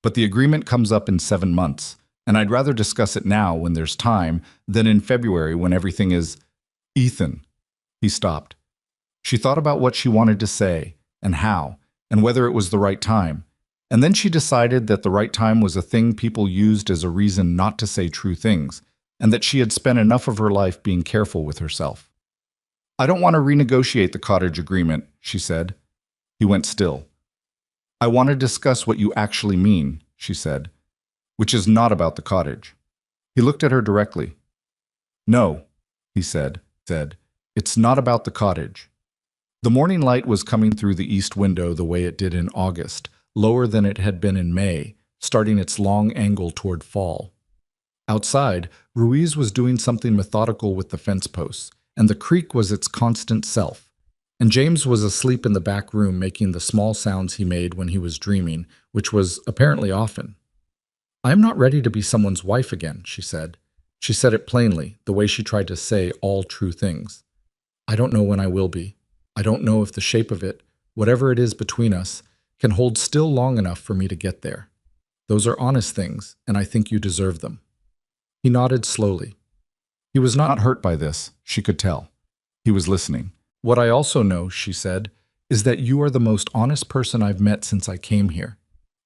Speaker 1: But the agreement comes up in 7 months, and I'd rather discuss it now when there's time than in February when everything is… Ethan. He stopped. She thought about what she wanted to say, and how, and whether it was the right time. And then she decided that the right time was a thing people used as a reason not to say true things, and that she had spent enough of her life being careful with herself. I don't want to renegotiate the cottage agreement, she said. He went still. I want to discuss what you actually mean, she said, which is not about the cottage. He looked at her directly. No, he said, it's not about the cottage. The morning light was coming through the east window the way it did in August, lower than it had been in May, starting its long angle toward fall. Outside, Ruiz was doing something methodical with the fence posts, and the creak was its constant self. And James was asleep in the back room making the small sounds he made when he was dreaming, which was apparently often. I am not ready to be someone's wife again, she said. She said it plainly, the way she tried to say all true things. I don't know when I will be. I don't know if the shape of it, whatever it is between us, can hold still long enough for me to get there. Those are honest things, and I think you deserve them. He nodded slowly. He was not hurt by this, she could tell. He was listening. What I also know, she said, is that you are the most honest person I've met since I came here,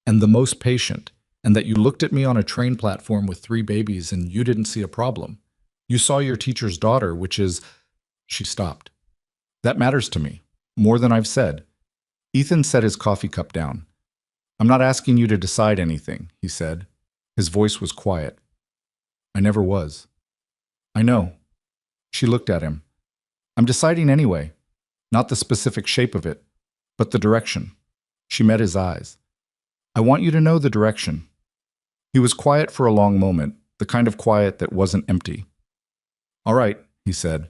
Speaker 1: and the most patient, and that you looked at me on a train platform with 3 babies and you didn't see a problem. You saw your teacher's daughter, which is… She stopped. That matters to me, more than I've said. Ethan set his coffee cup down. I'm not asking you to decide anything, he said. His voice was quiet. I never was. I know. She looked at him. I'm deciding anyway. Not the specific shape of it, but the direction. She met his eyes. I want you to know the direction. He was quiet for a long moment, the kind of quiet that wasn't empty. All right, he said.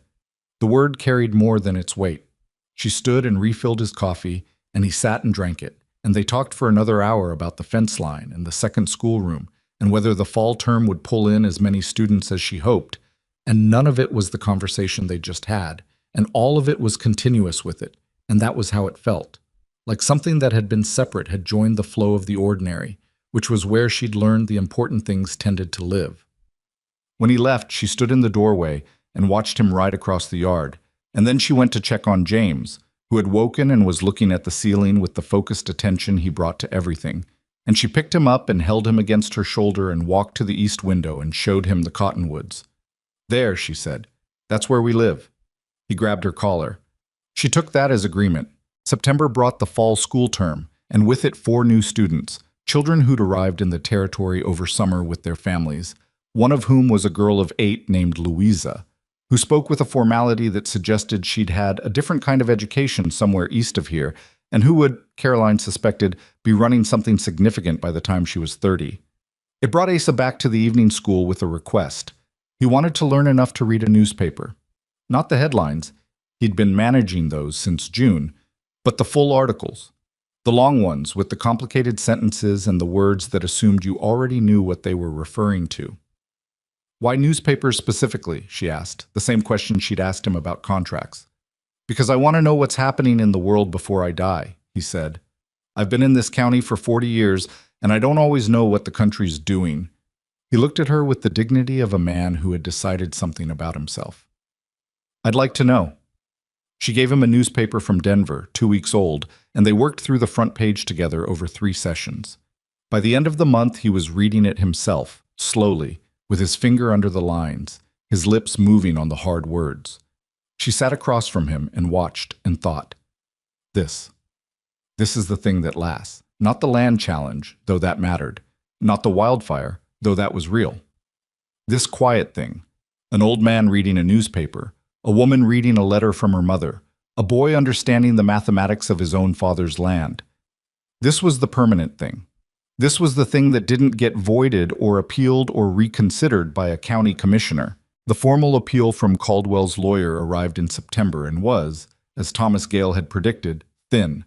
Speaker 1: The word carried more than its weight. She stood and refilled his coffee, and he sat and drank it, and they talked for another hour about the fence line and the second schoolroom, and whether the fall term would pull in as many students as she hoped, and none of it was the conversation they just had, and all of it was continuous with it, and that was how it felt. Like something that had been separate had joined the flow of the ordinary, which was where she'd learned the important things tended to live. When he left, she stood in the doorway and watched him ride across the yard, and then she went to check on James, who had woken and was looking at the ceiling with the focused attention he brought to everything, and she picked him up and held him against her shoulder and walked to the east window and showed him the cottonwoods. There, she said, that's where we live. He grabbed her collar. She took that as agreement. September brought the fall school term, and with it 4 new students, children who'd arrived in the territory over summer with their families, one of whom was a girl of 8 named Louisa, who spoke with a formality that suggested she'd had a different kind of education somewhere east of here, and who would, Caroline suspected, be running something significant by the time she was 30. It brought Asa back to the evening school with a request. He wanted to learn enough to read a newspaper. Not the headlines. He'd been managing those since June, but the full articles. The long ones with the complicated sentences and the words that assumed you already knew what they were referring to. Why newspapers specifically? She asked, the same question she'd asked him about contracts. Because I want to know what's happening in the world before I die, he said. I've been in this county for 40 years, and I don't always know what the country's doing. He looked at her with the dignity of a man who had decided something about himself. I'd like to know. She gave him a newspaper from Denver, 2 weeks old, and they worked through the front page together over 3 sessions. By the end of the month, he was reading it himself, slowly, with his finger under the lines, his lips moving on the hard words. She sat across from him and watched and thought, This is the thing that lasts. Not the land challenge, though that mattered. Not the wildfire, though that was real. This quiet thing. An old man reading a newspaper, a woman reading a letter from her mother, a boy understanding the mathematics of his own father's land. This was the permanent thing. This was the thing that didn't get voided or appealed or reconsidered by a county commissioner. The formal appeal from Caldwell's lawyer arrived in September and was, as Thomas Gale had predicted, thin.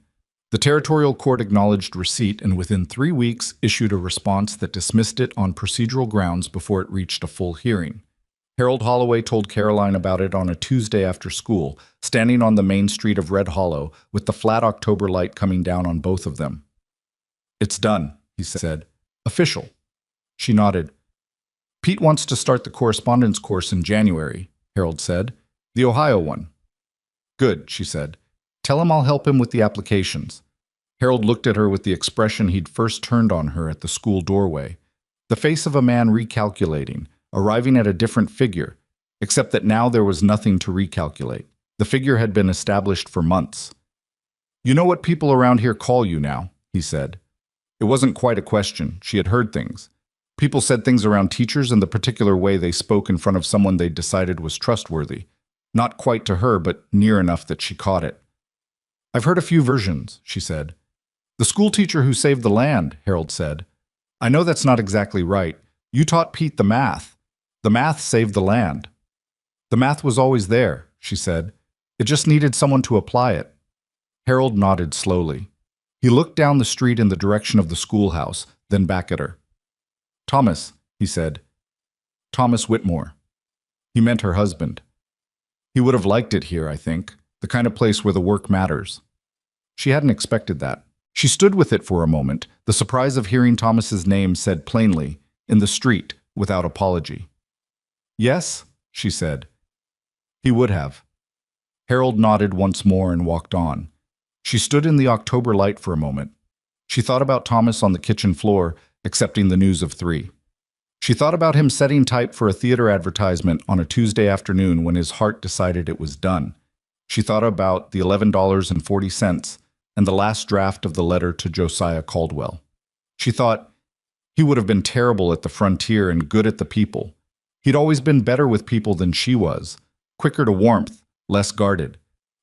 Speaker 1: The territorial court acknowledged receipt and within 3 weeks issued a response that dismissed it on procedural grounds before it reached a full hearing. Harold Holloway told Caroline about it on a Tuesday after school, standing on the main street of Red Hollow with the flat October light coming down on both of them. It's done, he said. Official. She nodded. Pete wants to start the correspondence course in January, Harold said. The Ohio one. Good, she said. Tell him I'll help him with the applications. Harold looked at her with the expression he'd first turned on her at the school doorway. The face of a man recalculating, arriving at a different figure, except that now there was nothing to recalculate. The figure had been established for months. You know what people around here call you now, he said. It wasn't quite a question. She had heard things. People said things around teachers and the particular way they spoke in front of someone they'd decided was trustworthy. Not quite to her, but near enough that she caught it. I've heard a few versions, she said. The school teacher who saved the land, Harold said. I know that's not exactly right. You taught Pete the math. The math saved the land. The math was always there, she said. It just needed someone to apply it. Harold nodded slowly. He looked down the street in the direction of the schoolhouse, then back at her. Thomas, he said. Thomas Whitmore. He meant her husband. He would have liked it here, I think, the kind of place where the work matters. She hadn't expected that. She stood with it for a moment, the surprise of hearing Thomas's name said plainly, in the street, without apology. Yes, she said. He would have. Harold nodded once more and walked on. She stood in the October light for a moment. She thought about Thomas on the kitchen floor, accepting the news of 3. She thought about him setting type for a theater advertisement on a Tuesday afternoon when his heart decided it was done. She thought about the $11.40 and the last draft of the letter to Josiah Caldwell. She thought, he would have been terrible at the frontier and good at the people. He'd always been better with people than she was, quicker to warmth, less guarded.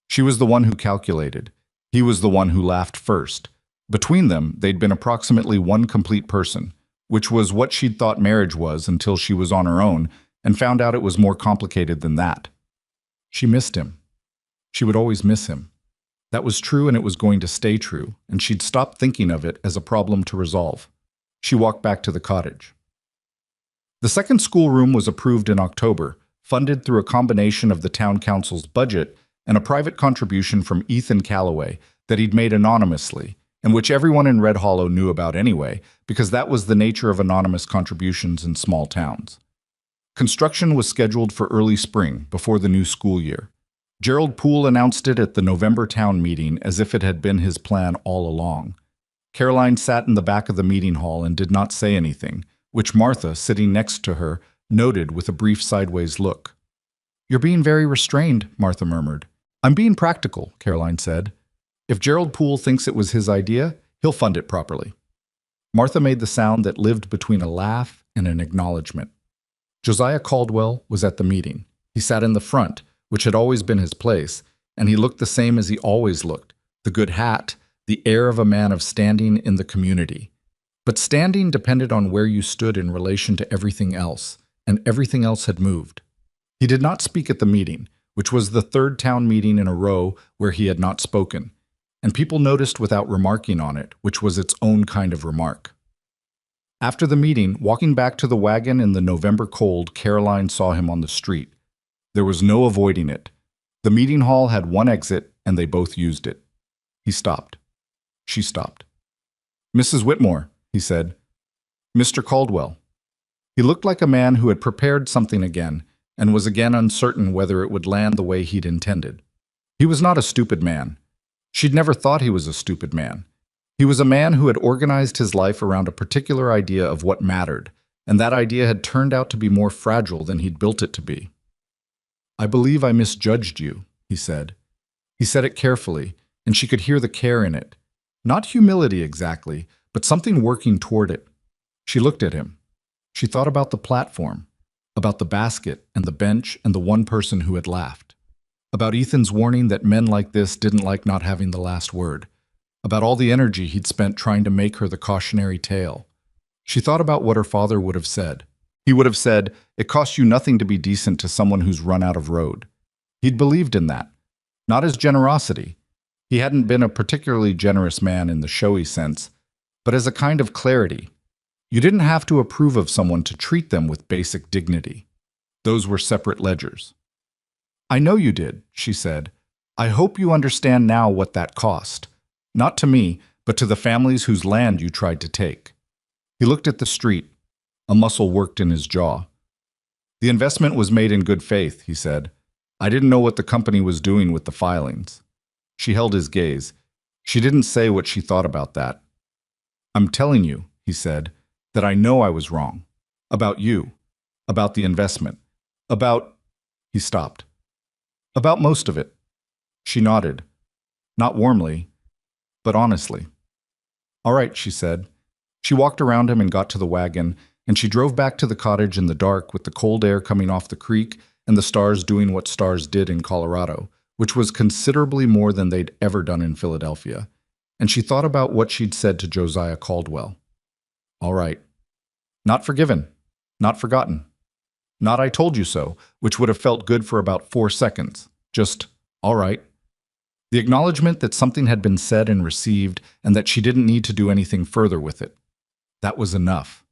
Speaker 1: She was the one who calculated. He was the one who laughed first. Between them, they'd been approximately one complete person, which was what she'd thought marriage was until she was on her own and found out it was more complicated than that. She missed him. She would always miss him. That was true and it was going to stay true, and she'd stopped thinking of it as a problem to resolve. She walked back to the cottage. The second schoolroom was approved in October, funded through a combination of the town council's budget and a private contribution from Ethan Calloway that he'd made anonymously, and which everyone in Red Hollow knew about anyway, because that was the nature of anonymous contributions in small towns. Construction was scheduled for early spring, before the new school year. Gerald Poole announced it at the November town meeting as if it had been his plan all along. Caroline sat in the back of the meeting hall and did not say anything, which Martha, sitting next to her, noted with a brief sideways look. You're being very restrained, Martha murmured. I'm being practical, Caroline said. If Gerald Poole thinks it was his idea, he'll fund it properly. Martha made the sound that lived between a laugh and an acknowledgement. Josiah Caldwell was at the meeting. He sat in the front, which had always been his place, and he looked the same as he always looked, the good hat, the air of a man of standing in the community. But standing depended on where you stood in relation to everything else, and everything else had moved. He did not speak at the meeting, which was the 3rd town meeting in a row where he had not spoken, and people noticed without remarking on it, which was its own kind of remark. After the meeting, walking back to the wagon in the November cold, Caroline saw him on the street. There was no avoiding it. The meeting hall had one exit, and they both used it. He stopped. She stopped. "Mrs. Whitmore," he said. "Mr. Caldwell." He looked like a man who had prepared something again, and was again uncertain whether it would land the way he'd intended. He was not a stupid man. She'd never thought he was a stupid man. He was a man who had organized his life around a particular idea of what mattered, and that idea had turned out to be more fragile than he'd built it to be. "I believe I misjudged you," he said. He said it carefully, and she could hear the care in it. Not humility exactly, but something working toward it. She looked at him. She thought about the platform, about the basket and the bench and the one person who had laughed, about Ethan's warning that men like this didn't like not having the last word, about all the energy he'd spent trying to make her the cautionary tale. She thought about what her father would have said. He would have said, "It costs you nothing to be decent to someone who's run out of road." He'd believed in that. Not as generosity. He hadn't been a particularly generous man in the showy sense, but as a kind of clarity. You didn't have to approve of someone to treat them with basic dignity. Those were separate ledgers. "I know you did," she said. "I hope you understand now what that cost. Not to me, but to the families whose land you tried to take." He looked at the street. A muscle worked in his jaw. "The investment was made in good faith," he said. "I didn't know what the company was doing with the filings." She held his gaze. She didn't say what she thought about that. "I'm telling you," he said, "that I know I was wrong. About you. About the investment. About—" He stopped. "About most of it." She nodded. Not warmly, but honestly. "All right," she said. She walked around him and got to the wagon, and she drove back to the cottage in the dark with the cold air coming off the creek and the stars doing what stars did in Colorado, which was considerably more than they'd ever done in Philadelphia. And she thought about what she'd said to Josiah Caldwell. All right. Not forgiven. Not forgotten. Not "I told you so," which would have felt good for about 4 seconds. Just, all right. The acknowledgement that something had been said and received, and that she didn't need to do anything further with it. That was enough.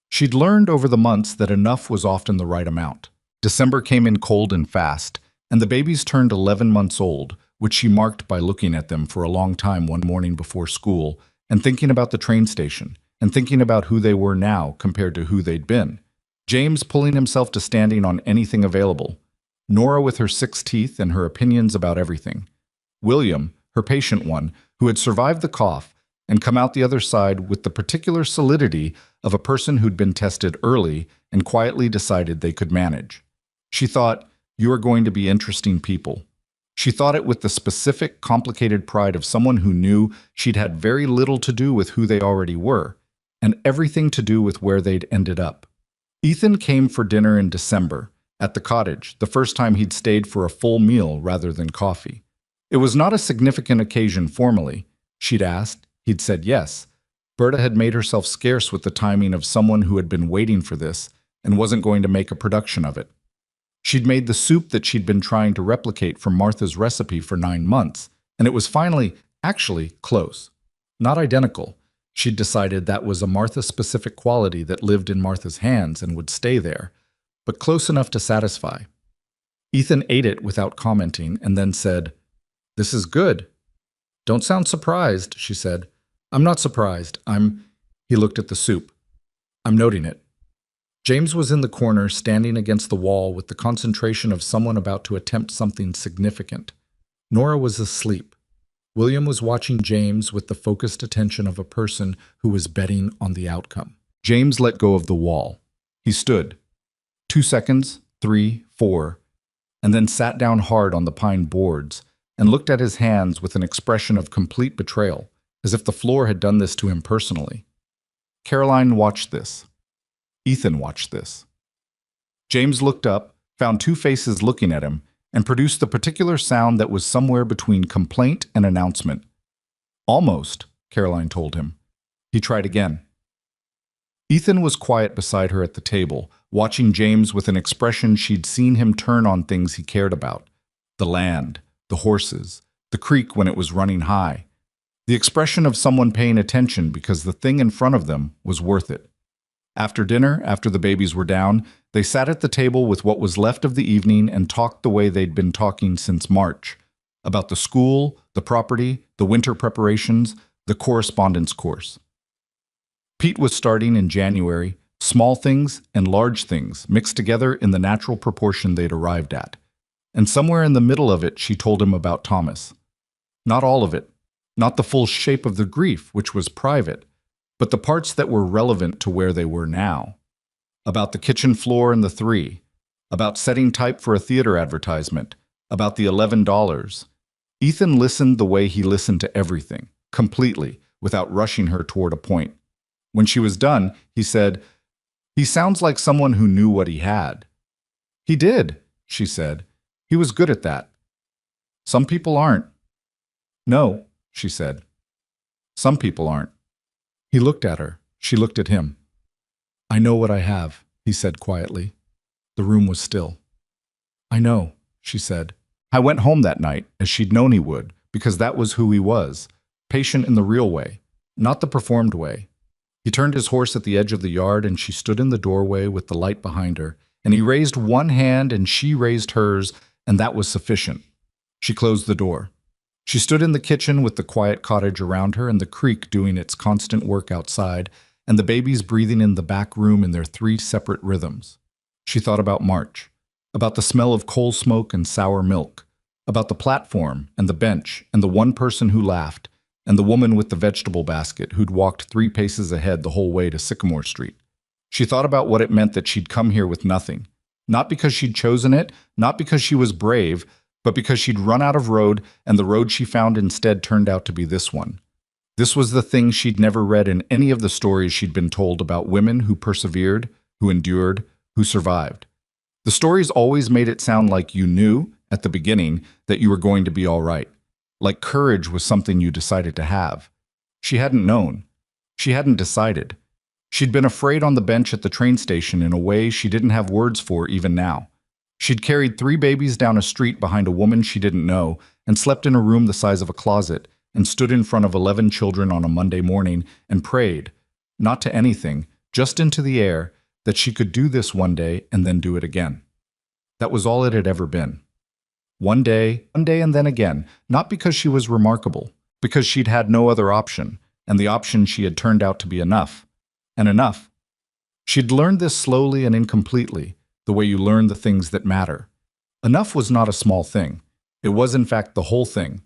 Speaker 1: She'd learned over the months that enough was often the right amount. December came in cold and fast, and the babies turned 11 months old, which she marked by looking at them for a long time one morning before school, and thinking about the train station, and thinking about who they were now compared to who they'd been. James pulling himself to standing on anything available. Nora with her 6 teeth and her opinions about everything. William, her patient one, who had survived the cough and come out the other side with the particular solidity of a person who'd been tested early and quietly decided they could manage. She thought, "You are going to be interesting people." She thought it with the specific, complicated pride of someone who knew she'd had very little to do with who they already were, and everything to do with where they'd ended up. Ethan came for dinner in December, at the cottage, the first time he'd stayed for a full meal rather than coffee. It was not a significant occasion formally. She'd asked, he'd said yes. Berta had made herself scarce with the timing of someone who had been waiting for this and wasn't going to make a production of it. She'd made the soup that she'd been trying to replicate from Martha's recipe for 9 months, and it was finally, actually, close. Not identical. She'd decided that was a Martha-specific quality that lived in Martha's hands and would stay there, but close enough to satisfy. Ethan ate it without commenting and then said, "This is good." "Don't sound surprised," she said. "I'm not surprised. He looked at the soup. "I'm noting it." James was in the corner, standing against the wall with the concentration of someone about to attempt something significant. Nora was asleep. William was watching James with the focused attention of a person who was betting on the outcome. James let go of the wall. He stood. 2 seconds, 3, 4, and then sat down hard on the pine boards and looked at his hands with an expression of complete betrayal, as if the floor had done this to him personally. Caroline watched this. Ethan watched this. James looked up, found 2 faces looking at him, and produced the particular sound that was somewhere between complaint and announcement. "Almost," Caroline told him. He tried again. Ethan was quiet beside her at the table, watching James with an expression she'd seen him turn on things he cared about. The land, the horses, the creek when it was running high. The expression of someone paying attention because the thing in front of them was worth it. After dinner, after the babies were down, they sat at the table with what was left of the evening and talked the way they'd been talking since March. About the school, the property, the winter preparations, the correspondence course. Pete was starting in January, small things and large things mixed together in the natural proportion they'd arrived at. And somewhere in the middle of it, she told him about Thomas. Not all of it, not the full shape of the grief, which was private, but the parts that were relevant to where they were now. About the kitchen floor and the three, about setting type for a theater advertisement, about the $11. Ethan listened the way he listened to everything, completely, without rushing her toward a point. When she was done, he said, "He sounds like someone who knew what he had." "He did," she said. "He was good at that." "Some people aren't." "No," she said. "Some people aren't." He looked at her. She looked at him. "I know what I have," he said quietly. The room was still. "I know," she said. I went home that night, as she'd known he would, because that was who he was, patient in the real way, not the performed way. He turned his horse at the edge of the yard, and she stood in the doorway with the light behind her, and he raised one hand and she raised hers, and that was sufficient. She closed the door. She stood in the kitchen with the quiet cottage around her and the creek doing its constant work outside, and the babies breathing in the back room in their three separate rhythms. She thought about March, about the smell of coal smoke and sour milk, about the platform and the bench and the one person who laughed, and the woman with the vegetable basket who'd walked 3 paces ahead the whole way to Sycamore Street. She thought about what it meant that she'd come here with nothing, not because she'd chosen it, not because she was brave, but because she'd run out of road, and the road she found instead turned out to be this one. This was the thing she'd never read in any of the stories she'd been told about women who persevered, who endured, who survived. The stories always made it sound like you knew, at the beginning, that you were going to be all right. Like courage was something you decided to have. She hadn't known. She hadn't decided. She'd been afraid on the bench at the train station in a way she didn't have words for even now. She'd carried 3 babies down a street behind a woman she didn't know and slept in a room the size of a closet and stood in front of 11 children on a Monday morning and prayed, not to anything, just into the air, that she could do this one day and then do it again. That was all it had ever been. One day and then again, not because she was remarkable, because she'd had no other option, and the option she had turned out to be enough. And enough. She'd learned this slowly and incompletely, the way you learn the things that matter. Enough was not a small thing. It was, in fact, the whole thing.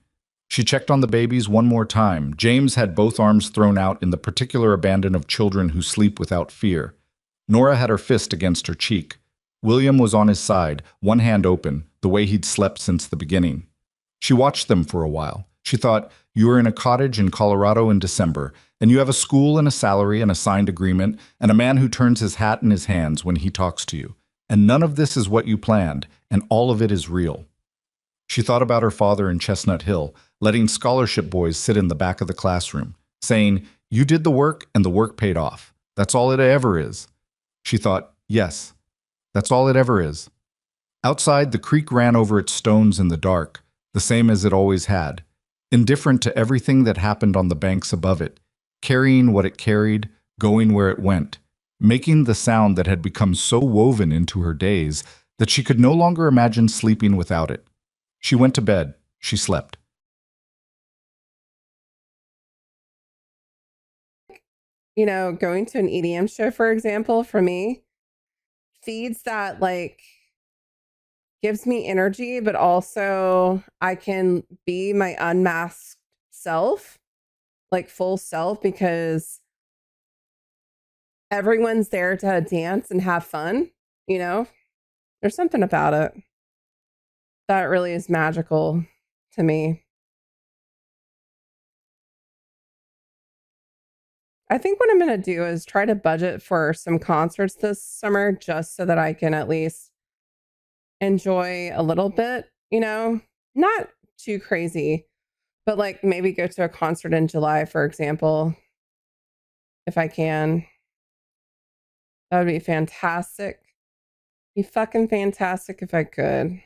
Speaker 1: She checked on the babies one more time. James had both arms thrown out in the particular abandon of children who sleep without fear. Nora had her fist against her cheek. William was on his side, one hand open, the way he'd slept since the beginning. She watched them for a while. She thought, you are in a cottage in Colorado in December, and you have a school and a salary and a signed agreement, and a man who turns his hat in his hands when he talks to you. And none of this is what you planned, and all of it is real. She thought about her father in Chestnut Hill, letting scholarship boys sit in the back of the classroom, saying, you did the work and the work paid off. That's all it ever is. She thought, yes, that's all it ever is. Outside, the creek ran over its stones in the dark, the same as it always had, indifferent to everything that happened on the banks above it, carrying what it carried, going where it went, making the sound that had become so woven into her days that she could no longer imagine sleeping without it. She went to bed. She slept.
Speaker 2: You know, going to an EDM show, for example, for me, feeds that gives me energy, but also I can be my unmasked self, like full self, because everyone's there to dance and have fun. You know, there's something about it that really is magical to me. I think what I'm going to do is try to budget for some concerts this summer just so that I can at least enjoy a little bit, you know, not too crazy, but like maybe go to a concert in July, for example, if I can. That would be fantastic. Be fucking fantastic if I could.